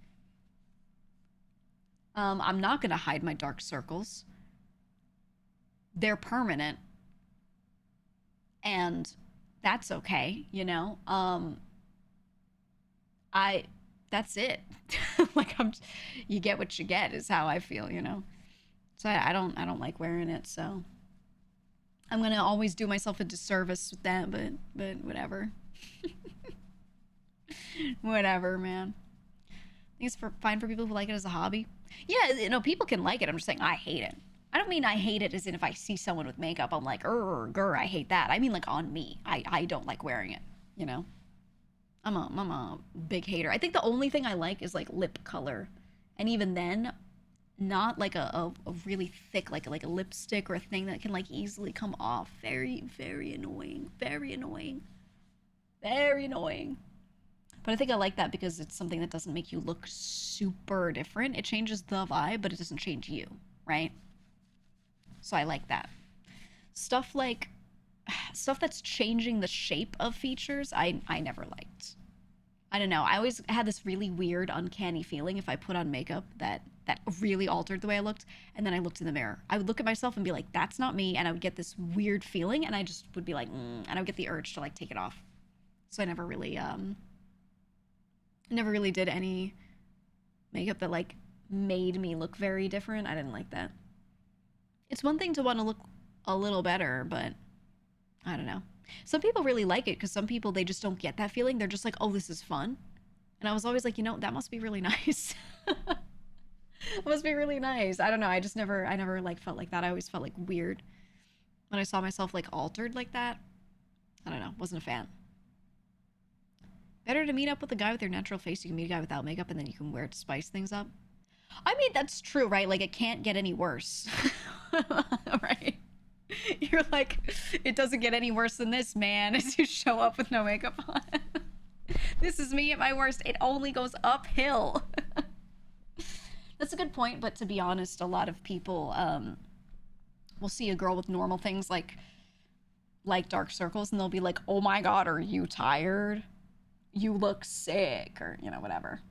I'm not going to hide my dark circles. They're permanent. And that's okay, you know? That's it. Like, you get what you get is how I feel, you know? So I don't like wearing it, so I'm gonna always do myself a disservice with that, but whatever. Whatever, man. I think it's fine for people who like it as a hobby. Yeah, you know, people can like it. I'm just saying I hate it. I don't mean I hate it as in if I see someone with makeup, I'm like, grr, I hate that. I mean like on me. I don't like wearing it, you know? I'm a big hater. I think the only thing I like is like lip color. And even then, not like a really thick, like a lipstick or a thing that can like easily come off. Very, very annoying. Very annoying. Very annoying. But I think I like that because it's something that doesn't make you look super different. It changes the vibe, but it doesn't change you, right? So I like that. Stuff like stuff that's changing the shape of features, I never liked. I don't know. I always had this really weird, uncanny feeling if I put on makeup that really altered the way I looked, and then I looked in the mirror. I would look at myself and be like, "That's not me," and I would get this weird feeling, and I just would be like, and I would get the urge to like take it off. So I never really did any makeup that like made me look very different. I didn't like that. It's one thing to want to look a little better, but I don't know. Some people really like it because some people they just don't get that feeling. They're just like, "Oh, this is fun." And I was always like, that must be really nice. It must be really nice. I don't know. I never like felt like that. I always felt like weird when I saw myself like altered like that. I don't know. Wasn't a fan. Better to meet up with a guy with your natural face. You can meet a guy without makeup and then you can wear it to spice things up. I mean, that's true, right? Like, it can't get any worse. Right? You're like, it doesn't get any worse than this, man, as you show up with no makeup on. This is me at my worst. It only goes uphill. That's a good point, but to be honest, a lot of people will see a girl with normal things like dark circles, and they'll be like, "Oh my god, are you tired? You look sick," or, whatever.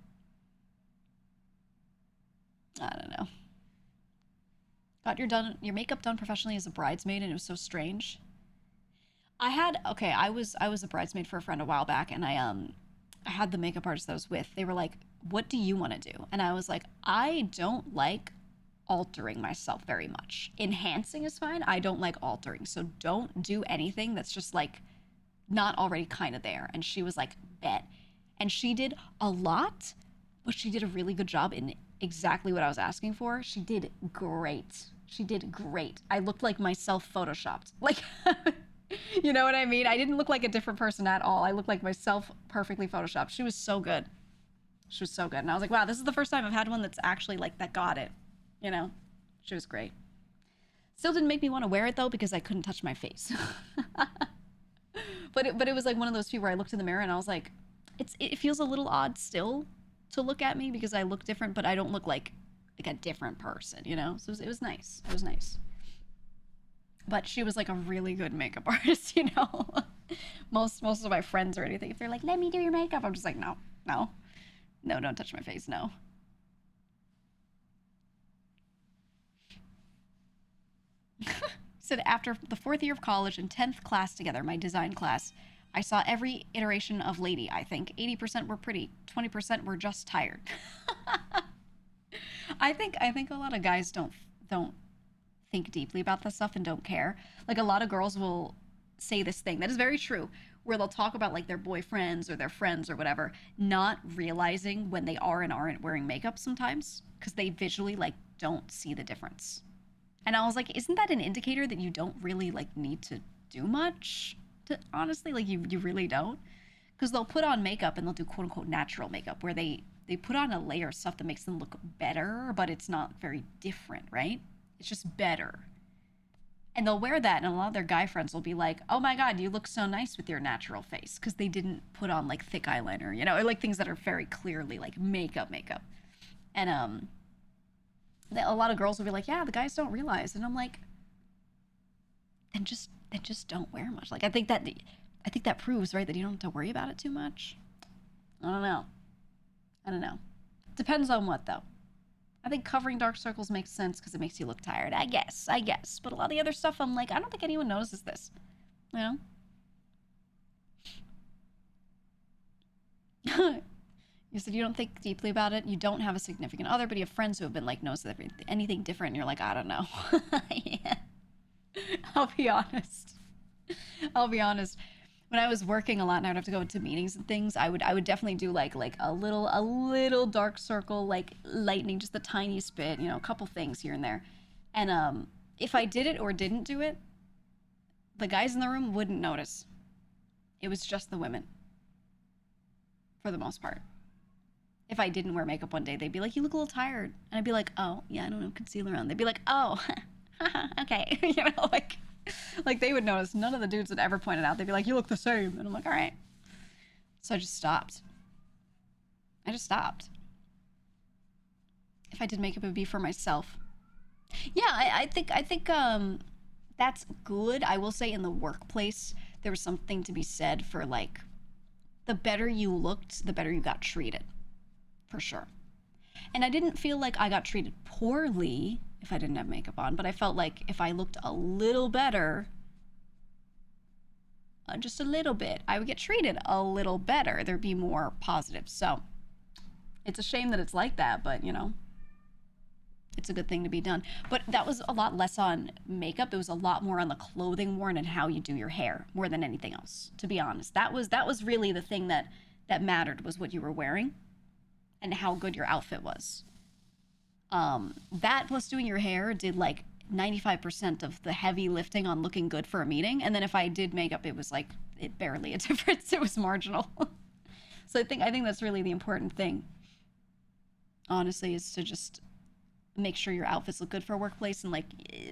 I don't know. Got your makeup done professionally as a bridesmaid, and it was so strange. I was a bridesmaid for a friend a while back, and I had the makeup artist that I was with. They were like, "What do you want to do?" And I was like, "I don't like altering myself very much. Enhancing is fine. I don't like altering. So don't do anything that's just like not already kind of there." And she was like, "Bet." And she did a lot, but she did a really good job in exactly what I was asking for. She did great. I looked like myself photoshopped. Like, you know what I mean? I didn't look like a different person at all. I looked like myself perfectly photoshopped. She was so good. And I was like, wow, this is the first time I've had one that's actually like that got it. She was great. Still didn't make me want to wear it though because I couldn't touch my face. But it was like one of those few where I looked in the mirror and I was like, it feels a little odd still to look at me because I look different, but I don't look like a different person, So it was nice. It was nice. But she was like a really good makeup artist, Most of my friends or anything, if they're like, "Let me do your makeup," I'm just like, no, don't touch my face, no. Said after the 4th year of college and 10th class together, my design class, I saw every iteration of lady. I think 80% were pretty, 20% were just tired. I think a lot of guys don't think deeply about this stuff and don't care. Like, a lot of girls will say this thing that is very true, where they'll talk about like their boyfriends or their friends or whatever, not realizing when they are and aren't wearing makeup sometimes because they visually like don't see the difference. And I was like, isn't that an indicator that you don't really like need to do much? Honestly, like you really don't, because they'll put on makeup and they'll do quote unquote natural makeup where they put on a layer of stuff that makes them look better, but it's not very different, right? It's just better. And they'll wear that, and a lot of their guy friends will be like, "Oh my god, you look so nice with your natural face," because they didn't put on like thick eyeliner, or like things that are very clearly like makeup. And a lot of girls will be like, "Yeah, the guys don't realize," and I'm like, then just don't wear much. Like, I think that proves, right, that you don't have to worry about it too much. I don't know. Depends on what though. I think covering dark circles makes sense because it makes you look tired. I guess. But a lot of the other stuff, I'm like, I don't think anyone notices this. You said you don't think deeply about it. You don't have a significant other, but you have friends who have been like, notice anything different, and you're like, I don't know. Yeah. I'll be honest. When I was working a lot and I would have to go into meetings and things, I would definitely do like a little dark circle, like lightening just the tiniest bit, a couple things here and there. And if I did it or didn't do it, the guys in the room wouldn't notice. It was just the women, for the most part. If I didn't wear makeup one day, they'd be like, "You look a little tired," and I'd be like, "Oh yeah, I don't know, concealer on." They'd be like, "Oh, okay," like they would notice. None of the dudes would ever point it out. They'd be like, "You look the same," and I'm like, "All right." So I just stopped. I just stopped. If I did makeup, it would be for myself. Yeah, I think that's good. I will say in the workplace, there was something to be said for like, the better you looked, the better you got treated, for sure. And I didn't feel like I got treated poorly if I didn't have makeup on, but I felt like if I looked a little better, just a little bit, I would get treated a little better. There'd be more positives. So it's a shame that it's like that, but you know, it's a good thing to be done. But that was a lot less on makeup. It was a lot more on the clothing worn and how you do your hair more than anything else, to be honest. That was really the thing that mattered, was what you were wearing and how good your outfit was. That plus doing your hair did like 95% of the heavy lifting on looking good for a meeting. And then if I did makeup, it was like it barely a difference. It was marginal. So I think that's really the important thing, honestly, is to just make sure your outfits look good for a workplace and like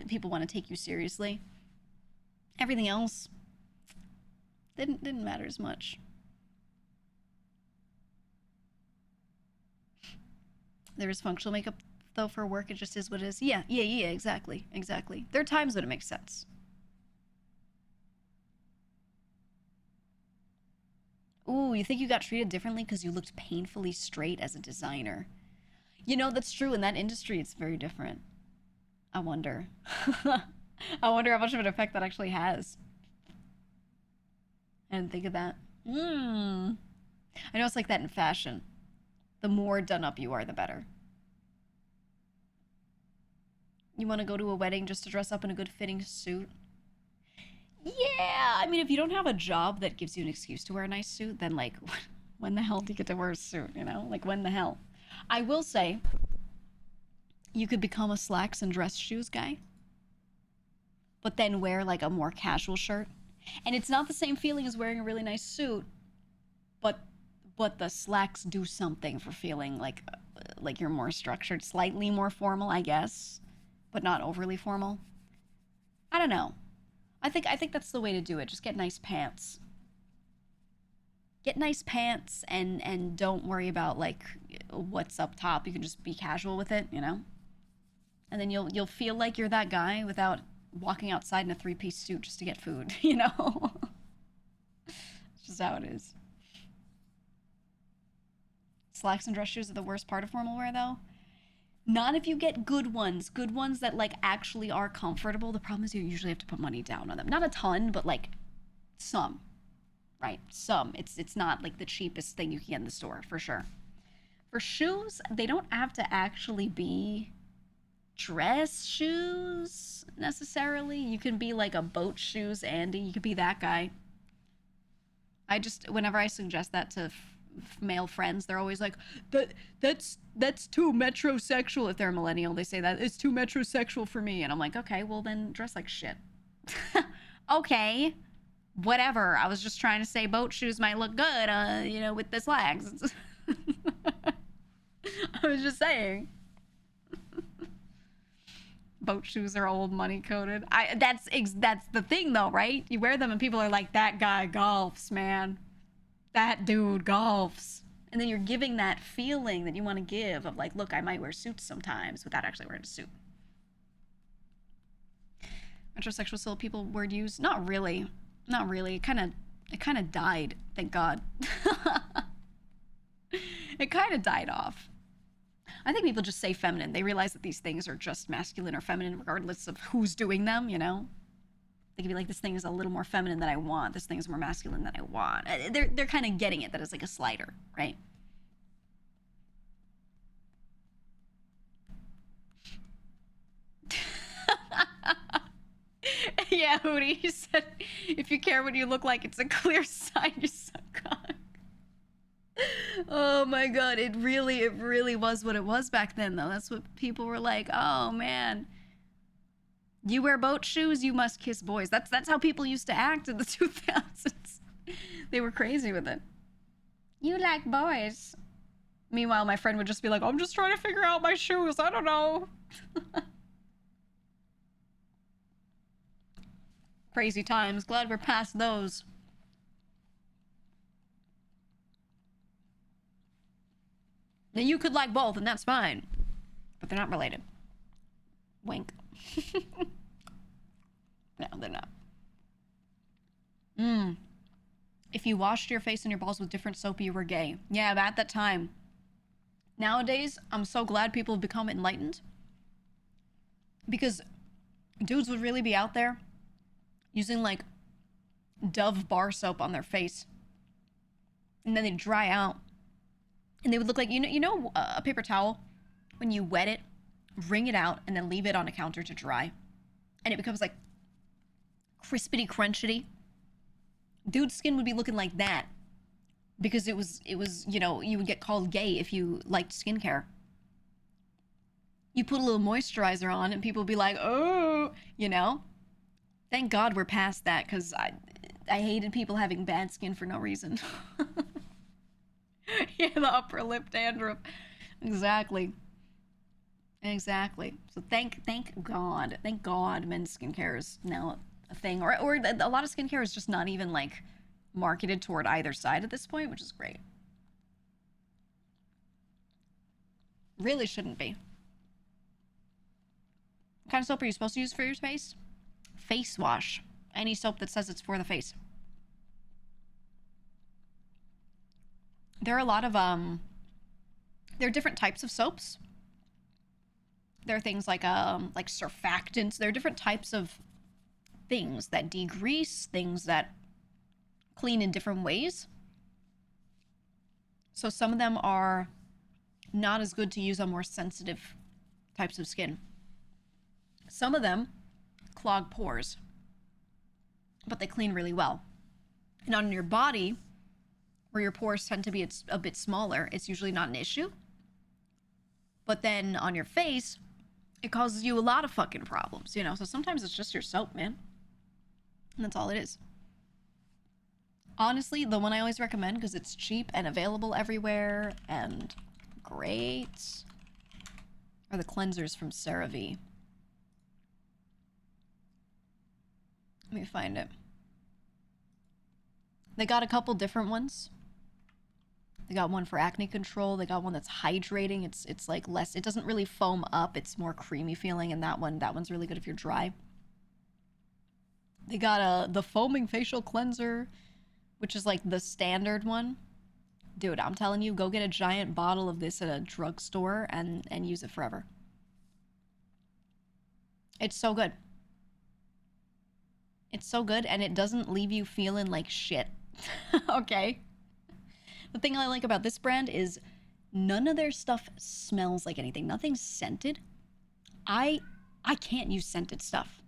people want to take you seriously. Everything else didn't matter as much. There is functional makeup though for work. It just is what it is. Yeah, exactly. There are times when it makes sense. Ooh, you think you got treated differently because you looked painfully straight as a designer? You know, that's true. In that industry, it's very different. I wonder. I wonder how much of an effect that actually has. I didn't think of that. I know it's like that in fashion. The more done up you are, the better. You want to go to a wedding just to dress up in a good fitting suit? Yeah, I mean, if you don't have a job that gives you an excuse to wear a nice suit, then like, when the hell do you get to wear a suit, you know? Like, when the hell? I will say, you could become a slacks and dress shoes guy, but then wear like a more casual shirt. And it's not the same feeling as wearing a really nice suit, but the slacks do something for feeling like you're more structured, slightly more formal, I guess, but not overly formal. I don't know. I think that's the way to do it. Just get nice pants. Get nice pants and don't worry about like what's up top. You can just be casual with it, you know? And then you'll feel like you're that guy without walking outside in a 3-piece suit just to get food, you know? It's just how it is. Slacks and dress shoes are the worst part of formal wear though. Not if you get good ones that like actually are comfortable. The problem is you usually have to put money down on them. Not a ton, but like some, right? Some. It's not like the cheapest thing you can get in the store, for sure. For shoes, they don't have to actually be dress shoes necessarily. You can be like a boat shoes Andy. You could be that guy. I just, whenever I suggest that to male friends, they're always like, that's too metrosexual. If they're a millennial, they say that it's too metrosexual for me. And I'm like, okay, well then dress like shit. Okay, whatever. I was just trying to say boat shoes might look good, you know, with the slacks. I was just saying. Boat shoes are old money coded. That's the thing though, right? You wear them and people are like, that guy golfs, man. That dude golfs. And then you're giving that feeling that you want to give of like, look, I might wear suits sometimes without actually wearing a suit. Metrosexual still people word used? Not really. Not really. It kind of died, thank God. It kind of died off. I think people just say feminine. They realize that these things are just masculine or feminine regardless of who's doing them, you know? They could be like, this thing is a little more feminine than I want. This thing is more masculine than I want. They're kind of getting it, that it's like a slider, right? Yeah, Hootie, you said, if you care what you look like, it's a clear sign you suck cock. Oh my God, it really was what it was back then, though. That's what people were like, oh man. You wear boat shoes, you must kiss boys. That's how people used to act in the 2000s. They were crazy with it. You like boys. Meanwhile, my friend would just be like, I'm just trying to figure out my shoes. I don't know. Crazy times. Glad we're past those. Now you could like both, and that's fine, but they're not related. Wink. No, they're not. If you washed your face and your balls with different soap, you were gay. Yeah, but at that time. Nowadays, I'm so glad people have become enlightened. Because dudes would really be out there using, like, Dove bar soap on their face. And then they'd dry out. And they would look like, you know a paper towel? When you wet it, wring it out, and then leave it on a counter to dry. And it becomes, like, crispity crunchity. Dude's skin would be looking like that. Because it was, you know, you would get called gay if you liked skincare. You put a little moisturizer on and people would be like, oh, you know? Thank God we're past that, because I hated people having bad skin for no reason. Yeah, the upper lip dandruff. Exactly. Exactly. So thank God. Thank God men's skincare is now a thing. Or a lot of skincare is just not even, like, marketed toward either side at this point, which is great. Really shouldn't be. What kind of soap are you supposed to use for your face? Face wash. Any soap that says it's for the face. There are a lot of, there are different types of soaps. There are things like surfactants. There are different types of things that degrease, things that clean in different ways. So some of them are not as good to use on more sensitive types of skin. Some of them clog pores, but they clean really well. And on your body, where your pores tend to be a bit smaller, it's usually not an issue. But then on your face, it causes you a lot of fucking problems, you know? So sometimes it's just your soap, man. And that's all it is. Honestly, the one I always recommend, because it's cheap and available everywhere and great, are the cleansers from CeraVe. Let me find it. They got a couple different ones. They got one for acne control. They got one that's hydrating. It's like less, it doesn't really foam up. It's more creamy feeling, and that one's really good if you're dry. They got the foaming facial cleanser, which is like the standard one. Dude, I'm telling you, go get a giant bottle of this at a drugstore and use it forever. It's so good. It's so good, and it doesn't leave you feeling like shit. Okay? The thing I like about this brand is none of their stuff smells like anything. Nothing's scented. I can't use scented stuff.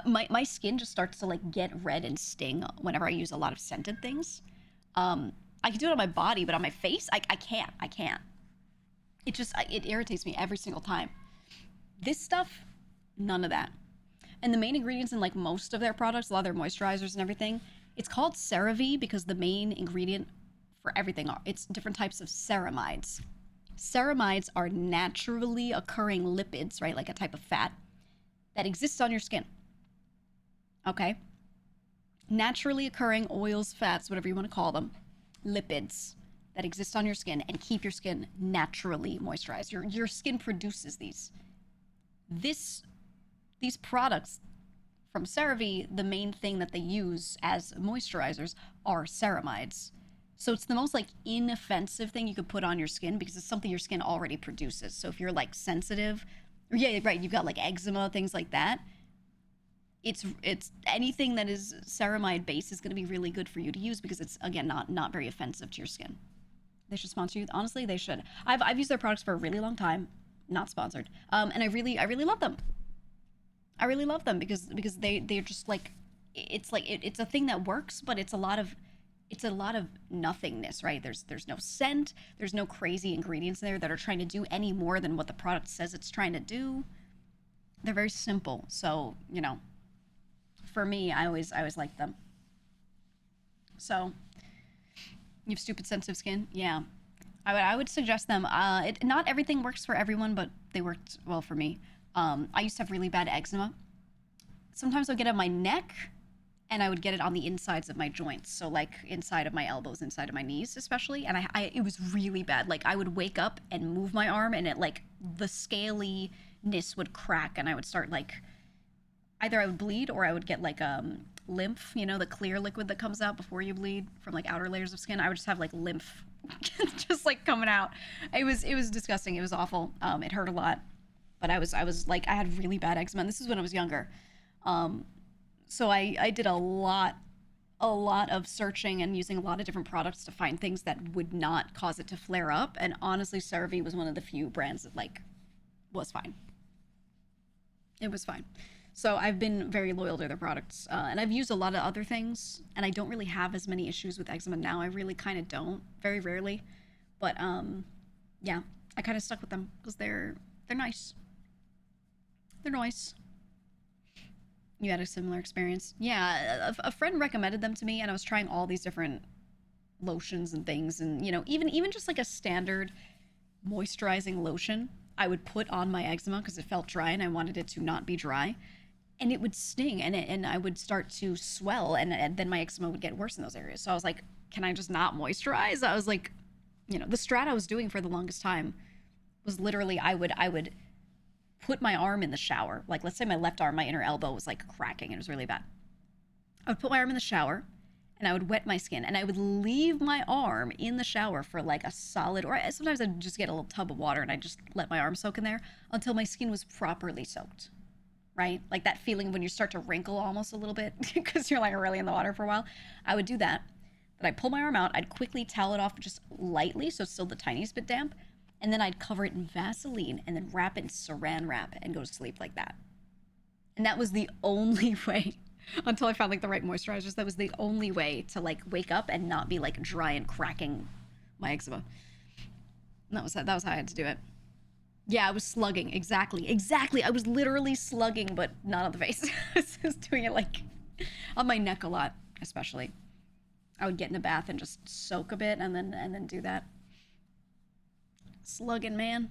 My skin just starts to, like, get red and sting whenever I use a lot of scented things. I can do it on my body, but on my face, I can't. It irritates me every single time. This stuff, none of that. And the main ingredients in, like, most of their products, a lot of their moisturizers and everything, it's called CeraVe because the main ingredient for everything it's different types of ceramides. Ceramides are naturally occurring lipids, right? Like a type of fat that exists on your skin. Okay? Naturally occurring oils, fats, whatever you want to call them, lipids that exist on your skin and keep your skin naturally moisturized. Your skin produces these. These products from CeraVe, the main thing that they use as moisturizers are ceramides. So it's the most, like, inoffensive thing you could put on your skin because it's something your skin already produces. So if you're, like, sensitive, yeah, right, you've got, like, eczema, things like that, it's anything that is ceramide based is going to be really good for you to use because it's, again, not very offensive to your skin. They should sponsor you. Honestly, they should. I've used their products for a really long time. Not sponsored. And I really love them. I really love them because they're just like it's a thing that works, but it's a lot of nothingness, right? There's no scent, there's no crazy ingredients in there that are trying to do any more than what the product says it's trying to do. They're very simple. So, you know, for me, I always like them. So, you have stupid sensitive skin? Yeah. I would suggest them. Not everything works for everyone, but they worked well for me. I used to have really bad eczema. Sometimes I'll get on my neck and I would get it on the insides of my joints. So like inside of my elbows, inside of my knees, especially. And it was really bad. Like I would wake up and move my arm, and it like the scaliness would crack, and I would start like either I would bleed or I would get like lymph, you know, the clear liquid that comes out before you bleed from like outer layers of skin. I would just have like lymph just like coming out. It was disgusting. It was awful. It hurt a lot. But I was like, I had really bad eczema. And this is when I was younger. So I did a lot of searching and using a lot of different products to find things that would not cause it to flare up. And honestly, CeraVe was one of the few brands that like was fine. It was fine. So I've been very loyal to their products, and I've used a lot of other things, and I don't really have as many issues with eczema now. I really kind of don't, very rarely. But yeah, I kind of stuck with them because they're nice. They're nice. You had a similar experience? Yeah, a friend recommended them to me, and I was trying all these different lotions and things, and you know, even just like a standard moisturizing lotion, I would put on my eczema because it felt dry, and I wanted it to not be dry, and it would sting, and I would start to swell, and then my eczema would get worse in those areas. So I was like, can I just not moisturize? I was like, you know, the strat I was doing for the longest time was literally I would put my arm in the shower. Like, let's say my left arm, my inner elbow was like cracking. It was really bad. I would put my arm in the shower and I would wet my skin and I would leave my arm in the shower for like a solid, or sometimes I'd just get a little tub of water and I'd just let my arm soak in there until my skin was properly soaked, right? Like that feeling when you start to wrinkle almost a little bit because you're like really in the water for a while. I would do that. Then I'd pull my arm out. I'd quickly towel it off just lightly so it's still the tiniest bit damp. And then I'd cover it in Vaseline and then wrap it in saran wrap and go to sleep like that. And that was the only way, until I found like the right moisturizers, that was the only way to like wake up and not be like dry and cracking my eczema. And that was how I had to do it. Yeah, I was slugging. Exactly. I was literally slugging, but not on the face. I was just doing it like on my neck a lot, especially. I would get in a bath and just soak a bit and then do that. Slugging, man.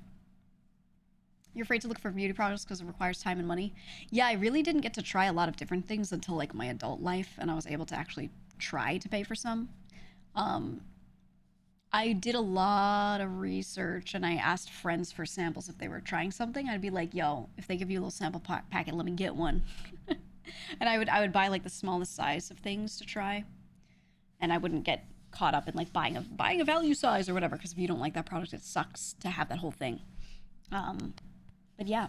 You're afraid to look for beauty products because it requires time and money? Yeah, I really didn't get to try a lot of different things until like my adult life, and I was able to actually try to pay for some. I did a lot of research and I asked friends for samples if they were trying something. I'd be like, yo, if they give you a little sample packet, let me get one. And I would buy like the smallest size of things to try, and I wouldn't get caught up in like buying a value size or whatever, because if you don't like that product, it sucks to have that whole thing. But yeah,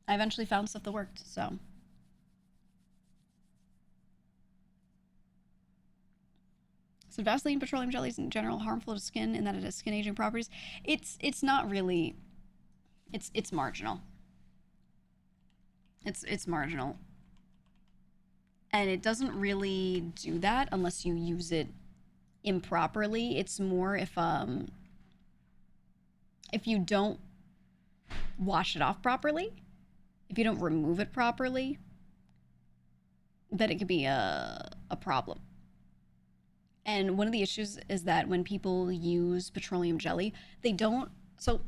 I eventually found stuff that worked. So Vaseline petroleum jelly is in general harmful to skin in that it has skin aging properties. It's not really. It's marginal. It's marginal, and it doesn't really do that unless you use it improperly. It's more if you don't wash it off properly, if you don't remove it properly, then it could be a problem. And one of the issues is that when people use petroleum jelly, they don't. So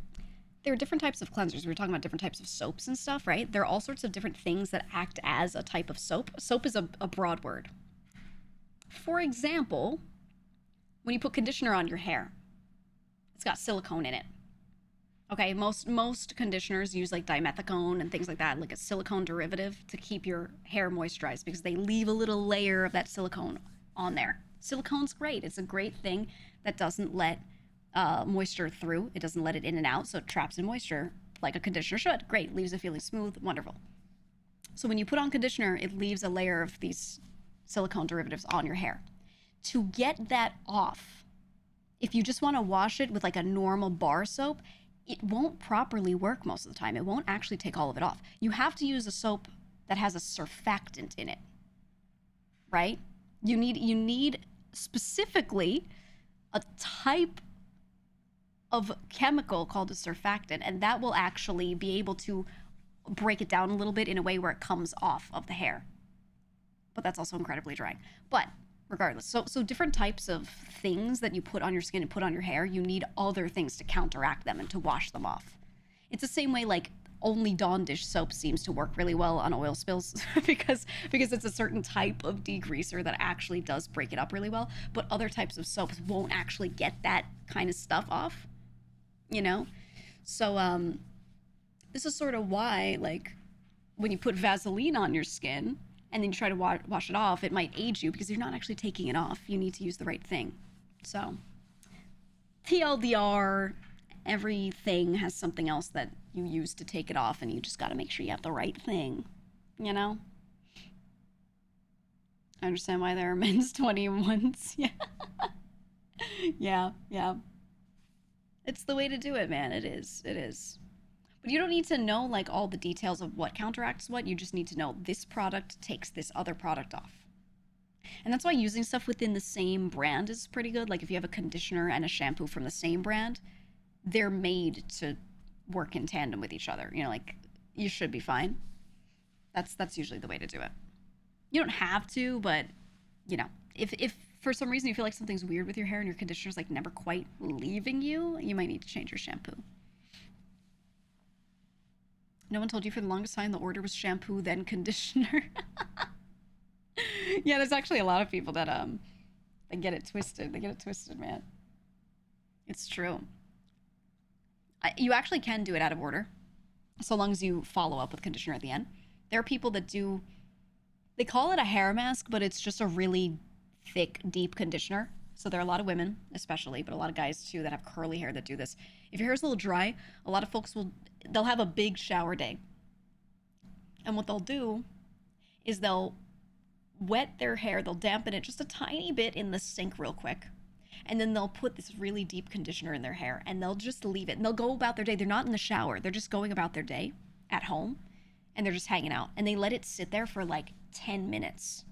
there are different types of cleansers. We were talking about different types of soaps and stuff, right? There are all sorts of different things that act as a type of soap. Soap is a broad word. For example, when you put conditioner on your hair, it's got silicone in it. Okay, most conditioners use like dimethicone and things like that, like a silicone derivative to keep your hair moisturized because they leave a little layer of that silicone on there. Silicone's great. It's a great thing that doesn't let moisture through. It doesn't let it in and out, so it traps in moisture like a conditioner should. Great, leaves it feeling smooth, wonderful. So when you put on conditioner, it leaves a layer of these silicone derivatives on your hair. To get that off, if you just want to wash it with like a normal bar soap, it won't properly work most of the time. It won't actually take all of it off. You have to use a soap that has a surfactant in it, right? You need specifically a type of chemical called a surfactant, and that will actually be able to break it down a little bit in a way where it comes off of the hair. But that's also incredibly drying. But regardless, so different types of things that you put on your skin and put on your hair, you need other things to counteract them and to wash them off. It's the same way like only Dawn dish soap seems to work really well on oil spills because it's a certain type of degreaser that actually does break it up really well, but other types of soaps won't actually get that kind of stuff off, you know? So this is sort of why, like, when you put Vaseline on your skin and then you try to wash it off, it might age you because you're not actually taking it off. You need to use the right thing. So TLDR, everything has something else that you use to take it off, and you just got to make sure you have the right thing, you know? I understand why there are men's 20-in-1s. Yeah. Yeah. It's the way to do it, man. It is. But you don't need to know, like, all the details of what counteracts what. You just need to know this product takes this other product off. And that's why using stuff within the same brand is pretty good. Like, if you have a conditioner and a shampoo from the same brand, they're made to work in tandem with each other. You know, like, you should be fine. That's usually the way to do it. You don't have to, but, you know, if for some reason you feel like something's weird with your hair and your conditioner's, like, never quite leaving you, you might need to change your shampoo. No one told you for the longest time the order was shampoo, then conditioner. Yeah, there's actually a lot of people that they get it twisted. They get it twisted, man. It's true. You actually can do it out of order, so long as you follow up with conditioner at the end. There are people that do, they call it a hair mask, but it's just a really thick, deep conditioner. So there are a lot of women, especially, but a lot of guys too that have curly hair that do this. If your hair's a little dry, a lot of folks they'll have a big shower day. And what they'll do is they'll wet their hair, they'll dampen it just a tiny bit in the sink real quick. And then they'll put this really deep conditioner in their hair and they'll just leave it. And they'll go about their day. They're not in the shower. They're just going about their day at home and they're just hanging out. And they let it sit there for like 10 minutes.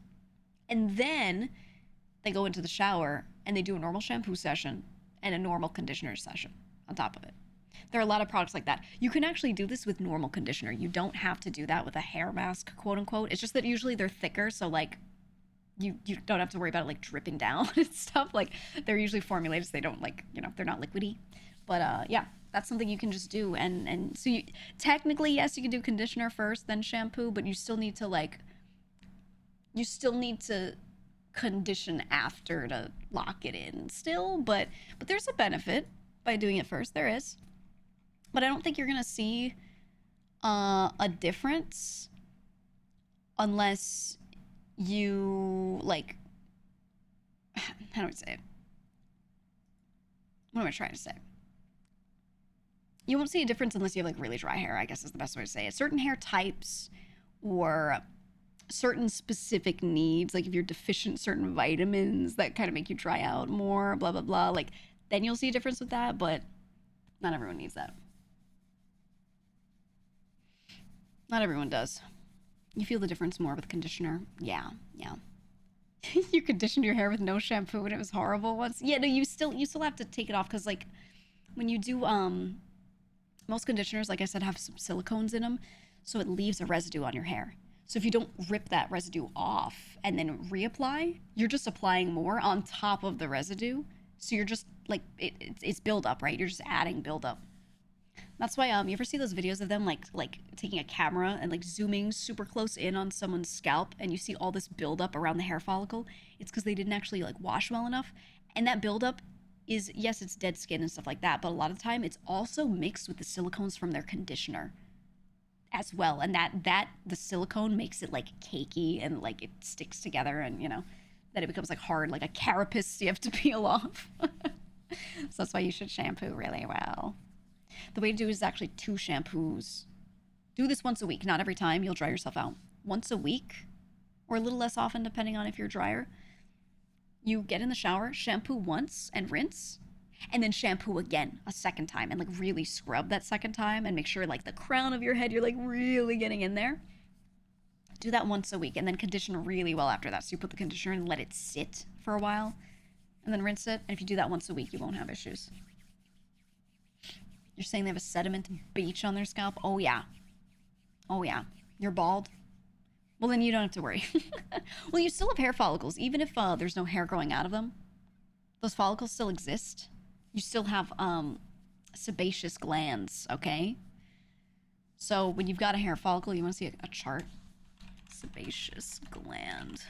And then they go into the shower and they do a normal shampoo session and a normal conditioner session on top of it. There are a lot of products like that. You can actually do this with normal conditioner. You don't have to do that with a hair mask, quote unquote. It's just that usually they're thicker, so like you don't have to worry about it like dripping down and stuff. Like they're usually formulated so they don't, like, you know, they're not liquidy. But yeah, that's something you can just do. And so technically, yes, you can do conditioner first, then shampoo, but you still need to condition after to lock it in still. But there's a benefit by doing it first. There is. But I don't think you're going to see a difference unless you, like, how do I say it? What am I trying to say? You won't see a difference unless you have, like, really dry hair, I guess is the best way to say it. Certain hair types or certain specific needs, like if you're deficient certain vitamins that kind of make you dry out more, blah, blah, blah, like, then you'll see a difference with that, but not everyone needs that. Not everyone does. You feel the difference more with conditioner. Yeah. You conditioned your hair with no shampoo and it was horrible once. Yeah, no, you still have to take it off because, like, when you do most conditioners, like I said, have some silicones in them, so it leaves a residue on your hair. So if you don't rip that residue off and then reapply, you're just applying more on top of the residue. So you're just like it's buildup, right? You're just adding buildup. That's why you ever see those videos of them like taking a camera and like zooming super close in on someone's scalp and you see all this buildup around the hair follicle? It's because they didn't actually like wash well enough. And that buildup is, yes, it's dead skin and stuff like that, but a lot of the time it's also mixed with the silicones from their conditioner as well. And that the silicone makes it like cakey and like it sticks together and, you know, that it becomes like hard, like a carapace you have to peel off. So that's why you should shampoo really well. The way to do it is actually 2 shampoos. Do this once a week, not every time. You'll dry yourself out. Once a week, or a little less often depending on if you're drier. You get in the shower, shampoo once and rinse, and then shampoo again a second time and like really scrub that second time and make sure like the crown of your head, you're like really getting in there. Do that once a week and then condition really well after that. So you put the conditioner and let it sit for a while and then rinse it. And if you do that once a week, you won't have issues. You're saying they have a sediment beach on their scalp? Oh, yeah. Oh, yeah. You're bald? Well, then you don't have to worry. Well, you still have hair follicles. Even if there's no hair growing out of them, those follicles still exist. You still have sebaceous glands, okay? So when you've got a hair follicle, you want to see a chart. Sebaceous gland.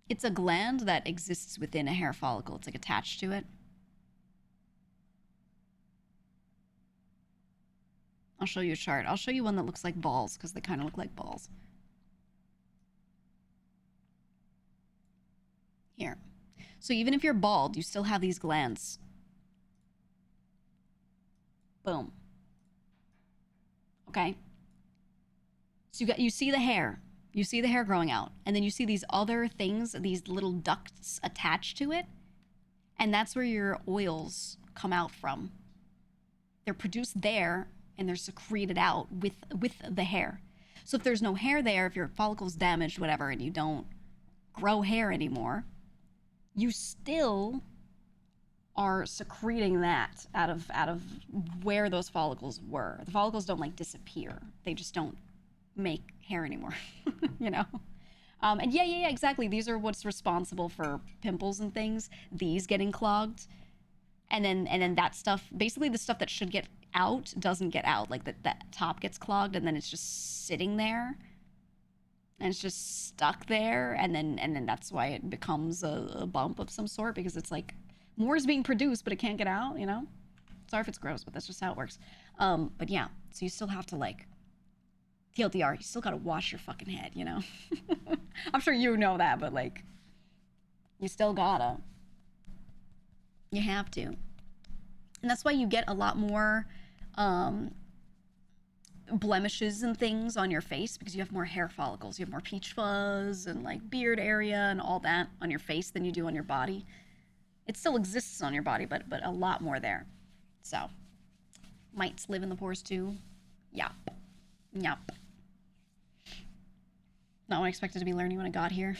It's a gland that exists within a hair follicle. It's like attached to it. I'll show you a chart. I'll show you one that looks like balls because they kind of look like balls. Here. So even if you're bald, you still have these glands. Boom. Okay? So you see the hair. You see the hair growing out. And then you see these other things, these little ducts attached to it. And that's where your oils come out from. They're produced there and they're secreted out with the hair. So if there's no hair there, if your follicle's damaged, whatever, and you don't grow hair anymore, you still are secreting that out of where those follicles were. The follicles don't like disappear. They just don't make hair anymore, you know? And yeah, exactly. These are what's responsible for pimples and things. These getting clogged. And then that stuff, basically the stuff that should get out doesn't get out. Like that top gets clogged and then it's just sitting there. And it's just stuck there. And then that's why it becomes a bump of some sort, because it's like more is being produced, but it can't get out, you know? Sorry if it's gross, but that's just how it works. But yeah, so you still have to like, TLDR, you still gotta wash your fucking head, you know? I'm sure you know that, but like, you still gotta. You have to. And that's why you get a lot more blemishes and things on your face, because you have more hair follicles. You have more peach fuzz and like beard area and all that on your face than you do on your body. It still exists on your body, but a lot more there. So, mites live in the pores too. Yep. Yep. Not what I expected to be learning when I got here.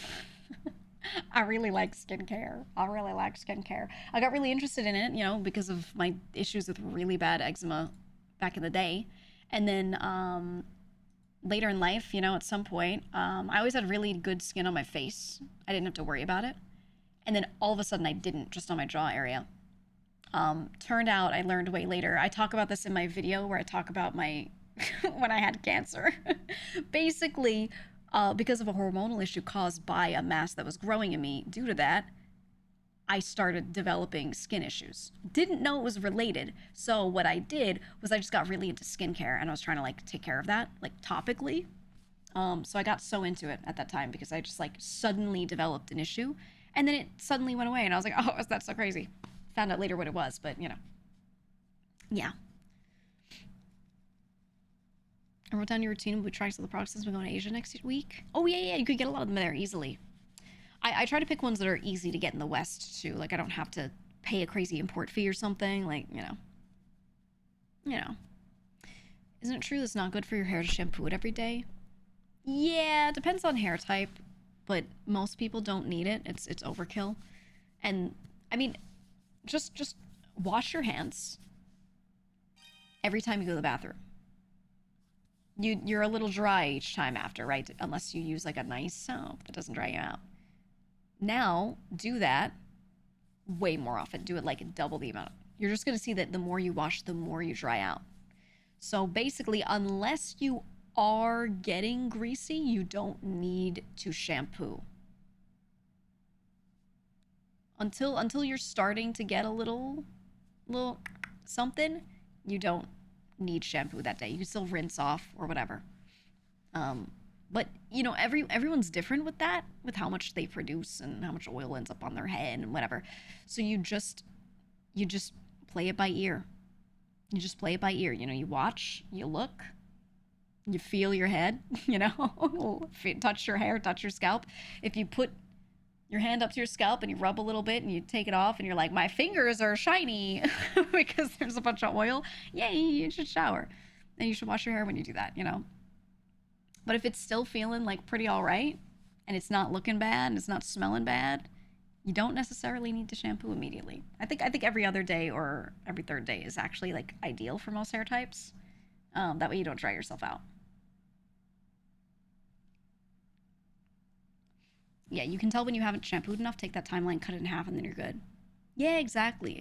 I really like skincare. I got really interested in it, you know, because of my issues with really bad eczema back in the day. And then later in life, you know, at some point, I always had really good skin on my face. I didn't have to worry about it. And then all of a sudden I didn't, just on my jaw area. Turned out, I learned way later. I talk about this in my video where I talk about my when I had cancer. Basically, because of a hormonal issue caused by a mass that was growing in me, due to that, I started developing skin issues. Didn't know it was related. So what I did was I just got really into skincare and I was trying to like take care of that, like topically. So I got so into it at that time because I just like suddenly developed an issue and then it suddenly went away and I was like, oh, that's so crazy. Found out later what it was, but you know, yeah. I wrote down your routine. We try some of the products since we're going to Asia next week. Oh, yeah. You could get a lot of them there easily. I try to pick ones that are easy to get in the West, too. Like, I don't have to pay a crazy import fee or something. Like, you know. Isn't it true it's not good for your hair to shampoo it every day? Yeah, it depends on hair type. But most people don't need it. It's overkill. And, I mean, just wash your hands every time you go to the bathroom. You're a little dry each time after, right? Unless you use like a nice soap that doesn't dry you out. Now, do that way more often. Do it like double the amount. You're just going to see that the more you wash, the more you dry out. So basically, unless you are getting greasy, you don't need to shampoo. Until you're starting to get a little something, you don't need shampoo that day. You can still rinse off or whatever. But you know, everyone's different with that, with how much they produce and how much oil ends up on their head and whatever. So you just play it by ear. You just play it by ear. You know, you watch, you look, you feel your head, you know, touch your hair, touch your scalp. If you put your hand up to your scalp and you rub a little bit and you take it off and you're like, my fingers are shiny because there's a bunch of oil, yay, you should shower. And you should wash your hair when you do that, you know. But if it's still feeling like pretty all right and it's not looking bad and it's not smelling bad, you don't necessarily need to shampoo immediately. I think every other day or every third day is actually like ideal for most hair types. That way you don't dry yourself out. Yeah, you can tell when you haven't shampooed enough. Take that timeline, cut it in half, and then you're good. Yeah, exactly.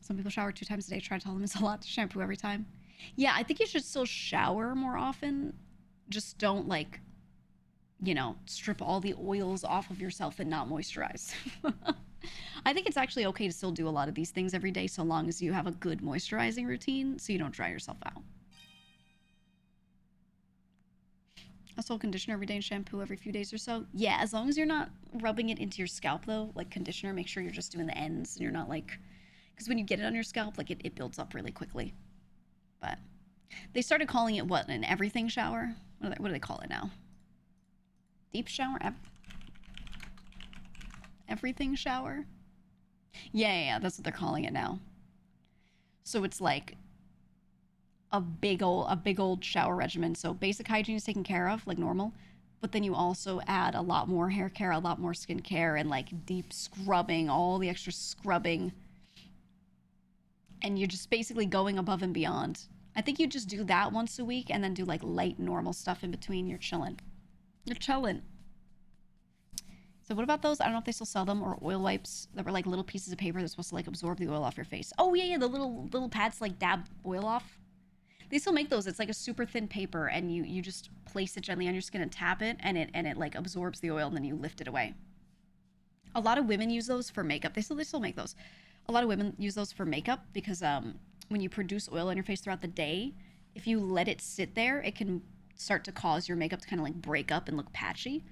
Some people shower 2 times a day. Try to tell them it's a lot to shampoo every time. Yeah, I think you should still shower more often. Just don't, like, you know, strip all the oils off of yourself and not moisturize. I think it's actually okay to still do a lot of these things every day so long as you have a good moisturizing routine so you don't dry yourself out. Also, conditioner every day and shampoo every few days or so. Yeah, as long as you're not rubbing it into your scalp, though, like conditioner, make sure you're just doing the ends and you're not like... Because when you get it on your scalp, like, it builds up really quickly. But they started calling it, what, an everything shower? What do they call it now? Deep shower? Everything shower? Yeah, that's what they're calling it now. So it's like a big old shower regimen. So basic hygiene is taken care of, like normal. But then you also add a lot more hair care, a lot more skin care, and like deep scrubbing, all the extra scrubbing. And you're just basically going above and beyond. I think you just do that once a week and then do like light normal stuff in between. You're chilling. You're chilling. So what about those? I don't know if they still sell them, or oil wipes that were like little pieces of paper that's supposed to like absorb the oil off your face. Oh yeah, the little pads to like dab oil off. They still make those. It's like a super thin paper and you just place it gently on your skin and tap it and it like absorbs the oil and then you lift it away. A lot of women use those for makeup. They still make those. A lot of women use those for makeup because when you produce oil on your face throughout the day, if you let it sit there, it can start to cause your makeup to kind of like break up and look patchy.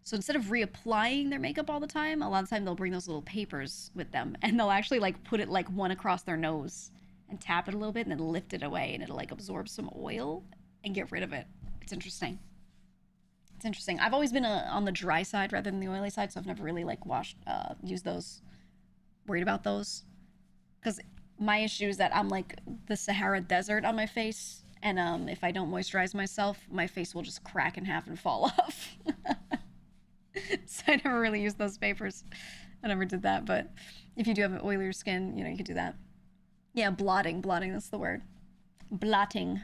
So instead of reapplying their makeup all the time, a lot of the time they'll bring those little papers with them and they'll actually like put it like one across their nose and tap it a little bit and then lift it away and it'll like absorb some oil and get rid of it. It's interesting. It's interesting. I've always been on the dry side rather than the oily side, so I've never really like used those, worried about those. Because my issue is that I'm like the Sahara Desert on my face, and if I don't moisturize myself, my face will just crack in half and fall off. So I never really used those papers. I never did that, but if you do have an oilier skin, you know, you could do that. Yeah, blotting, that's the word. Blotting.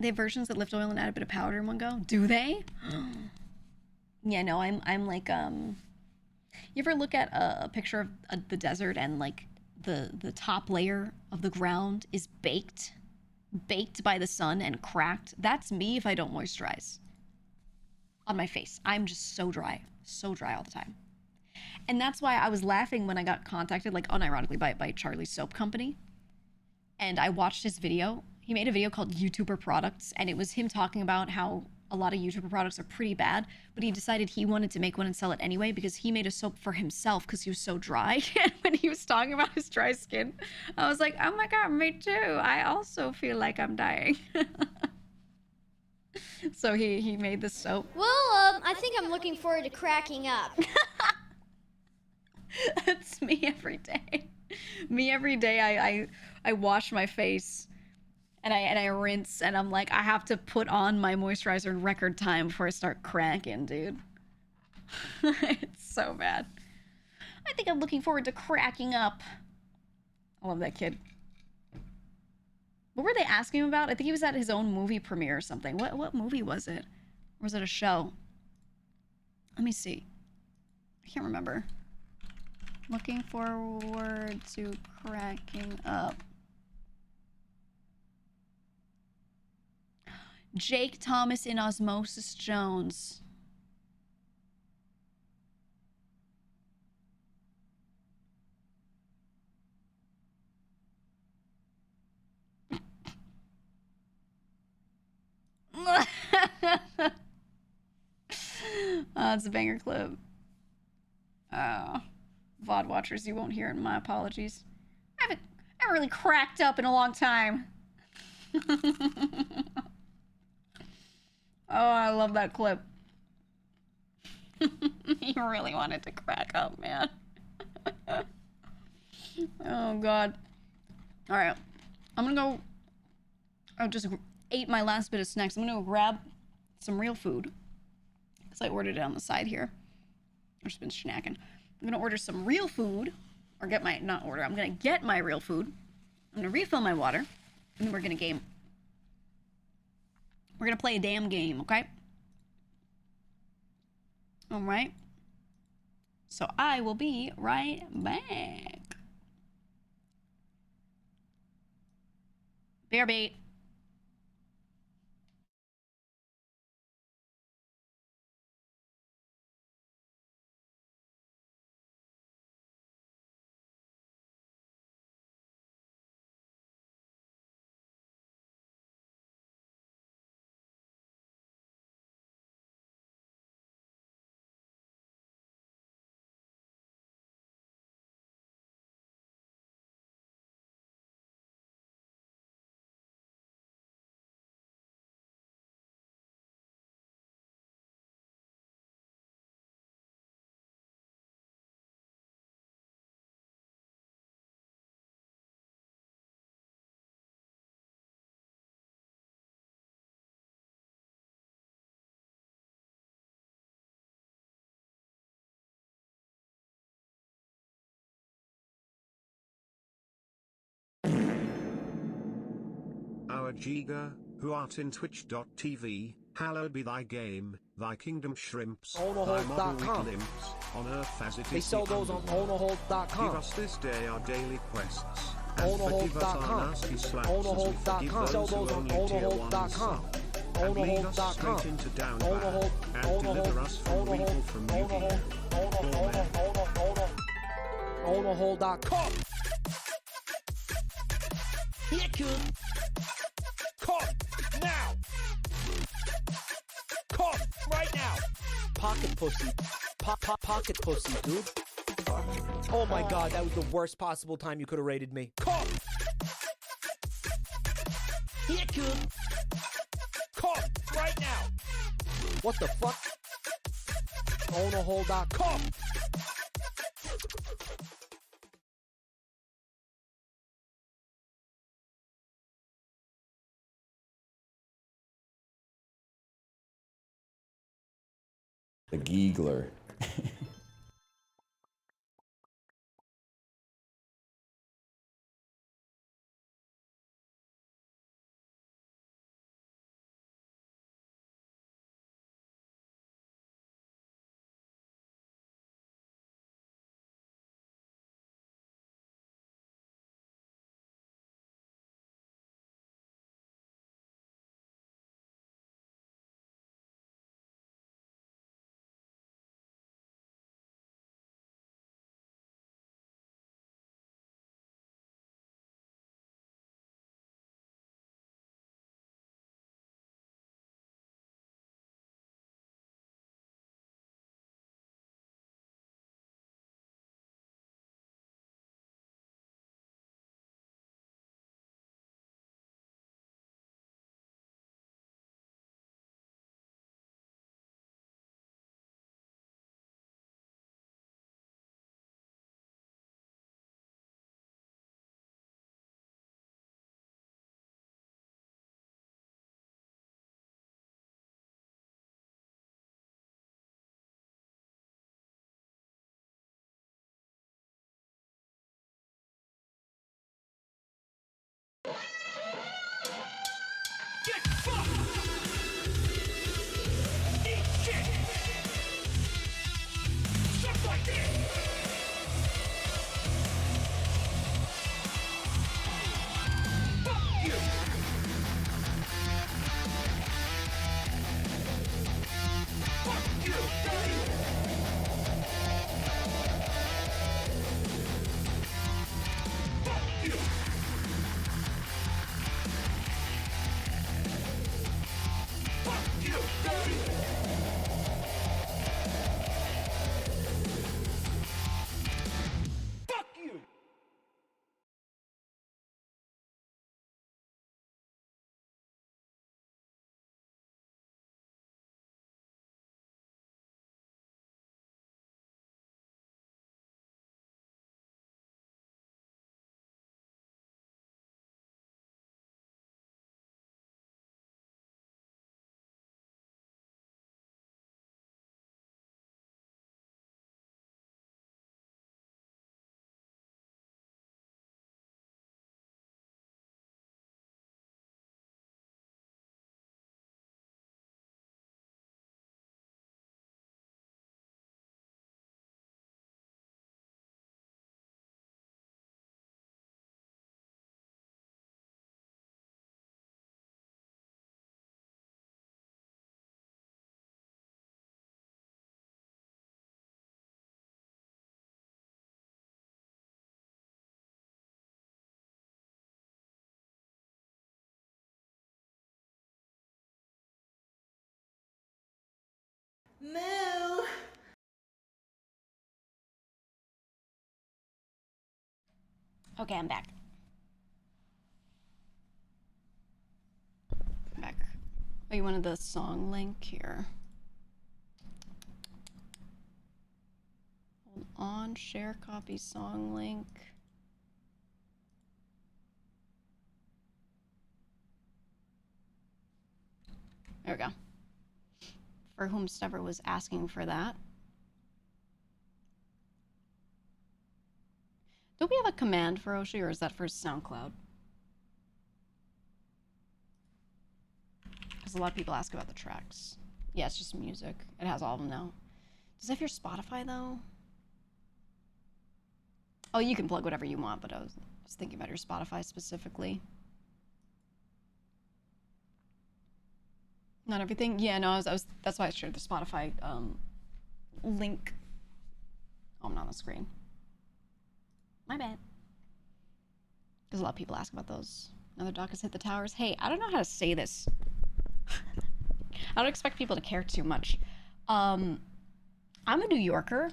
They have versions that lift oil and add a bit of powder in one go. Do they? Yeah, no, I'm like, you ever look at a picture of the desert and like the top layer of the ground is baked by the sun and cracked? That's me if I don't moisturize on my face. I'm just so dry all the time. And that's why I was laughing when I got contacted, like unironically, by Charlie's Soap Company. And I watched his video. He made a video called YouTuber Products, and it was him talking about how a lot of YouTuber products are pretty bad, but he decided he wanted to make one and sell it anyway because he made a soap for himself because he was so dry. And when he was talking about his dry skin, I was like, oh my God, me too. I also feel like I'm dying. So he made this soap. Well, I think I'm looking forward to cracking up. That's me every day. Me every day. I wash my face and I rinse and I'm like, I have to put on my moisturizer in record time before I start cracking, dude. It's so bad. I think I'm looking forward to cracking up. I love that kid. What were they asking him about? I think he was at his own movie premiere or something. What movie was it? Or was it a show? Let me see. I can't remember. Looking forward to cracking up. Jake Thomas in Osmosis Jones. It's a banger clip. VOD watchers, you won't hear it. My apologies. I haven't really cracked up in a long time. Oh, I love that clip. He really wanted to crack up, man. Oh, God. All right. I'm gonna go... I just ate my last bit of snacks. I'm gonna go grab some real food. Because I ordered it on the side here. I've just been snacking. I'm gonna order some real food. Or get my... Not order. I'm gonna get my real food. I'm gonna refill my water. And then we're gonna game... We're gonna play a damn game, okay? All right. So I will be right back. Bear bait. Our GEEGA, who art in twitch.tv, hallowed be thy game, thy kingdom shrimps, thy model weak limbs, on earth as it is. They sell those on onahold.com. Give us this day our daily quests, and forgive us our Onahold.com. nasty slaps as we forgive Onahold.com. Sell those who those on only tier 1 onahold.com. sub. And lead us Onahold.com. straight into down bad, Onahold. and deliver us from evil from Yu-Gi-Oh! Onahold.com. Here, kid. Come now. Come right now. Pocket pussy. Pocket pussy, dude. Oh my god, that was the worst possible time you could have rated me. Come. Here, kid. Come right now. What the fuck? Onahold.com. The Giegler. Moo. Okay, I'm back. Back. Oh, you wanted the song link here. Hold on, share copy song link. There we go. For whomsoever was asking for that. Do we have a command for Oshi, or is that for SoundCloud? Because a lot of people ask about the tracks. Yeah, it's just music. It has all of them now. Does it have your Spotify, though? Oh, you can plug whatever you want, but I was thinking about your Spotify specifically. Not everything? Yeah, no, that's why I shared the Spotify link. Oh, I'm not on the screen. My bad. Because a lot of people ask about those. Another doc has hit the towers. Hey, I don't know how to say this. I don't expect people to care too much. I'm a New Yorker,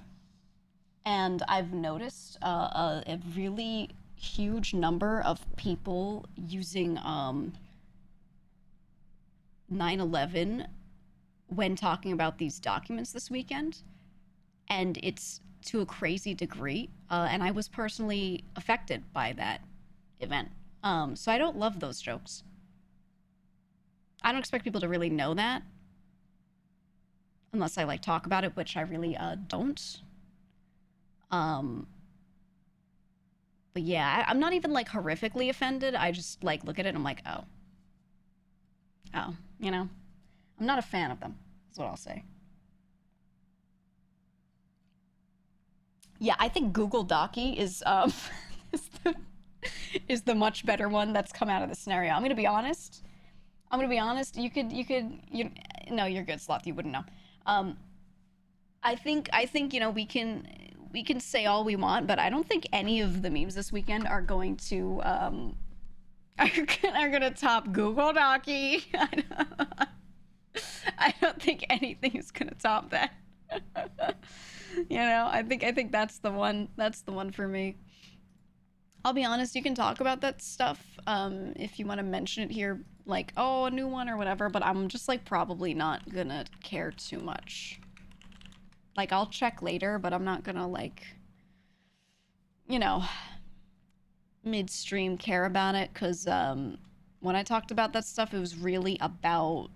and I've noticed a really huge number of people using 9/11 when talking about these documents this weekend, and it's to a crazy degree, and I was personally affected by that event. So I don't love those jokes. I don't expect people to really know that, unless I like talk about it, which I really don't. But yeah, I'm not even like horrifically offended. I just like look at it and I'm like, oh, you know, I'm not a fan of them. That's what I'll say. Yeah, I think Google Docky is is the much better one that's come out of the scenario. I'm gonna be honest. No, you're good, Sloth. You wouldn't know. I think you know we can say all we want, but I don't think any of the memes this weekend are going to are gonna top Google Docky. I don't think anything is gonna top that. You know, I think that's the one. That's the one for me. I'll be honest, you can talk about that stuff if you want to mention it here, like, oh, a new one or whatever, but I'm just like probably not gonna care too much. Like, I'll check later, but I'm not gonna like, you know, midstream care about it, because when I talked about that stuff, it was really about,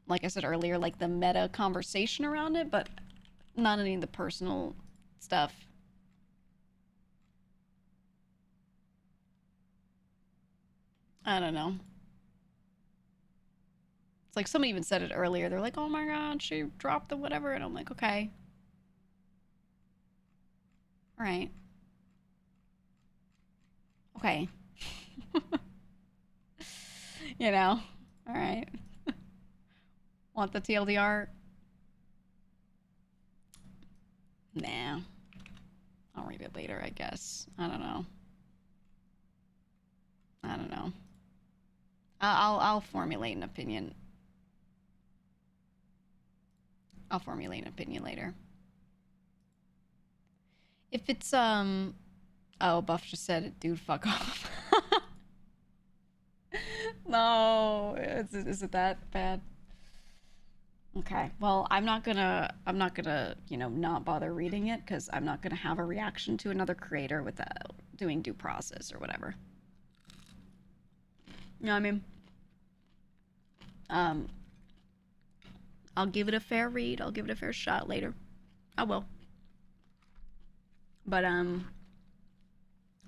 like I said earlier, like the meta conversation around it, but not any of the personal stuff. I don't know. It's like somebody even said it earlier. They're like, oh my god, she dropped the whatever. And I'm like, okay. All right. Okay. You know? All right. Want the TLDR? Nah. I'll read it later, I guess. I don't know. I'll formulate an opinion. I'll formulate an opinion later. If it's oh, Buff just said it, dude, fuck off. No, is it that bad? Okay, well, I'm not gonna, you know, not bother reading it, because I'm not gonna have a reaction to another creator without doing due process or whatever. You know what I mean? I'll give it a fair read. I'll give it a fair shot later. I will. But,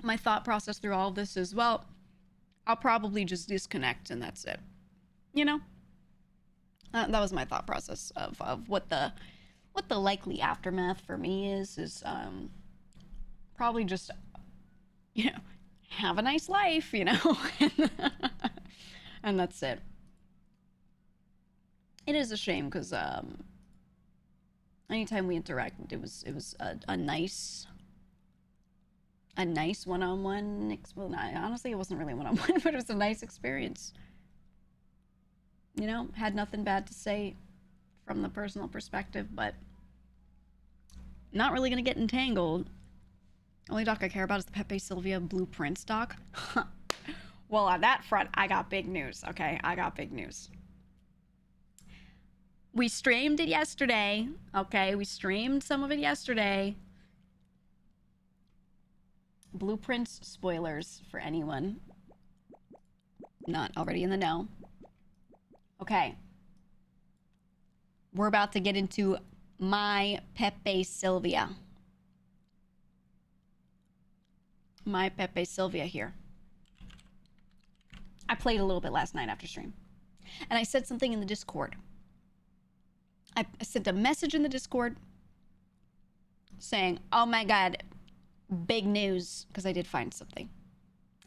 my thought process through all of this is, well, I'll probably just disconnect and that's it. You know? That was my thought process of what the likely aftermath for me is probably just, you know, have a nice life, you know? And that's it. It is a shame, because anytime we interacted, it was a nice one-on-one. Well, honestly, it wasn't really one-on-one, but it was a nice experience. You know, had nothing bad to say from the personal perspective, but not really gonna get entangled. Only doc I care about is the Pepe Sylvia Blueprints doc. Well, on that front, I got big news, okay? I got big news. We streamed it yesterday, okay? We streamed some of it yesterday. Blueprints spoilers for anyone not already in the know. Okay. We're about to get into my Pepe Sylvia. My Pepe Sylvia here. I played a little bit last night after stream. And I said something in the Discord. I sent a message in the Discord saying, oh my god, big news, because I did find something.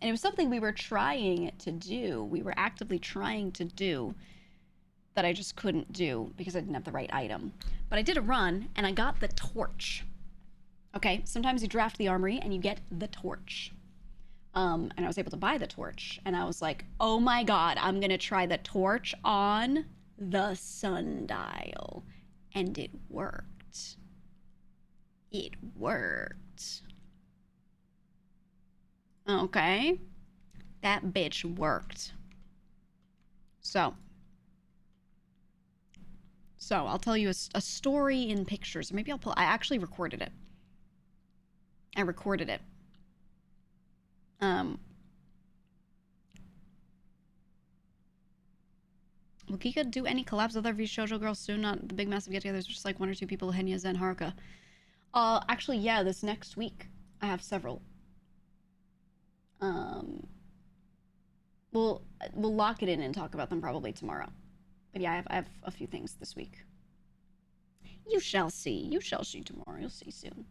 And it was something we were trying to do. We were actively trying to do that I just couldn't do because I didn't have the right item. But I did a run and I got the torch. Okay, sometimes you draft the armory and you get the torch. And I was able to buy the torch. And I was like, oh my god, I'm gonna try the torch on the sundial. And it worked. It worked. Okay. That bitch worked. So I'll tell you a story in pictures. Maybe I'll pull... I actually recorded it. I recorded it. Will GEEGA do any collabs with other shoujo girls soon? Not the big massive get-togethers, just like 1 or 2 people, Henya, Zen, Haruka. Actually, yeah, this next week I have several. We'll lock it in and talk about them probably tomorrow. But yeah, I have a few things this week. You shall see. You shall see tomorrow. You'll see soon.